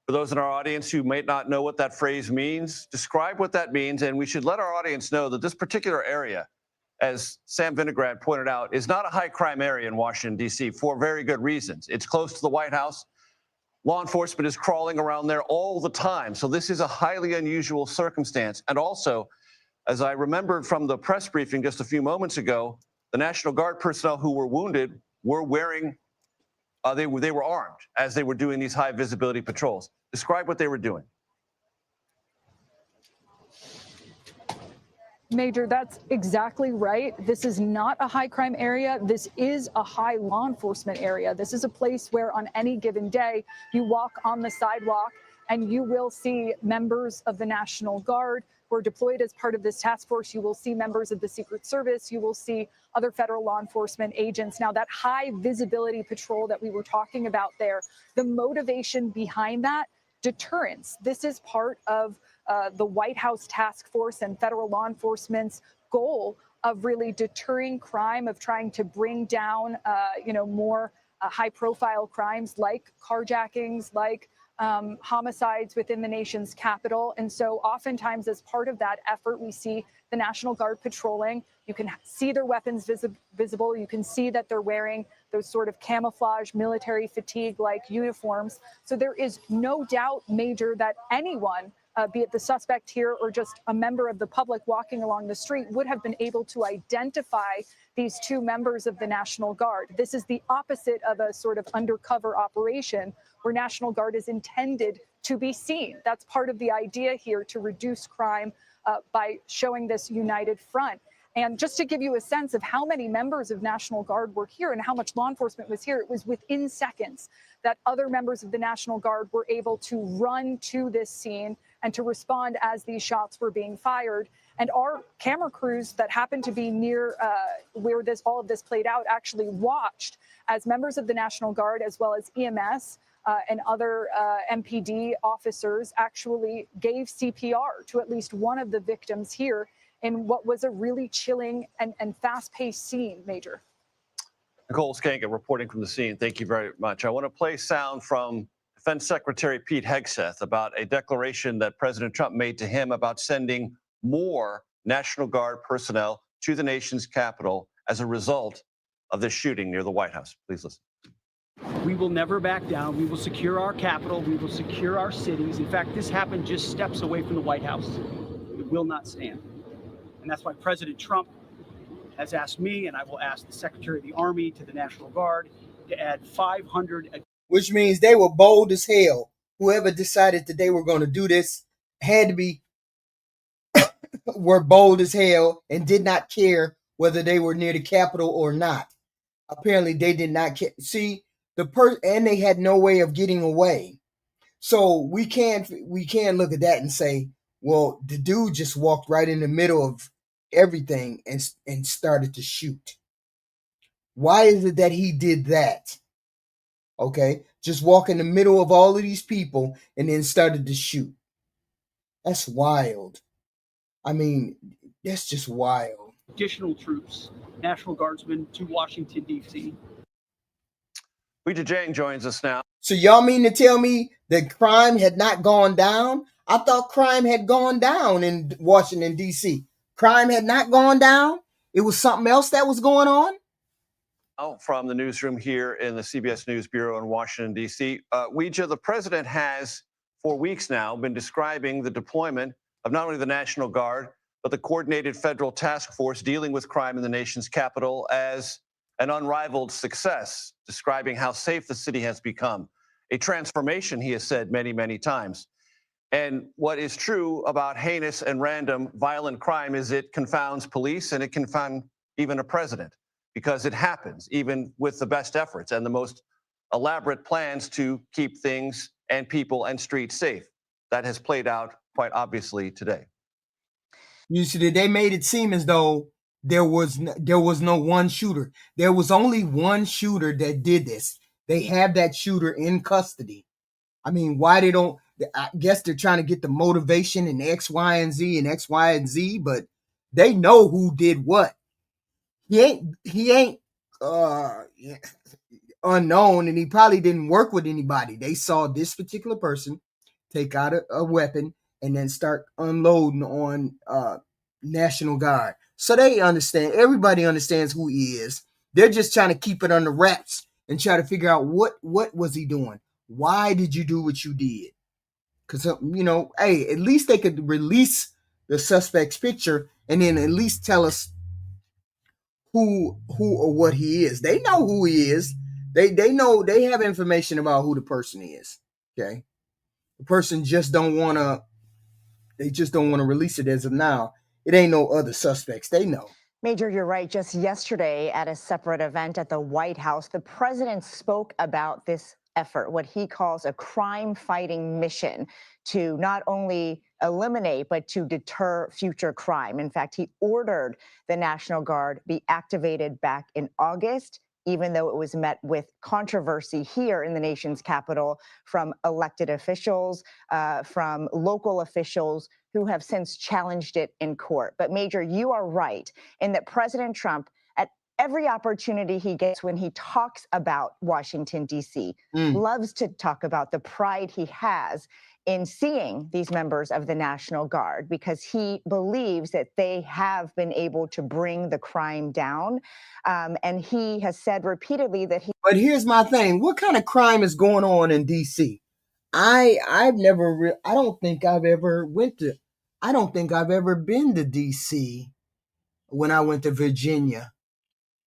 For those in our audience who may not know what that phrase means, describe what that means, and we should let our audience know that this particular area, as Sam Vinograd pointed out, is not a high crime area in Washington, D.C. for very good reasons. It's close to the White House. Law enforcement is crawling around there all the time. So this is a highly unusual circumstance. And also, as I remembered from the press briefing just a few moments ago, the National Guard personnel who were wounded were wearing, they were armed as they were doing these high visibility patrols. Describe what they were doing. Major, that's exactly right. This is not a high crime area. This is a high law enforcement area. This is a place where on any given day, you walk on the sidewalk and you will see members of the National Guard who are deployed as part of this task force. You will see members of the Secret Service. You will see other federal law enforcement agents. Now, that high visibility patrol that we were talking about there, the motivation behind that, deterrence. This is part of the White House task force and federal law enforcement's goal of really deterring crime, of trying to bring down, more high-profile crimes like carjackings, like homicides within the nation's capital. And so oftentimes as part of that effort, we see the National Guard patrolling. You can see their weapons visible. You can see that they're wearing those sort of camouflage military fatigue-like uniforms. So there is no doubt, Major, that anyone, be it the suspect here or just a member of the public walking along the street, would have been able to identify these two members of the National Guard. This is the opposite of a sort of undercover operation where National Guard is intended to be seen. That's part of the idea here, to reduce crime by showing this united front. And just to give you a sense of how many members of National Guard were here and how much law enforcement was here, it was within seconds that other members of the National Guard were able to run to this scene and to respond as these shots were being fired. And our camera crews that happened to be near where all of this played out actually watched as members of the National Guard, as well as EMS and other MPD officers, actually gave CPR to at least one of the victims here in what was a really chilling and fast-paced scene, Major. Nicole Skanka reporting from the scene. Thank you very much. I want to play sound from Defense Secretary Pete Hegseth about a declaration that President Trump made to him about sending more National Guard personnel to the nation's capital as a result of this shooting near the White House. Please listen. We will never back down. We will secure our capital. We will secure our cities. In fact, this happened just steps away from the White House. It will not stand. And that's why President Trump has asked me, and I will ask the Secretary of the Army, to the National Guard to add 500. Which means they were bold as hell. Whoever decided that they were going to do this had to be were bold as hell and did not care whether they were near the Capitol or not. Apparently, they did not care. See, and they had no way of getting away. So we can't look at that and say, well, the dude just walked right in the middle of everything and started to shoot. Why is it that he did that? Okay, just walk in the middle of all of these people and then started to shoot. That's wild. I mean, that's just wild. Additional troops, National Guardsmen, to Washington, D.C. Weijia Jiang joins us now. So y'all mean to tell me that crime had not gone down? I thought crime had gone down in Washington, D.C. Crime had not gone down? It was something else that was going on? From the newsroom here in the CBS News Bureau in Washington, D.C. Weijia, the president has for weeks now been describing the deployment of not only the National Guard, but the coordinated federal task force dealing with crime in the nation's capital as an unrivaled success, describing how safe the city has become. A transformation, he has said many, many times. And what is true about heinous and random violent crime is it confounds police and it confounds even a president, because it happens even with the best efforts and the most elaborate plans to keep things and people and streets safe. that has played out quite obviously today. You see, they made it seem as though there was no one shooter. There was only one shooter that did this. They have that shooter in custody. I mean, why they don't? I guess they're trying to get the motivation and X, Y, and Z, but they know who did what. He ain't unknown, and he probably didn't work with anybody. They saw this particular person take out a weapon and then start unloading on National Guard. So they understand. Everybody understands who he is. They're just trying to keep it under wraps and try to figure out what was he doing. Why did you do what you did? Because, hey, at least they could release the suspect's picture and then at least tell us who or what he is. They know who he is. They know, they have information about who the person is. Okay. The person just don't want to release it as of now. It ain't no other suspects. They know. Major, you're right. Just yesterday at a separate event at the White House, the president spoke about this effort, what he calls a crime-fighting mission to not only eliminate, but to deter future crime. In fact, he ordered the National Guard be activated back in August, even though it was met with controversy here in the nation's capital from elected officials, from local officials who have since challenged it in court. But Major, you are right in that President Trump, at every opportunity he gets when he talks about Washington, D.C., loves to talk about the pride he has in seeing these members of the National Guard, because he believes that they have been able to bring the crime down. And he has said repeatedly that he... But here's my thing. What kind of crime is going on in D.C.? I don't think I've ever been to D.C. when I went to Virginia.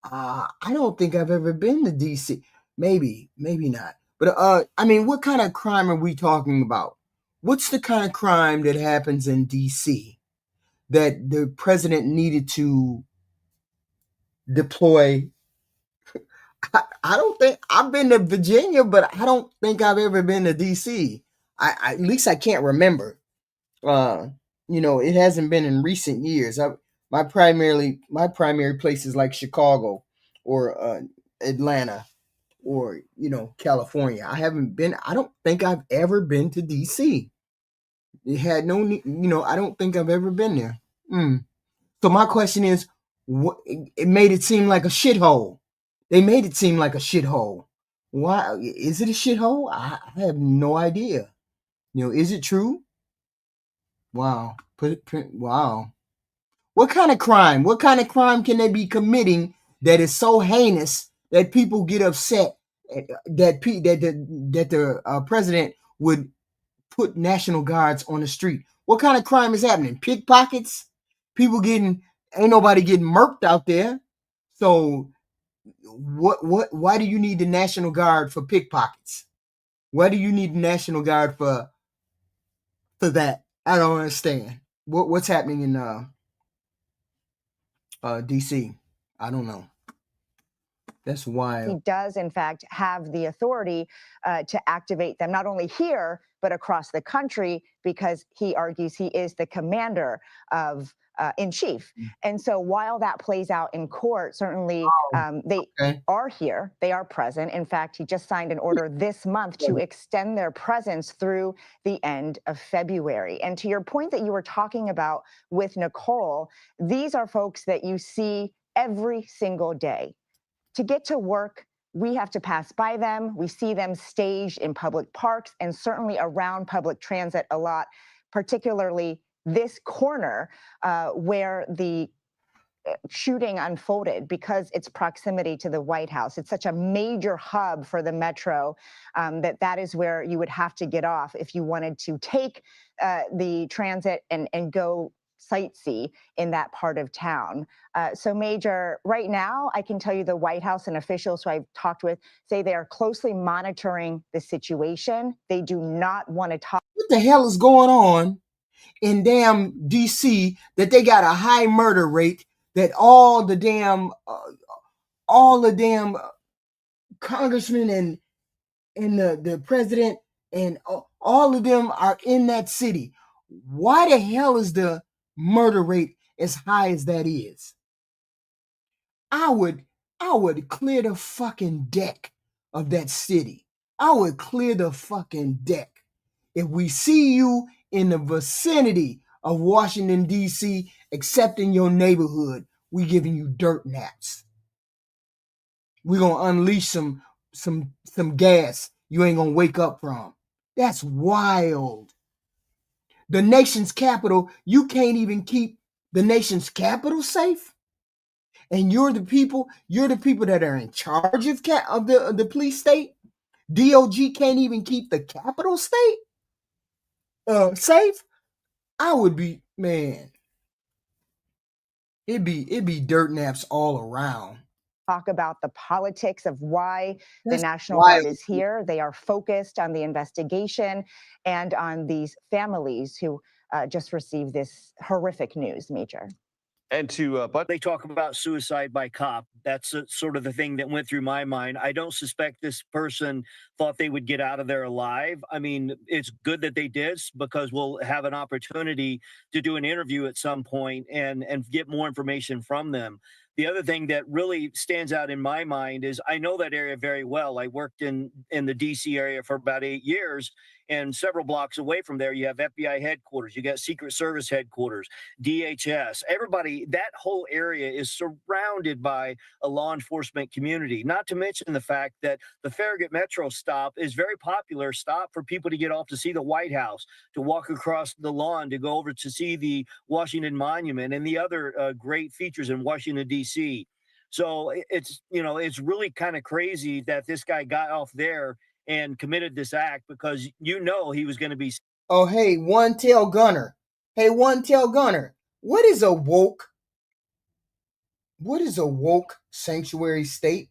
I don't think I've ever been to D.C. Maybe not. But I mean, what kind of crime are we talking about? What's the kind of crime that happens in D.C. that the president needed to deploy? I don't think I've been to Virginia, but I don't think I've ever been to D.C. At least I can't remember. It hasn't been in recent years. My primary place is like Chicago or Atlanta or California. I don't think I've ever been to DC. It had no, I don't think I've ever been there. So my question is, it made it seem like a shithole. They made it seem like a shithole. Why is it a shithole? I have no idea. Is it true? Wow. Wow. What kind of crime? What kind of crime can they be committing that is so heinous that people get upset that the president would put National Guards on the street? What kind of crime is happening? Pickpockets? Ain't nobody getting murked out there. So why do you need the National Guard for pickpockets? Why do you need the National Guard for that? I don't understand. What's happening in DC? I don't know. That's wild. He does, in fact, have the authority to activate them, not only here, but across the country, because he argues he is the commander of in chief. And so while that plays out in court, certainly they are here, they are present. In fact, he just signed an order this month to extend their presence through the end of February. And to your point that you were talking about with Nicole, these are folks that you see every single day. To get to work, we have to pass by them. We see them staged in public parks and certainly around public transit a lot, particularly this corner where the shooting unfolded, because its proximity to the White House. It's such a major hub for the metro that is where you would have to get off if you wanted to take the transit and go sightsee in that part of town. So Major, right now, I can tell you the White House and officials who I've talked with say they are closely monitoring the situation. They do not want to talk. What the hell is going on in damn DC that they got a high murder rate, that all the damn congressmen and the president and All of them are in that city. Why the hell is the murder rate as high as that is? I would clear the fucking deck of that city. I would clear the fucking deck. If we see you in the vicinity of Washington, D.C., except in your neighborhood, we giving you dirt naps. We're going to unleash some gas you ain't going to wake up from. That's wild. The nation's capital, you can't even keep the nation's capital safe? And you're the people that are in charge of the police state? DOG can't even keep the capital state safe? I would be, man. It'd be dirt naps all around. Talk about the politics of why That's the National wild. Guard is here. They are focused on the investigation and on these families who just received this horrific news, Major. And but they talk about suicide by cop. That's sort of the thing that went through my mind. I don't suspect this person thought they would get out of there alive. I mean, it's good that they did, because we'll have an opportunity to do an interview at some point and get more information from them. The other thing that really stands out in my mind is I know that area very well. I worked in the DC area for about 8 years, and several blocks away from there, you have FBI headquarters, you got Secret Service headquarters, DHS, everybody. That whole area is surrounded by a law enforcement community, not to mention the fact that the Farragut Metro stop is very popular stop for people to get off to see the White House, to walk across the lawn, to go over to see the Washington Monument and the other great features in Washington, D.C. So it's really kind of crazy that this guy got off there and committed this act, because he was going to be. Oh, hey, One Tail Gunner. Hey, One Tail Gunner. What is a woke sanctuary state?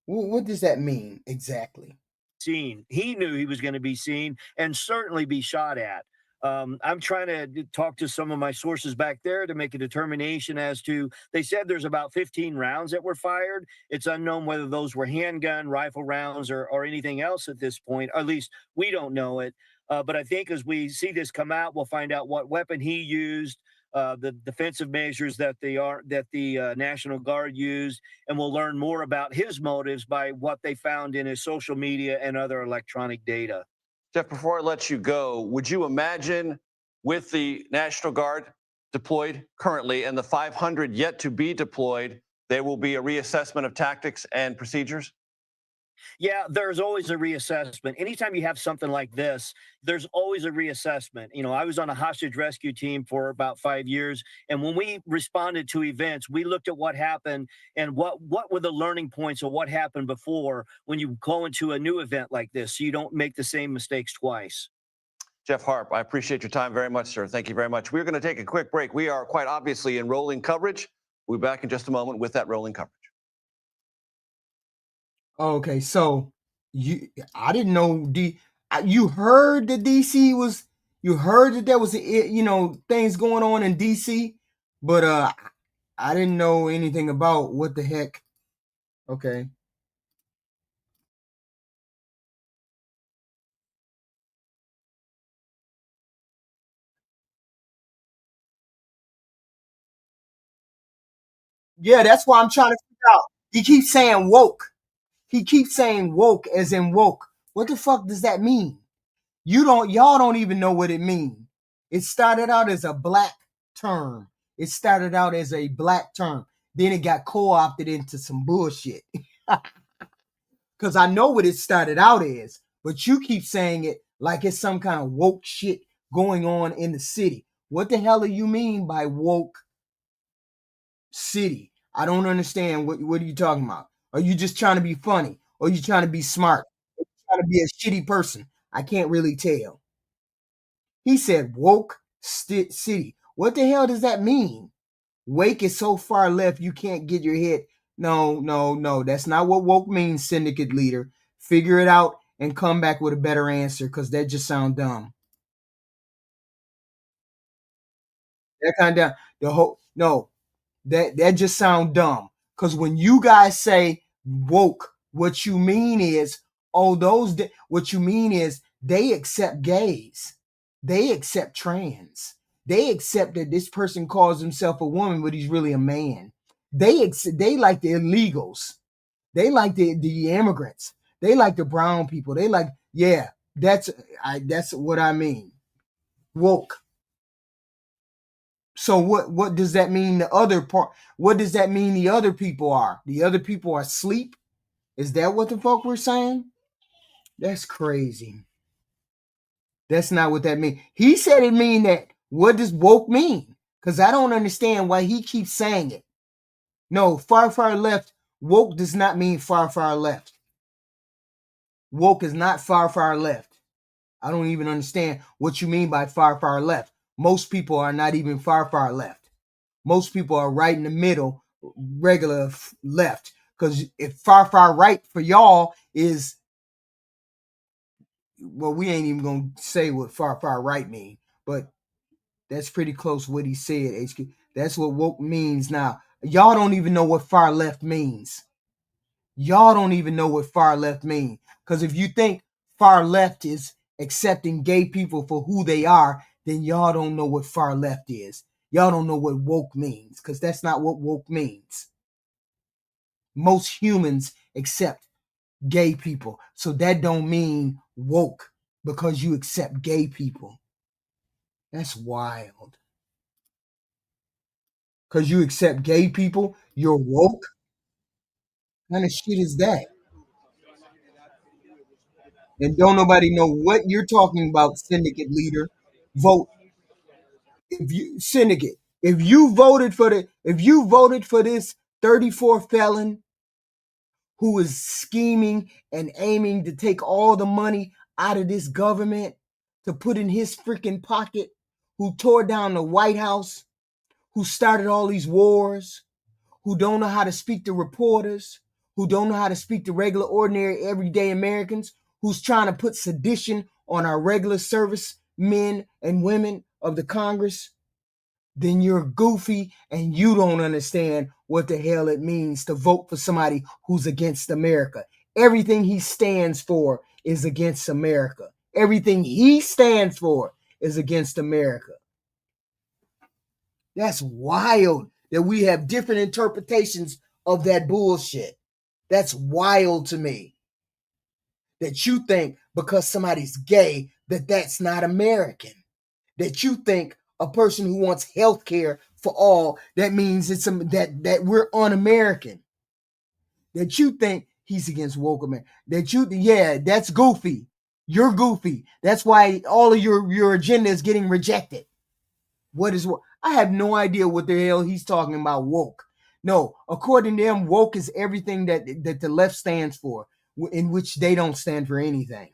What does that mean exactly? Seen. He knew he was going to be seen and certainly be shot at. I'm trying to talk to some of my sources back there to make a determination as to, they said there's about 15 rounds that were fired. It's unknown whether those were handgun, rifle rounds, or anything else at this point. At least we don't know it. But I think as we see this come out, we'll find out what weapon he used, the defensive measures that the National Guard used, and we'll learn more about his motives by what they found in his social media and other electronic data. Jeff, before I let you go, would you imagine with the National Guard deployed currently and the 500 yet to be deployed, there will be a reassessment of tactics and procedures? Yeah, there's always a reassessment. Anytime you have something like this, there's always a reassessment. I was on a hostage rescue team for about 5 years. And when we responded to events, we looked at what happened and what were the learning points of what happened before when you go into a new event like this, so you don't make the same mistakes twice. Jeff Harp, I appreciate your time very much, sir. Thank you very much. We're going to take a quick break. We are quite obviously in rolling coverage. We'll be back in just a moment with that rolling coverage. Okay, so I didn't know you heard that DC was, you heard that there was things going on in DC, but I didn't know anything about what the heck. Okay. Yeah, that's why I'm trying to figure out. He keeps saying woke. He keeps saying woke as in woke. What the fuck does that mean? Y'all don't even know what it means. It started out as a black term. Then it got co-opted into some bullshit. Because I know what it started out as, but you keep saying it like it's some kind of woke shit going on in the city. What the hell do you mean by woke city? I don't understand. What are you talking about? Are you just trying to be funny? Or are you trying to be smart? Are you trying to be a shitty person? I can't really tell. He said woke city. What the hell does that mean? Wake is so far left you can't get your head. No. That's not what woke means, syndicate leader. Figure it out and come back with a better answer, because that just sounds dumb. That kind of that just sounds dumb. Because when you guys say woke, what you mean is, what you mean is They accept gays. They accept trans. They accept that this person calls himself a woman, but he's really a man. They like the illegals. They like the immigrants. They like the brown people. They like, yeah, that's what I mean. Woke. So what does that mean the other part? What does that mean the other people are? The other people are asleep? Is that what the fuck we're saying? That's crazy. That's not what that means. He said it mean that. What does woke mean? Because I don't understand why he keeps saying it. No, far, far left. Woke does not mean far, far left. Woke is not far, far left. I don't even understand what you mean by far, far left. Most people are not even far, far left. Most people are right in the middle, regular left. Because if far, far right for y'all is, well, we ain't even going to say what far, far right mean. But that's pretty close what he said, HQ. That's what woke means now. Y'all don't even know what far left means. Y'all don't even know what far left means. Because if you think far left is accepting gay people for who they are, then y'all don't know what far left is. Y'all don't know what woke means, because that's not what woke means. Most humans accept gay people. So that don't mean woke because you accept gay people. That's wild. Because you accept gay people, you're woke? What kind of shit is that? And don't nobody know what you're talking about, syndicate leader. Vote. Syndicate, if you voted for this 34 felon who is scheming and aiming to take all the money out of this government to put in his freaking pocket, who tore down the White House, who started all these wars, who don't know how to speak to reporters, who don't know how to speak to regular, ordinary, everyday Americans, who's trying to put sedition on our regular service men and women of the Congress, then you're goofy and you don't understand what the hell it means to vote for somebody who's against America. Everything he stands for is against America. Everything he stands for is against America. That's wild that we have different interpretations of that bullshit. That's wild to me. That you think because somebody's gay that that's not American. That you think a person who wants health care for all, that means it's that we're un-American. That you think he's against woke America. That's goofy. You're goofy. That's why all of your agenda is getting rejected. What is woke? I have no idea what the hell he's talking about woke. No, according to them, woke is everything that the left stands for, in which they don't stand for anything.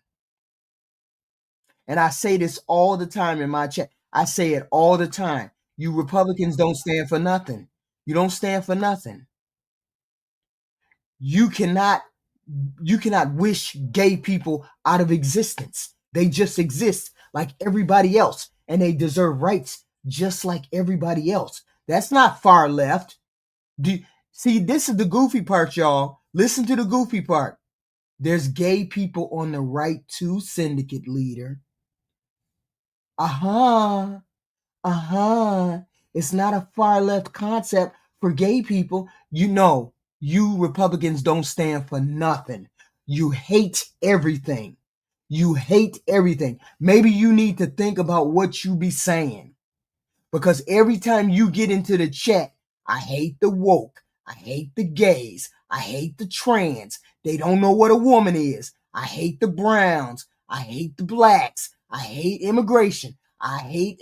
And I say this all the time in my chat. I say it all the time. You Republicans don't stand for nothing. You don't stand for nothing. You cannot wish gay people out of existence. They just exist like everybody else, and they deserve rights just like everybody else. That's not far left. See, this is the goofy part, y'all. Listen to the goofy part. There's gay people on the right too, syndicate leader. It's not a far left concept for gay people. You know, you Republicans don't stand for nothing. You hate everything. You hate everything. Maybe you need to think about what you be saying. Because every time you get into the chat, I hate the woke. I hate the gays. I hate the trans. They don't know what a woman is. I hate the browns. I hate the blacks. I hate immigration. I hate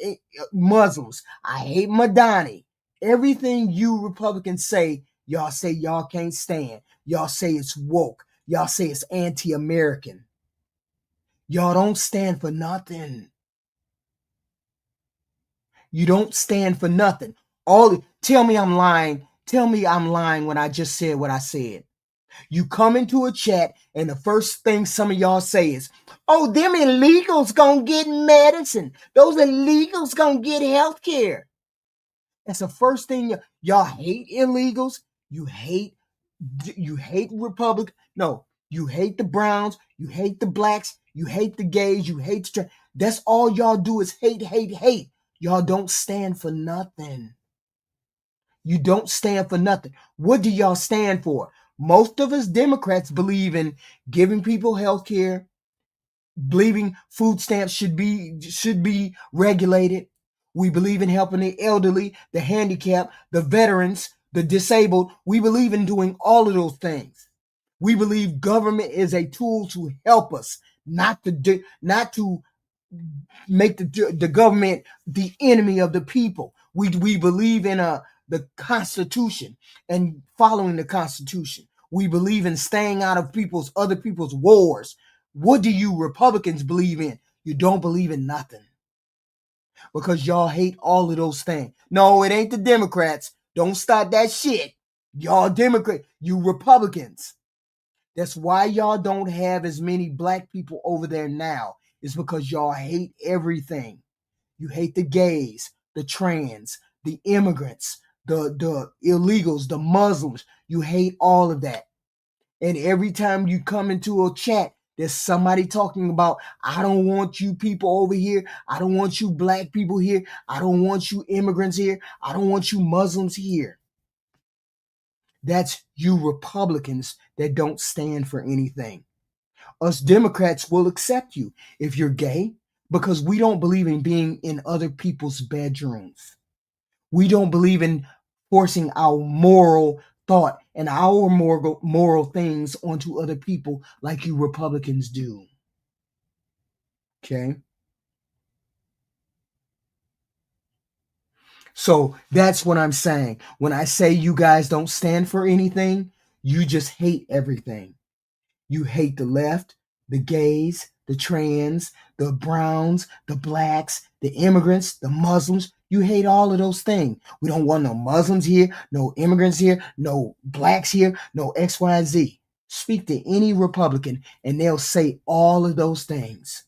Muslims. I hate Madani. Everything you Republicans say y'all can't stand. Y'all say it's woke. Y'all say it's anti-American. Y'all don't stand for nothing. You don't stand for nothing. Tell me I'm lying. Tell me I'm lying when I just said what I said. You come into a chat and the first thing some of y'all say is, oh, them illegals gonna get medicine. Those illegals gonna get health care. That's the first thing. Y'all hate illegals. You hate Republic. No, you hate the Browns. You hate the blacks. You hate the gays. You hate the that's all y'all do is hate, hate, hate. Y'all don't stand for nothing. You don't stand for nothing. What do y'all stand for? Most of us Democrats believe in giving people health care, believing food stamps should be regulated. We believe in helping the elderly, the handicapped, the veterans, the disabled. We believe in doing all of those things. We believe government is a tool to help us, not to make the government the enemy of the people. We believe in the Constitution and following the Constitution. We believe in staying out of other people's wars. What do you Republicans believe in? You don't believe in nothing because y'all hate all of those things. No, it ain't the Democrats. Don't start that shit. Y'all Democrats, you Republicans. That's why y'all don't have as many black people over there now. It's because y'all hate everything. You hate the gays, the trans, the immigrants, the illegals, the Muslims. You hate all of that. And every time you come into a chat, there's somebody talking about, I don't want you people over here. I don't want you black people here. I don't want you immigrants here. I don't want you Muslims here. That's you Republicans that don't stand for anything. Us Democrats will accept you if you're gay because we don't believe in being in other people's bedrooms. We don't believe in forcing our moral thought and our moral things onto other people like you Republicans do. Okay? So that's what I'm saying. When I say you guys don't stand for anything, you just hate everything. You hate the left, the gays, the trans, the browns, the blacks, the immigrants, the Muslims. You hate all of those things. We don't want no Muslims here, no immigrants here, no blacks here, no X, Y, and Z. Speak to any Republican and they'll say all of those things.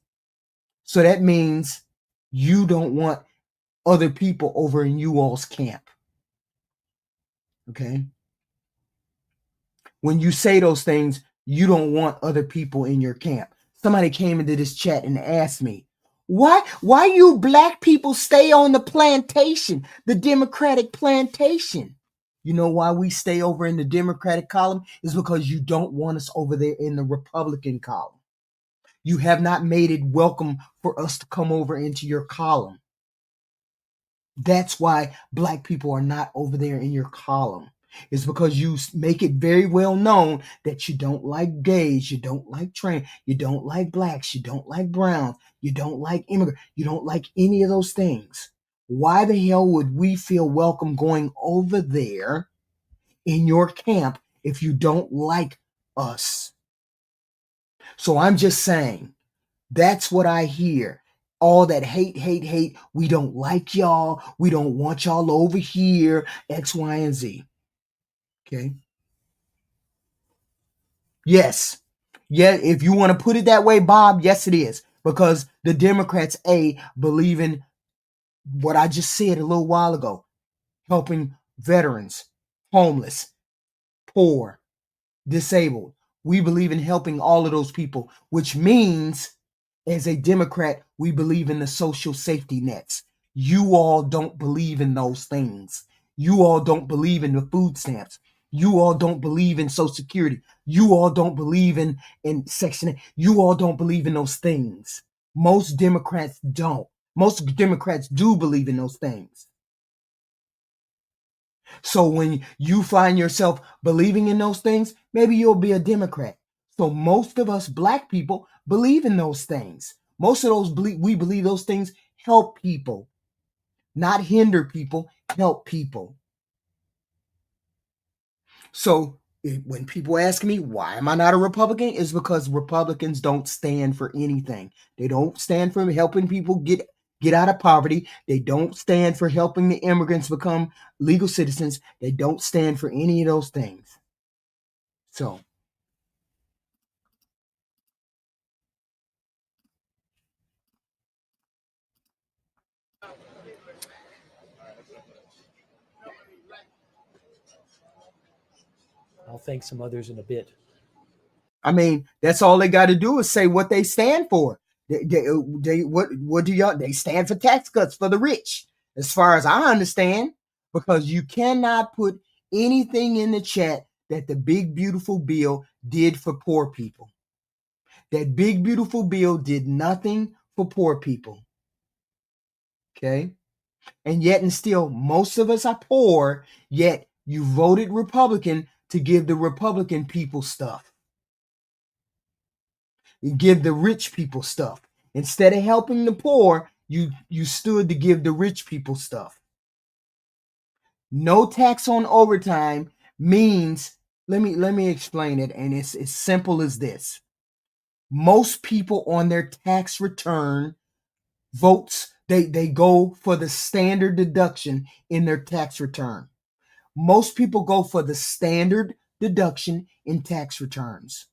So that means you don't want other people over in you all's camp. Okay? When you say those things, you don't want other people in your camp. Somebody came into this chat and asked me, why you black people stay on the plantation, the Democratic plantation? You know why we stay over in the Democratic column? Is because you don't want us over there in the Republican column. You have not made it welcome for us to come over into your column. That's why black people are not over there in your column. It's because you make it very well known that you don't like gays, you don't like trans, you don't like blacks, you don't like browns, you don't like immigrants, you don't like any of those things. Why the hell would we feel welcome going over there in your camp if you don't like us? So I'm just saying, that's what I hear. All that hate, hate, hate. We don't like y'all. We don't want y'all over here. X, Y, and Z. Okay. Yes. Yeah, if you want to put it that way, Bob, yes, it is. Because the Democrats, believe in what I just said a little while ago. Helping veterans, homeless, poor, disabled. We believe in helping all of those people, which means as a Democrat, we believe in the social safety nets. You all don't believe in those things. You all don't believe in the food stamps. You all don't believe in Social Security. You all don't believe in Section 8. You all don't believe in those things. Most Democrats don't. Most Democrats do believe in those things. So when you find yourself believing in those things, maybe you'll be a Democrat. So most of us black people believe in those things. Most of those we believe those things help people, not hinder people, help people. So when people ask me, why am I not a Republican? It's because Republicans don't stand for anything. They don't stand for helping people get out of poverty. They don't stand for helping the immigrants become legal citizens. They don't stand for any of those things. So. I'll thank some others in a bit. I mean, that's all they got to do is say what they stand for. What do y'all? They stand for tax cuts for the rich, as far as I understand, because you cannot put anything in the chat that the big beautiful bill did for poor people. That big beautiful bill did nothing for poor people. Okay, and yet and still, most of us are poor. Yet you voted Republican to give the Republican people stuff. You give the rich people stuff. Instead of helping the poor, you stood to give the rich people stuff. No tax on overtime means, let me explain it, and it's as simple as this. Most people on their tax return votes, they go for the standard deduction in their tax return. Most people go for the standard deduction in tax returns.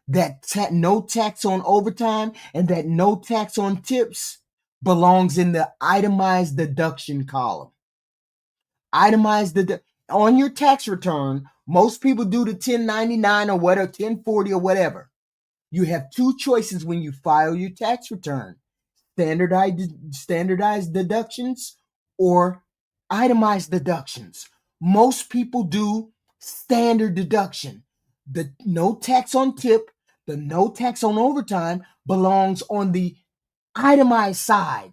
That no tax on overtime and that no tax on tips belongs in the itemized deduction column. Itemized on your tax return, most people do the 1099 or whatever, 1040 or whatever. You have two choices when you file your tax return: standardized deductions or itemized deductions. Most people do standard deduction. The no tax on tip, the no tax on overtime belongs on the itemized side.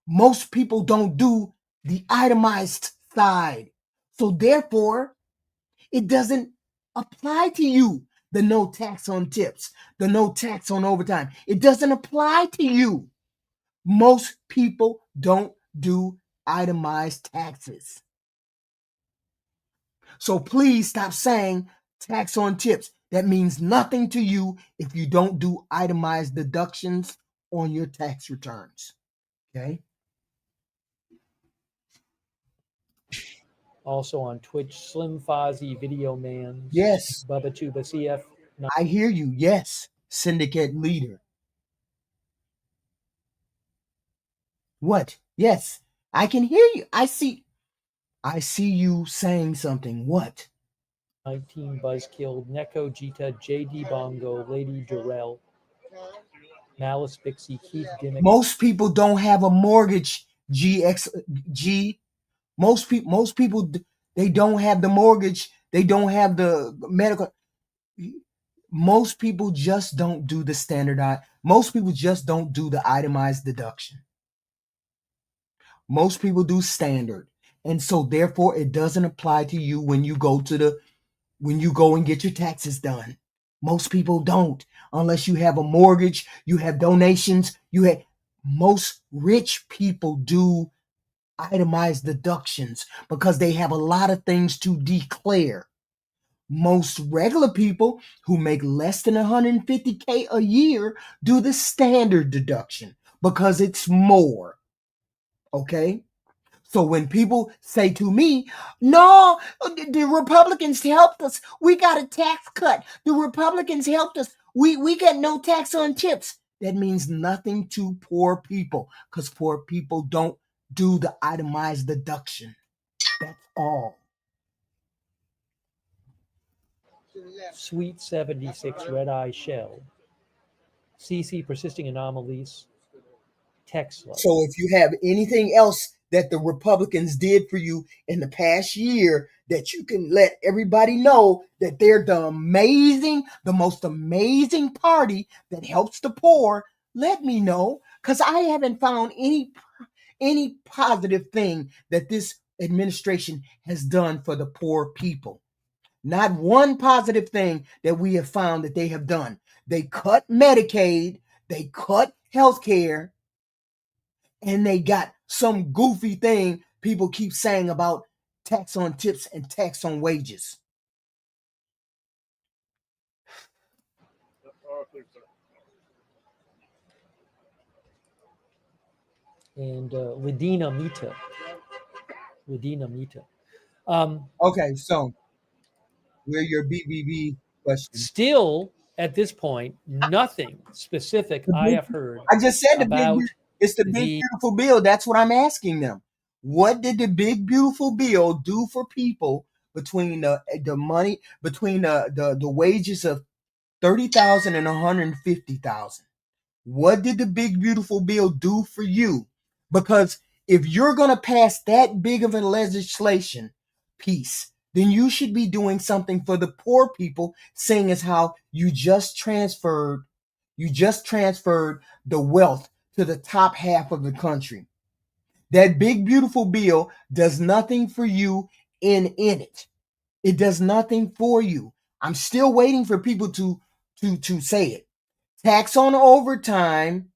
Most people don't do the itemized side. So therefore, it doesn't apply to you. The no tax on tips, the no tax on overtime. It doesn't apply to you. Most people don't do itemized taxes. So please stop saying tax on tips. That means nothing to you if you don't do itemized deductions on your tax returns. Okay? Also on Twitch, Slim Fozzie, Video Man. Yes. Bubba Tuba CF. I hear you. Yes. Syndicate leader. What? Yes. I can hear you. I see you saying something. What? 19 Buzzkill, Neko Jita, JD Bongo, Lady Durrell, Malice Bixie, Keith Dimmick. Most people don't have a mortgage. Most people they don't have the mortgage. They don't have the medical. Most people just don't do the standardized. Most people just don't do the itemized deduction. Most people do standard. And so therefore it doesn't apply to you when you go and get your taxes done. Most people don't, unless you have a mortgage, you have donations, most rich people do itemized deductions because they have a lot of things to declare. Most regular people who make less than $150K a year do the standard deduction because it's more. Okay? So when people say to me, no, the Republicans helped us. We got a tax cut. The Republicans helped us. We got no tax on tips. That means nothing to poor people because poor people don't do the itemized deduction. That's all. Sweet 76, Red Eye Shell. CC Persisting Anomalies. Tesla. So if you have anything else that the Republicans did for you in the past year that you can let everybody know that they're the most amazing party that helps the poor, let me know, because I haven't found any positive thing that this administration has done for the poor people. Not one positive thing that we have found that they have done. They cut Medicaid, they cut health care, and they got some goofy thing people keep saying about tax on tips and tax on wages. And Ladina Mita. Okay, so we're your BBB question. Still, at this point, nothing specific I have heard. I just said about it's the big beautiful bill. That's what I'm asking them. What did the big beautiful bill do for people between the money, between the wages of 30,000 and 150,000. What did the big beautiful bill do for you? Because if you're going to pass that big of a legislation piece, then you should be doing something for the poor people, seeing as how you just transferred the wealth to the top half of the country. That big beautiful bill does nothing for you in it. It does nothing for you. I'm still waiting for people to say it. Tax on overtime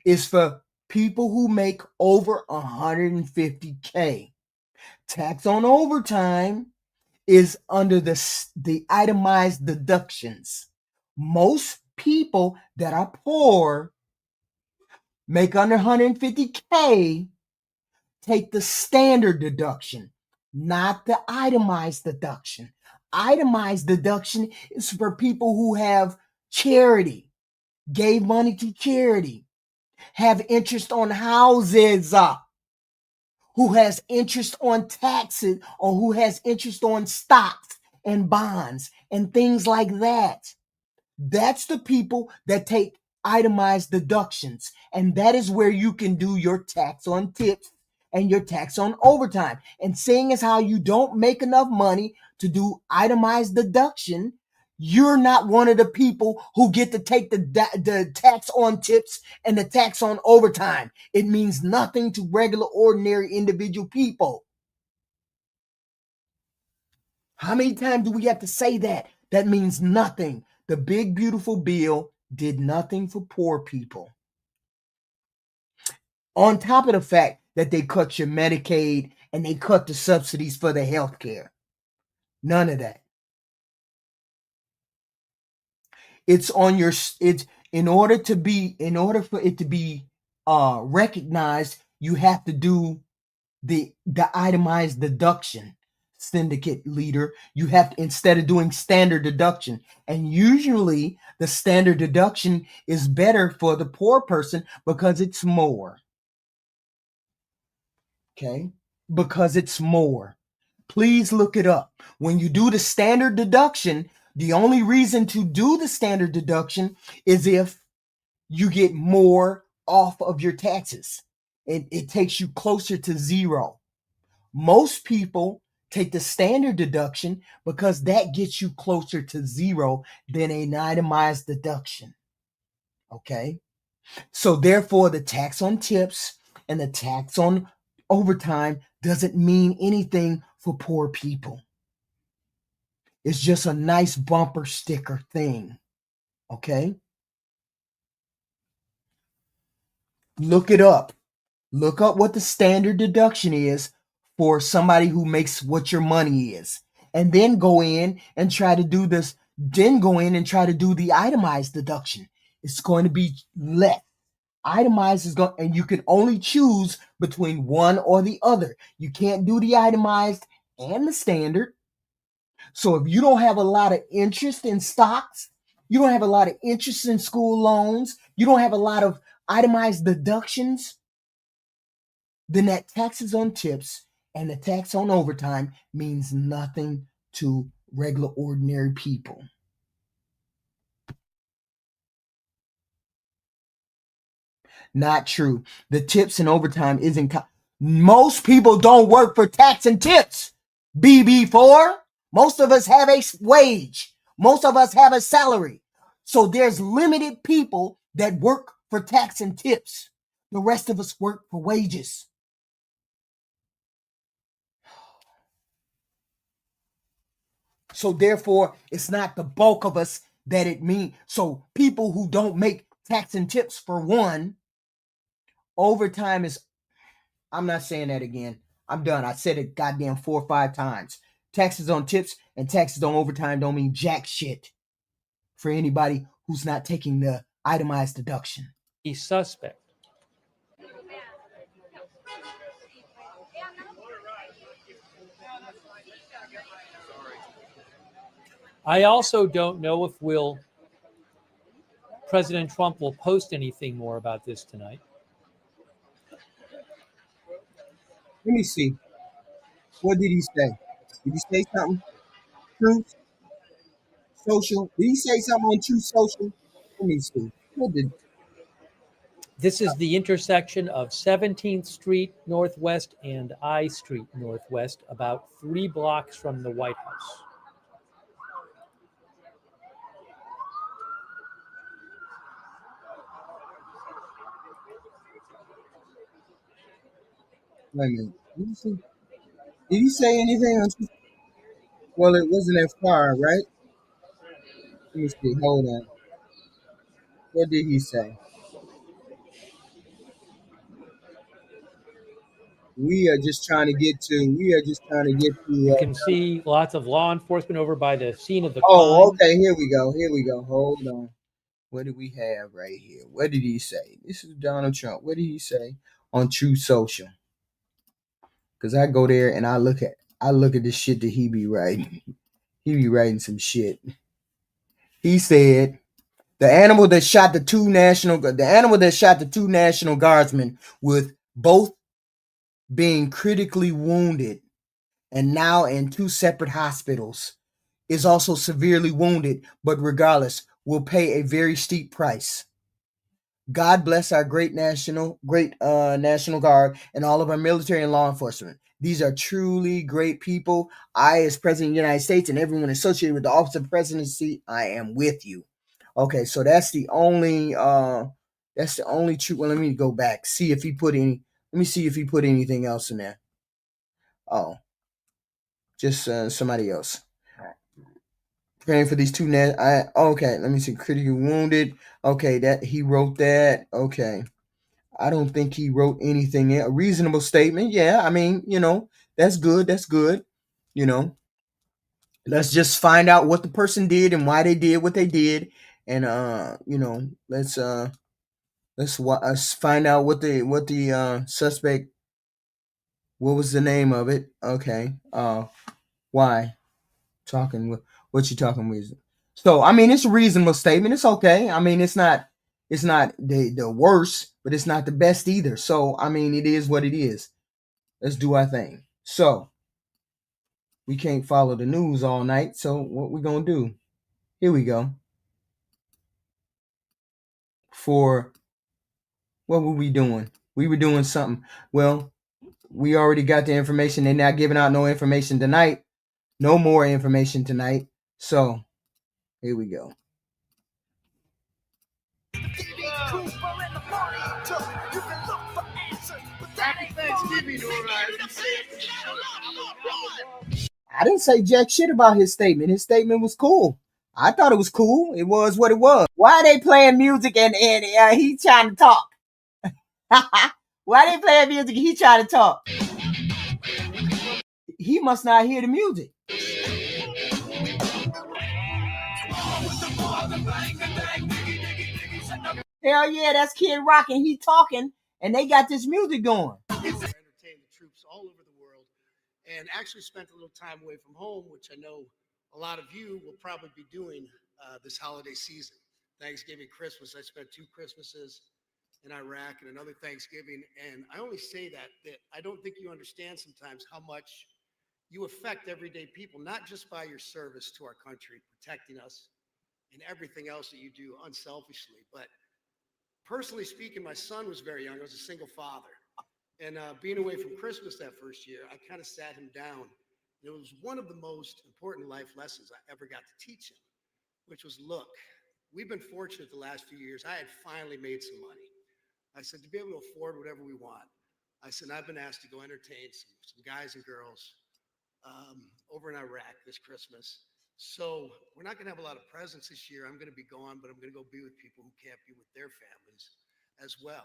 is for people who make over 150K. Tax on overtime is under the itemized deductions. Most people that are poor make under 150K take the standard deduction, not the itemized deduction. Itemized deduction is for people who have charity, gave money to charity, have interest on houses, who has interest on taxes, or who has interest on stocks and bonds and things like that. That's the people that take itemized deductions. And that is where you can do your tax on tips and your tax on overtime. And seeing as how you don't make enough money to do itemized deduction, you're not one of the people who get to take the tax on tips and the tax on overtime. It means nothing to regular, ordinary individual people. How many times do we have to say that? That means nothing. The big beautiful bill did nothing for poor people. On top of the fact that they cut your Medicaid and they cut the subsidies for the health care. None of that. It's on your, it's in order for it to be recognized, you have to do the itemized deduction. Syndicate leader, you have to, instead of doing standard deduction, and usually the standard deduction is better for the poor person because it's more. Okay, because it's more. Please look it up. When you do the standard deduction, the only reason to do the standard deduction is if you get more off of your taxes. It takes you closer to zero. Most people take the standard deduction because that gets you closer to zero than an itemized deduction. Okay? So therefore, the tax on tips and the tax on overtime doesn't mean anything for poor people. It's just a nice bumper sticker thing. Okay? Look it up. Look up what the standard deduction is for somebody who makes what your money is. And then go in and try to do this. Then go in and try to do the itemized deduction. It's going to be less. Itemized is going, and you can only choose between one or the other. You can't do the itemized and the standard. So if you don't have a lot of interest in stocks, you don't have a lot of interest in school loans, you don't have a lot of itemized deductions, then that taxes on tips and the tax on overtime means nothing to regular, ordinary people. Not true. The tips and overtime isn't. Most people don't work for tax and tips. BB4. Most of us have a wage. Most of us have a salary. So there's limited people that work for tax and tips. The rest of us work for wages. So therefore, it's not the bulk of us that it means. So people who don't make tax and tips, for one, overtime is, I'm not saying that again. I'm done. I said it goddamn 4 or 5 times. Taxes on tips and taxes on overtime don't mean jack shit for anybody who's not taking the itemized deduction. He's suspect. I also don't know if President Trump will post anything more about this tonight. Let me see. What did he say? Did he say something? Truth? Social? Did he say something on True Social? Let me see. What did? This is the intersection of 17th Street Northwest and I Street Northwest, about 3 blocks from the White House. Wait a minute. Did he say anything on? Well, it wasn't that far, right? Let me see. Hold on. What did he say? We are just trying to get to. You can see lots of law enforcement over by the scene of the Oh, crime. okay. Here we go. Hold on. What do we have right here? What did he say? This is Donald Trump. What did he say on True Social? Because I go there and I look at the shit that he be writing. He be writing some shit. He said the animal that shot the two National Guardsmen, with both being critically wounded and now in 2 separate hospitals, is also severely wounded, but regardless, will pay a very steep price. God bless our great National Guard and all of our military and law enforcement. These are truly great people. I, as President of the United States, and everyone associated with the office of presidency, I am with you. Okay, so that's the only true. Well, let me go back. See if he put any. Let me see if he put anything else in there. Oh, just somebody else. Praying for these 2 okay, let me see. Critically wounded. Okay, that he wrote that. Okay. I don't think he wrote anything in a reasonable statement. Yeah, I mean, that's good. That's good. Let's just find out what the person did and why they did what they did. And let's find out what the suspect, what was the name of it? Okay. Why? What you talking with? So, I mean, it's a reasonable statement. It's okay. I mean, it's not the worst, but it's not the best either. So, I mean, it is what it is. Let's do our thing. So, we can't follow the news all night. So, what we gonna do? Here we go. For what were we doing? We were doing something. Well, we already got the information. They're not giving out no information tonight. No more information tonight. So, here we go. I didn't say jack shit about his statement. His statement was cool. I thought it was cool. It was what it was. Why are they playing music and he trying to talk? Why they playing music and he trying to talk? He must not hear the music. Hell yeah, that's Kid Rock and he talking and they got this music going. Entertain the troops all over the world and actually spent a little time away from home, which I know a lot of you will probably be doing this holiday season. Thanksgiving, Christmas. I spent 2 Christmases in Iraq and another Thanksgiving. And I only say that I don't think you understand sometimes how much you affect everyday people, not just by your service to our country, protecting us and everything else that you do unselfishly. But personally speaking, my son was very young. I was a single father. And being away from Christmas that first year, I kind of sat him down. It was one of the most important life lessons I ever got to teach him, which was, look, we've been fortunate the last few years. I had finally made some money. I said, to be able to afford whatever we want. I said, I've been asked to go entertain some guys and girls over in Iraq this Christmas. So we're not going to have a lot of presents this year. I'm going to be gone, but I'm going to go be with people who can't be with their families as well.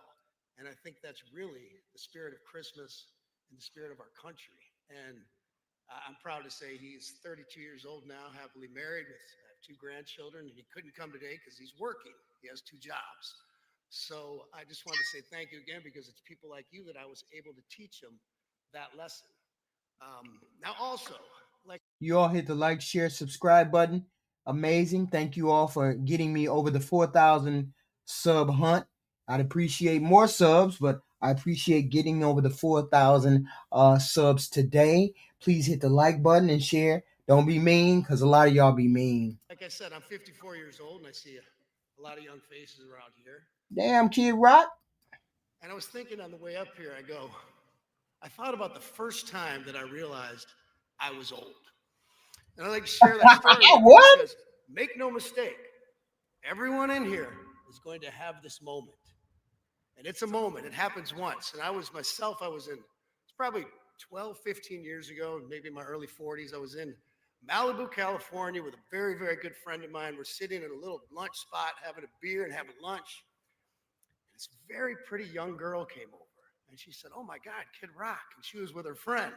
And I think that's really the spirit of Christmas and the spirit of our country. And I'm proud to say he's 32 years old now, happily married with 2 grandchildren, and he couldn't come today because he's working. He has 2 jobs. So I just wanted to say thank you again, because it's people like you that I was able to teach him that lesson. Now also, you all hit the like, share, subscribe button. Amazing. Thank you all for getting me over the 4,000 sub hunt. I'd appreciate more subs, but I appreciate getting over the 4,000 subs today. Please hit the like button and share. Don't be mean, because a lot of y'all be mean. Like like I said, I'm 54 years old, and I see a lot of young faces around here. Damn, Kid Rock. And I was thinking on the way up here, I thought about the first time that I realized I was old. And I'd like to share that story with you What? because make no mistake, everyone in here is going to have this moment. And it's a moment. It happens once. And I was it's probably 12, 15 years ago, maybe in my early 40s. I was in Malibu, California with a very, very good friend of mine. We're sitting in a little lunch spot, having a beer and having lunch. And this very pretty young girl came over. And she said, "Oh my God, Kid Rock." And she was with her friend.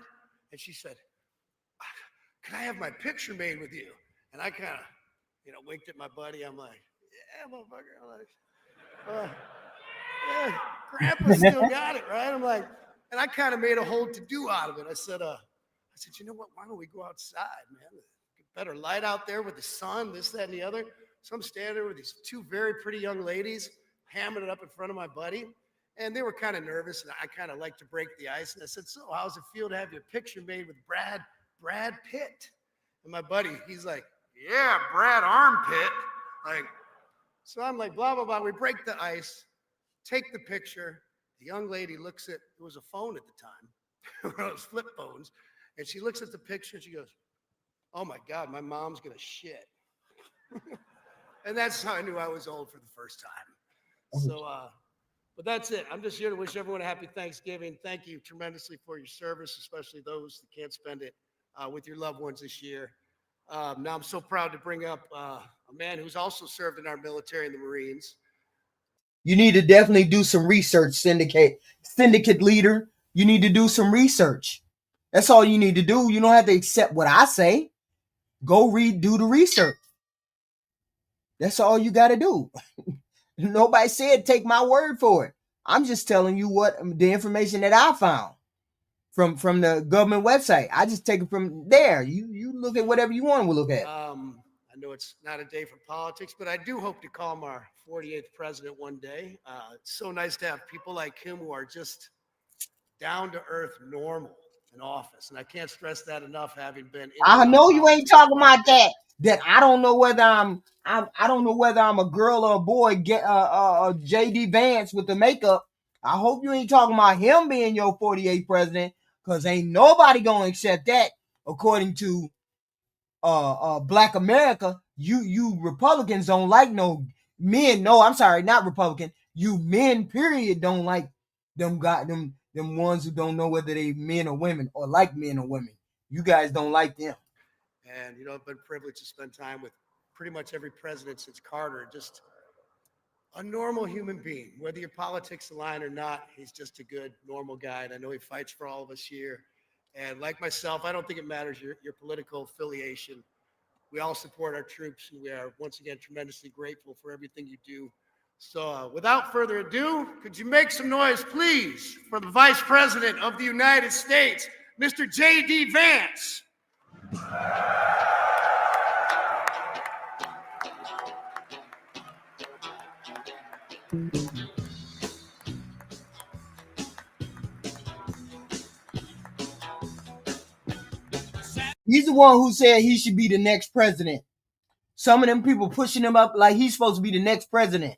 And she said, "Can I have my picture made with you?" And I kind of, winked at my buddy. I'm like, "Yeah, motherfucker." I'm like, yeah, Grandpa still got it, right? I'm like, and I kind of made a whole to-do out of it. I said, you know what? Why don't we go outside, man? Better light out there with the sun, this, that, and the other. So I'm standing there with these two very pretty young ladies, hamming it up in front of my buddy. And they were kind of nervous, and I kind of like to break the ice. And I said, "So how's it feel to have your picture made with Brad Pitt?" And my buddy, he's like, "Yeah, Brad Armpit." So I'm like, blah, blah, blah. We break the ice, take the picture. The young lady looks at, it was a phone at the time, one of those flip phones. And she looks at the picture and she goes, "Oh my God, my mom's going to shit." And that's how I knew I was old for the first time. So, but that's it. I'm just here to wish everyone a happy Thanksgiving. Thank you tremendously for your service, especially those that can't spend it with your loved ones this year. Now I'm so proud to bring up a man who's also served in our military and the Marines. You need to definitely do some research, syndicate leader. You need to do some research. That's all you need to do. You don't have to accept what I say. Go do the research. That's all you got to do. Nobody said take my word for it. I'm just telling you what the information that I found from the government website. I just take it from there. You look at whatever you want to look at. I know it's not a day for politics, but I do hope to call him our 48th president one day. It's so nice to have people like him who are just down to earth, normal in office. And I can't stress that enough, having been. I know you ain't talking about that. That I don't know whether I don't know whether I'm a girl or a boy. Get JD Vance with the makeup. I hope you ain't talking about him being your 48th president, because ain't nobody gonna accept that. According to Black America, you Republicans don't like no men. No, I'm sorry, not Republican. You men, period, don't like them ones who don't know whether they men or women or like men or women. You guys don't like them. And, I've been privileged to spend time with pretty much every president since Carter, just a normal human being. Whether your politics align or not, he's just a good, normal guy. And I know he fights for all of us here. And like myself, I don't think it matters your political affiliation. We all support our troops, and we are, once again, tremendously grateful for everything you do. So without further ado, could you make some noise, please, for the Vice President of the United States, Mr. J.D. Vance. He's the one who said he should be the next president. Some of them people pushing him up like he's supposed to be the next president.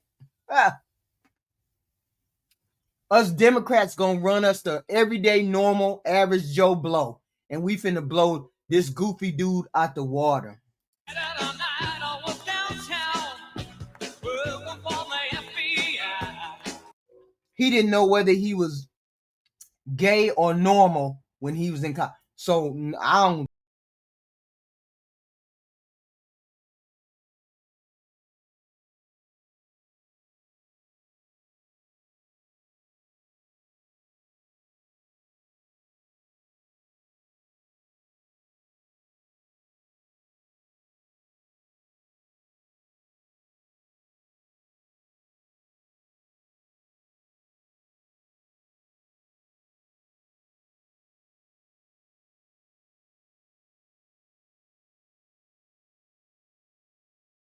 Us Democrats gonna run us the everyday, normal, average Joe Blow. And we finna blow this goofy dude out the water. He didn't know whether he was gay or normal when he was in college. So I don't.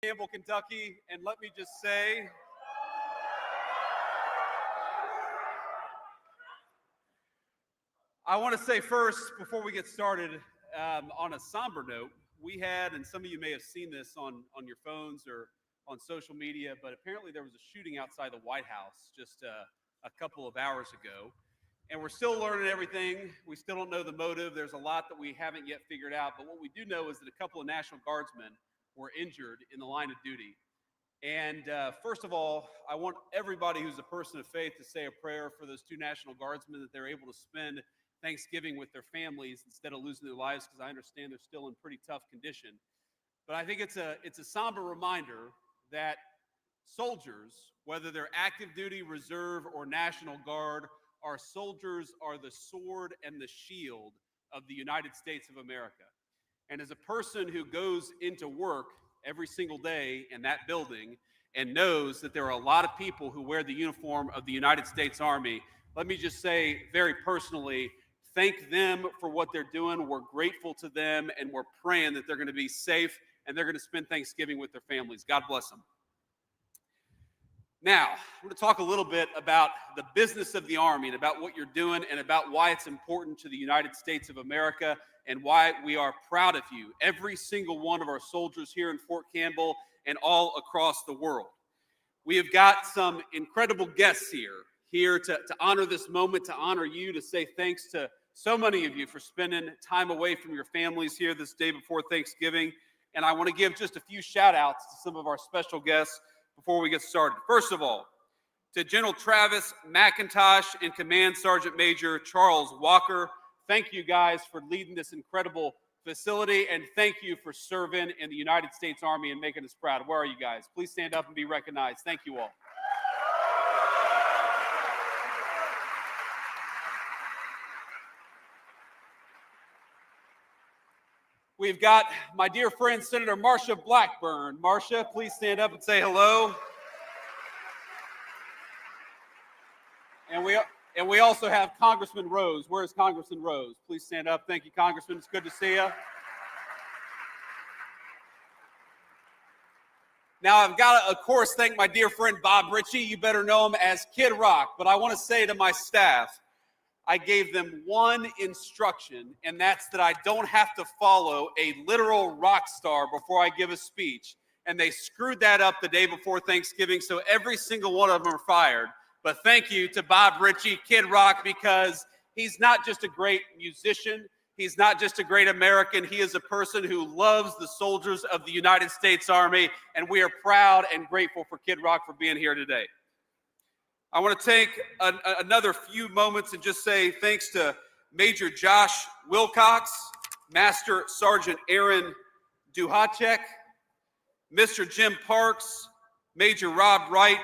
Campbell, Kentucky, and let me just say, I want to say first, before we get started, on a somber note, we had, and some of you may have seen this on your phones or on social media, but apparently there was a shooting outside the White House just a couple of hours ago. And we're still learning everything. We still don't know the motive. There's a lot that we haven't yet figured out. But what we do know is that a couple of National Guardsmen were injured in the line of duty. And first of all, I want everybody who's a person of faith to say a prayer for those two National Guardsmen, that they're able to spend Thanksgiving with their families instead of losing their lives, because I understand they're still in pretty tough condition. But I think it's a somber reminder that soldiers, whether they're active duty, reserve, or National Guard, our soldiers are the sword and the shield of the United States of America. And as a person who goes into work every single day in that building and knows that there are a lot of people who wear the uniform of the United States Army, let me just say very personally, thank them for what they're doing. We're grateful to them, and we're praying that they're going to be safe and they're going to spend Thanksgiving with their families. God bless them. Now, I'm going to talk a little bit about the business of the Army and about what you're doing and about why it's important to the United States of America and why we are proud of you, every single one of our soldiers here in Fort Campbell and all across the world. We have got some incredible guests here to honor this moment, to honor you, to say thanks to so many of you for spending time away from your families here this day before Thanksgiving. And I want to give just a few shout outs to some of our special guests before we get started. First of all, to General Travis McIntosh and Command Sergeant Major Charles Walker, thank you guys for leading this incredible facility, and thank you for serving in the United States Army and making us proud. Where are you guys? Please stand up and be recognized. Thank you all. We've got my dear friend, Senator Marsha Blackburn. Marsha, please stand up and say hello. And we also have Congressman Rose. Where is Congressman Rose? Please stand up. Thank you, Congressman. It's good to see you. Now, I've got to, of course, thank my dear friend Bob Ritchie. You better know him as Kid Rock. But I want to say to my staff, I gave them one instruction, and that's that I don't have to follow a literal rock star before I give a speech. And they screwed that up the day before Thanksgiving, so every single one of them are fired. But thank you to Bob Ritchie, Kid Rock, because he's not just a great musician. He's not just a great American. He is a person who loves the soldiers of the United States Army, and we are proud and grateful for Kid Rock for being here today. I want to take another few moments and just say thanks to Major Josh Wilcox, Master Sergeant Aaron Duhacek, Mr. Jim Parks, Major Rob Wright,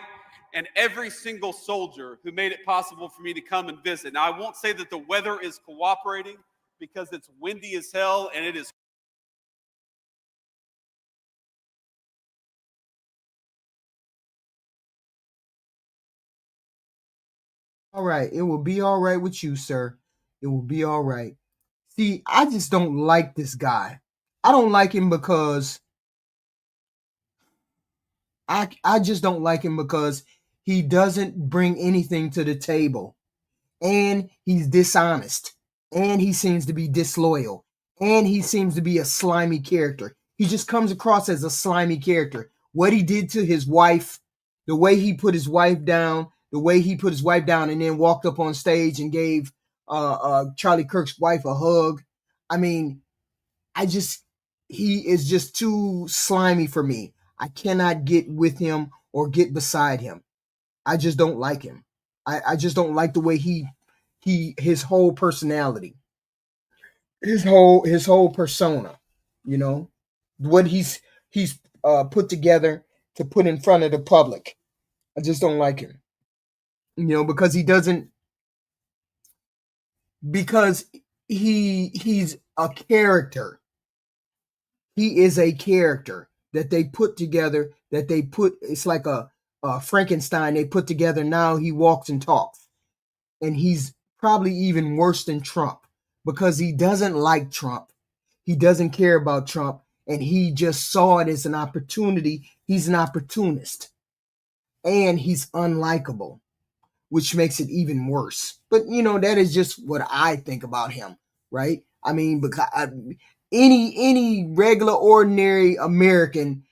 and every single soldier who made it possible for me to come and visit. Now, I won't say that the weather is cooperating because it's windy as hell and it is all right. It will be all right with you, sir. It will be all right. See, I just don't like this guy. I don't like him because I just don't like him because he doesn't bring anything to the table. And he's dishonest. And he seems to be disloyal. And he seems to be a slimy character. He just comes across as a slimy character. What he did to his wife, the way he put his wife down, and then walked up on stage and gave Charlie Kirk's wife a hug. I mean, he is just too slimy for me. I cannot get with him or get beside him. I just don't like him. I just don't like the way his whole personality, his whole persona, you know, what he's put together to put in front of the public. I just don't like him. You know, because he's a character. He is a character that they put together, it's like a Frankenstein they put together. Now he walks and talks. And he's probably even worse than Trump because he doesn't like Trump. He doesn't care about Trump. And he just saw it as an opportunity. He's an opportunist. And he's unlikable, which makes it even worse. But, you know, that is just what I think about him, right? I mean, because any regular ordinary American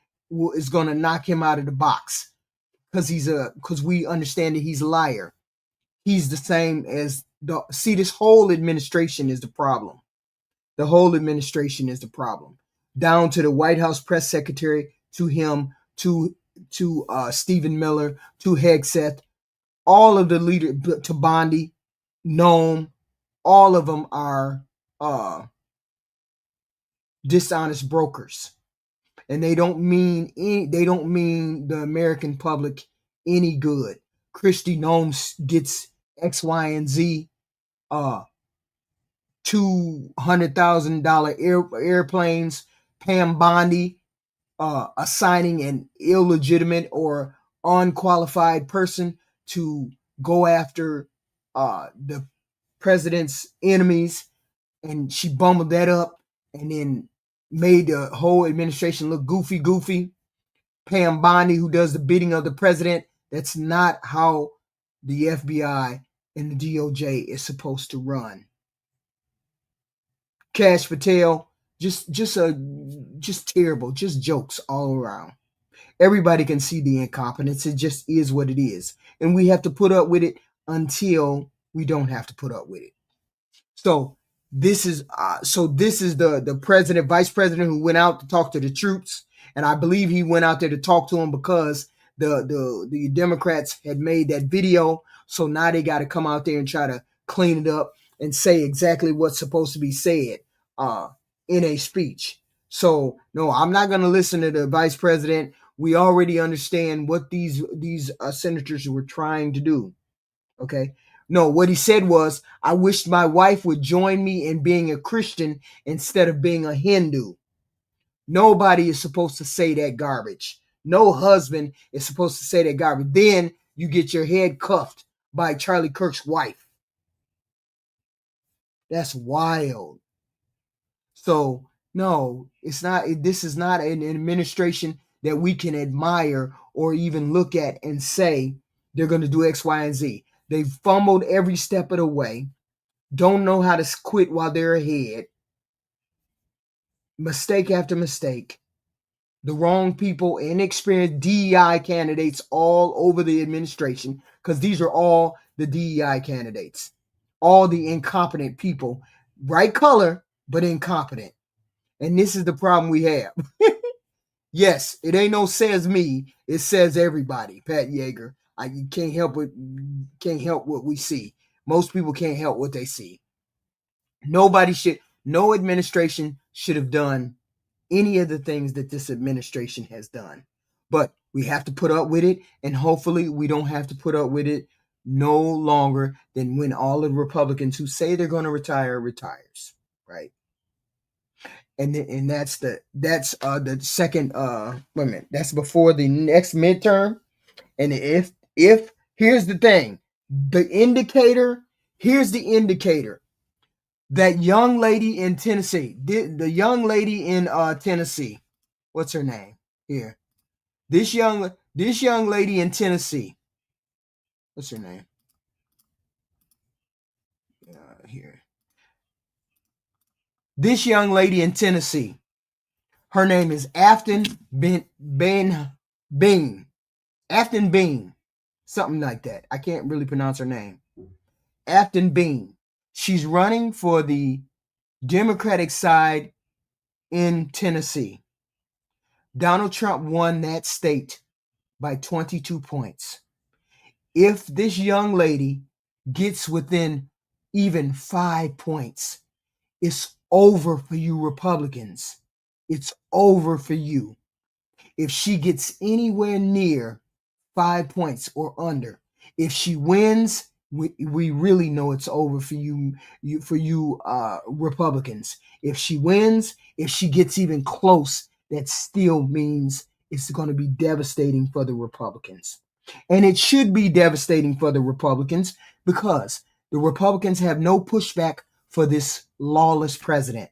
is going to knock him out of the box because we understand that he's a liar. He's the same as this whole administration is the problem. The whole administration is the problem. Down to the White House press secretary, to him, to Stephen Miller, to Hegseth, all of the leaders, to Bondi, Noam, all of them are dishonest brokers, and they don't mean the American public any good. Kristi Noem gets X, Y, and Z, $200,000 airplanes. Pam Bondi assigning an illegitimate or unqualified person to go after the president's enemies, and she bumbled that up and then made the whole administration look goofy. Pam Bondi, who does the bidding of the president. That's not how the FBI and the DOJ is supposed to run. Kash Patel, just terrible, just jokes all around. Everybody can see the incompetence. It just is what it is, and we have to put up with it until we don't have to put up with it. So this is the president, vice president, who went out to talk to the troops, and I believe he went out there to talk to them because the Democrats had made that video. So now they got to come out there and try to clean it up and say exactly what's supposed to be said in a speech. So no, I'm not going to listen to the vice president. We already understand what these senators were trying to do. Okay. No, what he said was, I wished my wife would join me in being a Christian instead of being a Hindu. Nobody is supposed to say that garbage. No husband is supposed to say that garbage. Then you get your head cuffed by Charlie Kirk's wife. That's wild. So no, it's not. This is not an administration that we can admire or even look at and say they're going to do X, Y, and Z. They've fumbled every step of the way. Don't know how to quit while they're ahead. Mistake after mistake. The wrong people, inexperienced DEI candidates all over the administration, because these are all the DEI candidates. All the incompetent people. Bright color, but incompetent. And this is the problem we have. Yes, it ain't no says me. It says everybody. Pat Yeager. You can't help what we see. Most people can't help what they see. No administration should have done any of the things that this administration has done. But we have to put up with it, and hopefully we don't have to put up with it no longer than when all the Republicans who say they're going to retires, right? And that's the second wait a minute, that's before the next midterm. And if here's the thing, here's the indicator. That young lady in Tennessee, the young lady in Tennessee, what's her name? Here. This young lady in Tennessee. What's her name? Here. This young lady in Tennessee. Her name is Afton Bean. Afton Bean. Something like that. I can't really pronounce her name. Afton Bean. She's running for the Democratic side in Tennessee. Donald Trump won that state by 22 points. If this young lady gets within even 5 points, it's over for you Republicans. It's over for you. If she gets anywhere near 5 points or under, if she wins, we really know it's over for you Republicans. If she wins, if she gets even close, that still means it's going to be devastating for the Republicans. And it should be devastating for the Republicans because the Republicans have no pushback for this lawless president.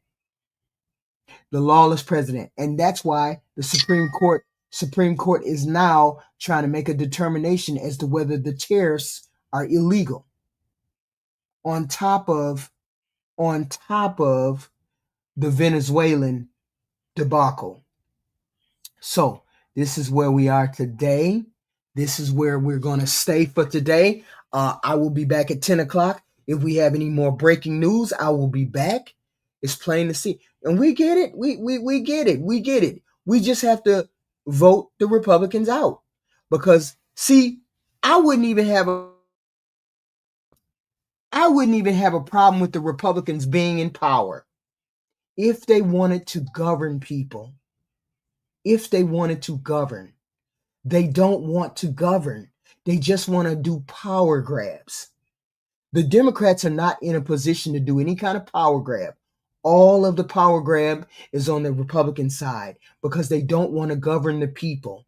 The lawless president. And that's why the Supreme Court is now trying to make a determination as to whether the tariffs are illegal. On top of the Venezuelan debacle. So this is where we are today. This is where we're going to stay for today. I will be back at 10 o'clock. If we have any more breaking news, I will be back. It's plain to see. And we get it. We get it. We get it. We just have to vote the Republicans out. Because, see, I wouldn't even have a problem with the Republicans being in power if they wanted to govern people. If they wanted to govern. They don't want to govern. They just want to do power grabs. The Democrats are not in a position to do any kind of power grab. All of the power grab is on the Republican side because they don't want to govern the people.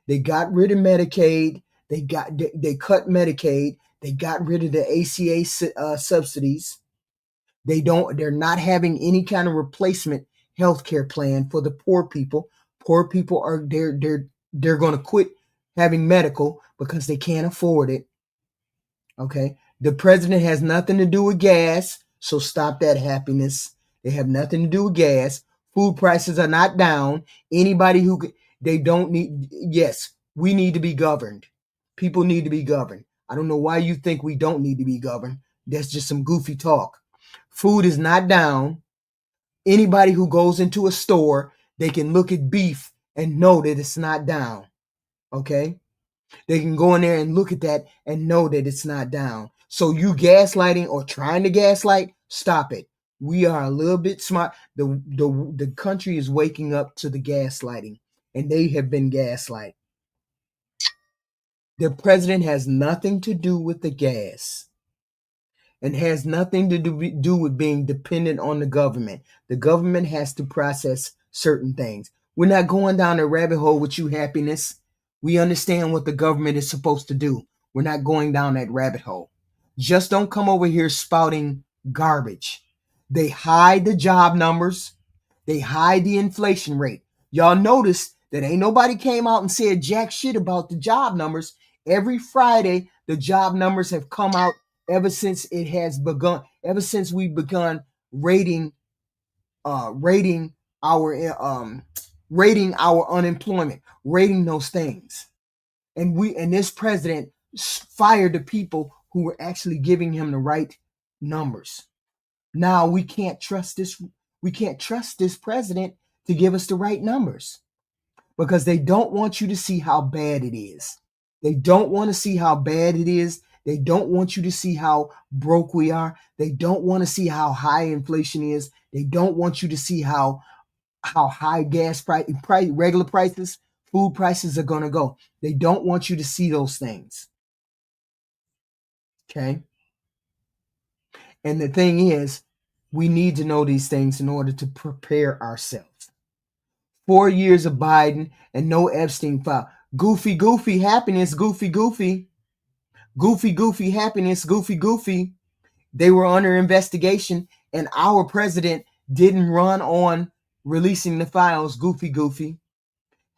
They got rid of Medicaid. They cut Medicaid. They got rid of the ACA subsidies. They're not having any kind of replacement health care plan for the poor people. Poor people are they're going to quit having medical because they can't afford it. Okay. The president has nothing to do with gas. So stop that happiness. They have nothing to do with gas. Food prices are not down. Anybody they don't need. Yes, we need to be governed. People need to be governed. I don't know why you think we don't need to be governed. That's just some goofy talk. Food is not down. Anybody who goes into a store, they can look at beef and know that it's not down. Okay? They can go in there and look at that and know that it's not down. So you gaslighting or trying to gaslight, stop it. We are a little bit smart. The country is waking up to the gaslighting, and they have been gaslight. The president has nothing to do with the gas and has nothing to do with being dependent on the government. The government has to process certain things. We're not going down a rabbit hole with you, happiness. We understand what the government is supposed to do. We're not going down that rabbit hole. Just don't come over here spouting garbage. They hide the job numbers. They hide the inflation rate. Y'all notice that ain't nobody came out and said jack shit about the job numbers. Every Friday, the job numbers have come out ever since it has begun, ever since we've begun rating our unemployment, rating those things. And this president fired the people who were actually giving him the right numbers. Now we can't trust this. We can't trust this president to give us the right numbers because they don't want you to see how bad it is. They don't want to see how bad it is. They don't want you to see how broke we are. They don't want to see how high inflation is. They don't want you to see how high gas price, regular prices, food prices are going to go. They don't want you to see those things. Okay? And the thing is, we need to know these things in order to prepare ourselves. 4 years of Biden and no Epstein file. Goofy happiness, goofy happiness, goofy. They were under investigation and our president didn't run on releasing the files, goofy.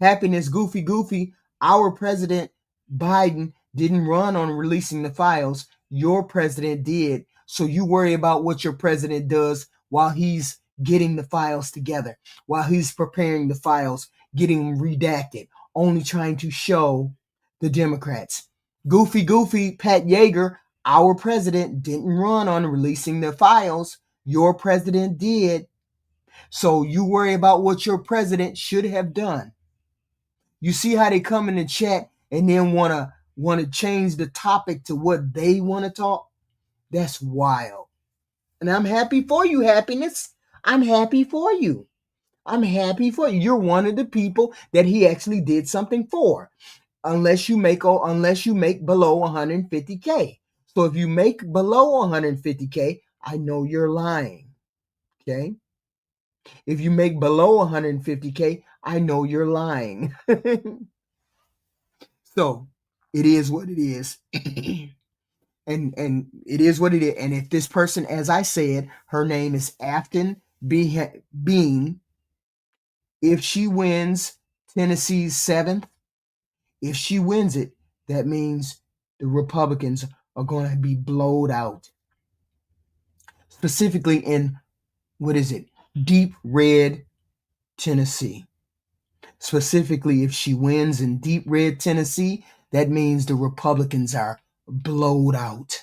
Happiness, goofy. Our president Biden didn't run on releasing the files. Your president did. So you worry about what your president does while he's getting the files together, while he's preparing the files, getting them redacted, only trying to show the Democrats. Goofy, Pat Yeager, our president didn't run on releasing the files. Your president did. So you worry about what your president should have done. You see how they come in the chat and then want to change the topic to what they want to talk? That's wild. And I'm happy for you, happiness. I'm happy for you. You're one of the people that he actually did something for. Unless you make below 150K. So if you make below 150K, I know you're lying. Okay? If you make below 150K, I know you're lying. So it is what it is. And it is what it is. And if this person, as I said, her name is Afton Bean, if she wins Tennessee's 7th, if she wins it, that means the Republicans are going to be blowed out. Specifically in, deep red Tennessee. Specifically, if she wins in deep red Tennessee, that means the Republicans are blowed out.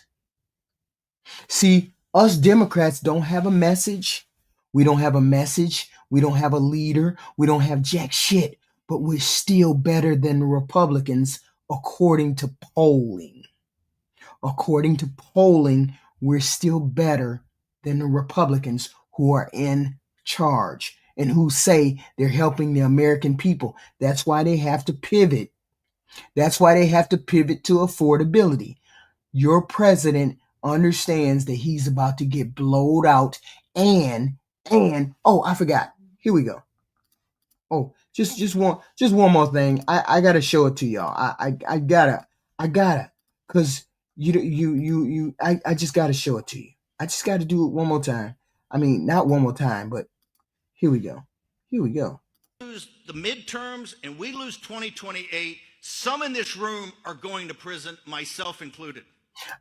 See, us Democrats don't have a message. We don't have a message. We don't have a leader. We don't have jack shit. But we're still better than the Republicans according to polling. According to polling, we're still better than the Republicans who are in charge and who say they're helping the American people. That's why they have to pivot. That's why they have to pivot to affordability. Your president understands that he's about to get blowed out and oh, I forgot. Here we go. Oh, just one more thing. I gotta show it to y'all. I gotta because I just gotta show it to you. I just gotta do it one more time. I mean, not one more time, but here we go. Here we go. Lose the midterms and we lose 2028. Some in this room are going to prison, myself included.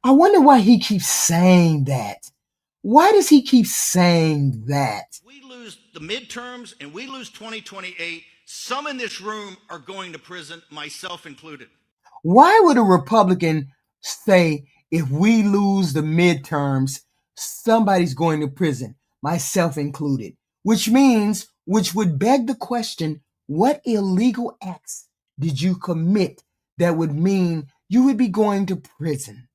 I wonder why he keeps saying that. Why does he keep saying that? We lose the midterms and we lose 2028. Some in this room are going to prison, myself included. Why would a Republican say if we lose the midterms, somebody's going to prison, myself included? Which would beg the question, what illegal acts did you commit that would mean you would be going to prison?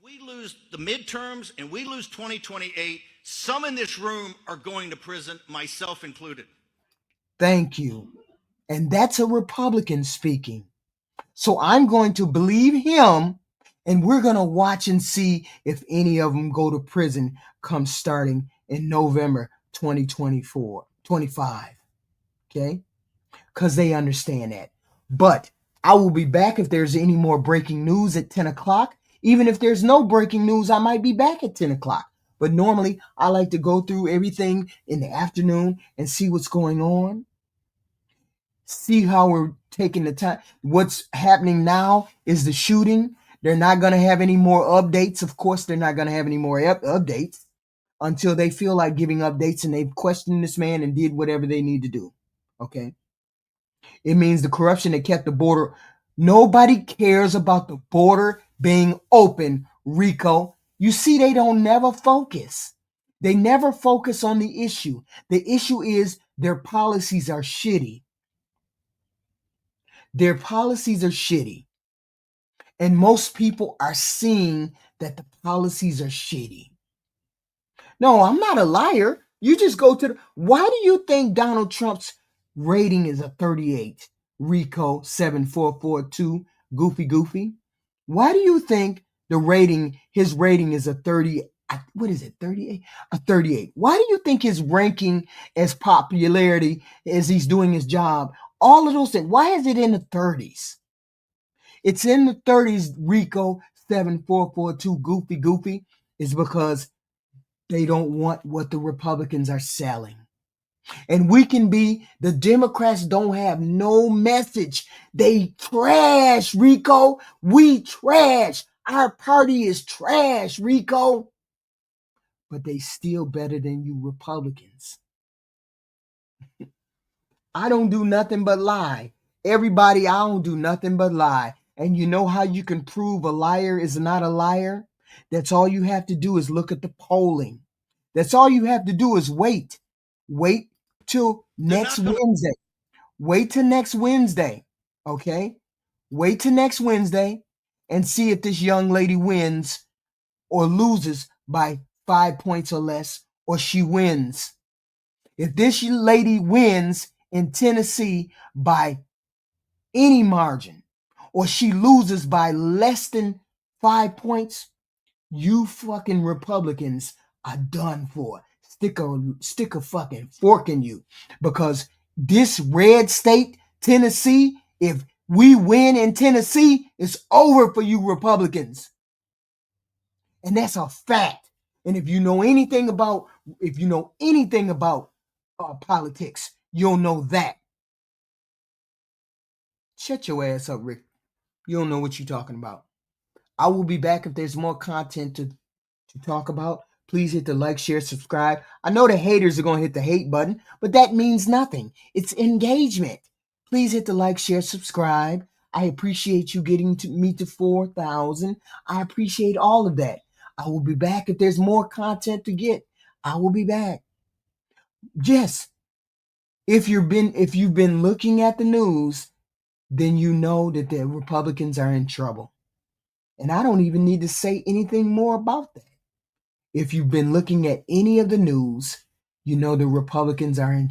We lose the midterms and we lose 2028. Some in this room are going to prison, myself included. Thank you. And that's a Republican speaking. So I'm going to believe him, and we're going to watch and see if any of them go to prison come starting in November 25. Okay? Because they understand that. But I will be back if there's any more breaking news at 10 o'clock. Even if there's no breaking news, I might be back at 10 o'clock. But normally, I like to go through everything in the afternoon and see what's going on. See how we're taking the time. What's happening now is the shooting. They're not going to have any more updates. Of course, they're not going to have any more updates until they feel like giving updates and they've questioned this man and did whatever they need to do. Okay? It means the corruption that kept the border. Nobody cares about the border being open, Rico. You see, they don't never focus. They never focus on the issue. The issue is their policies are shitty. Their policies are shitty. And most people are seeing that the policies are shitty. No, I'm not a liar. You just go to why do you think Donald Trump's rating is a 38? Rico 7442 Goofy. Why do you think his rating is a 30? What is it? 38? A 38. Why do you think his ranking as popularity as he's doing his job? All of those things. Why is it in the 30s? It's in the 30s, Rico 7442 Goofy, is because they don't want what the Republicans are selling. And the Democrats don't have no message. They trash, Rico. We trash. Our party is trash, Rico. But they still better than you Republicans. I don't do nothing but lie. Everybody, I don't do nothing but lie. And you know how you can prove a liar is not a liar? That's all you have to do is look at the polling. That's all you have to do is wait. Wait till next Wednesday. Wait till next Wednesday. Okay? Wait till next Wednesday and see if this young lady wins or loses by 5 points or less, or she wins. If this lady wins in Tennessee by any margin, or she loses by less than 5 points, you fucking Republicans are done for. Stick a fucking fork in you. Because this red state, Tennessee, if we win in Tennessee, it's over for you Republicans. And that's a fact. And if you know anything about politics, you'll know that. Shut your ass up, Rick. You don't know what you're talking about. I will be back if there's more content to talk about. Please hit the like, share, subscribe. I know the haters are going to hit the hate button, but that means nothing. It's engagement. Please hit the like, share, subscribe. I appreciate you getting me to 4,000. I appreciate all of that. I will be back if there's more content to get. I will be back. Yes. If you've been looking at the news, then you know that the Republicans are in trouble. And I don't even need to say anything more about that. If you've been looking at any of the news, you know the Republicans are in trouble.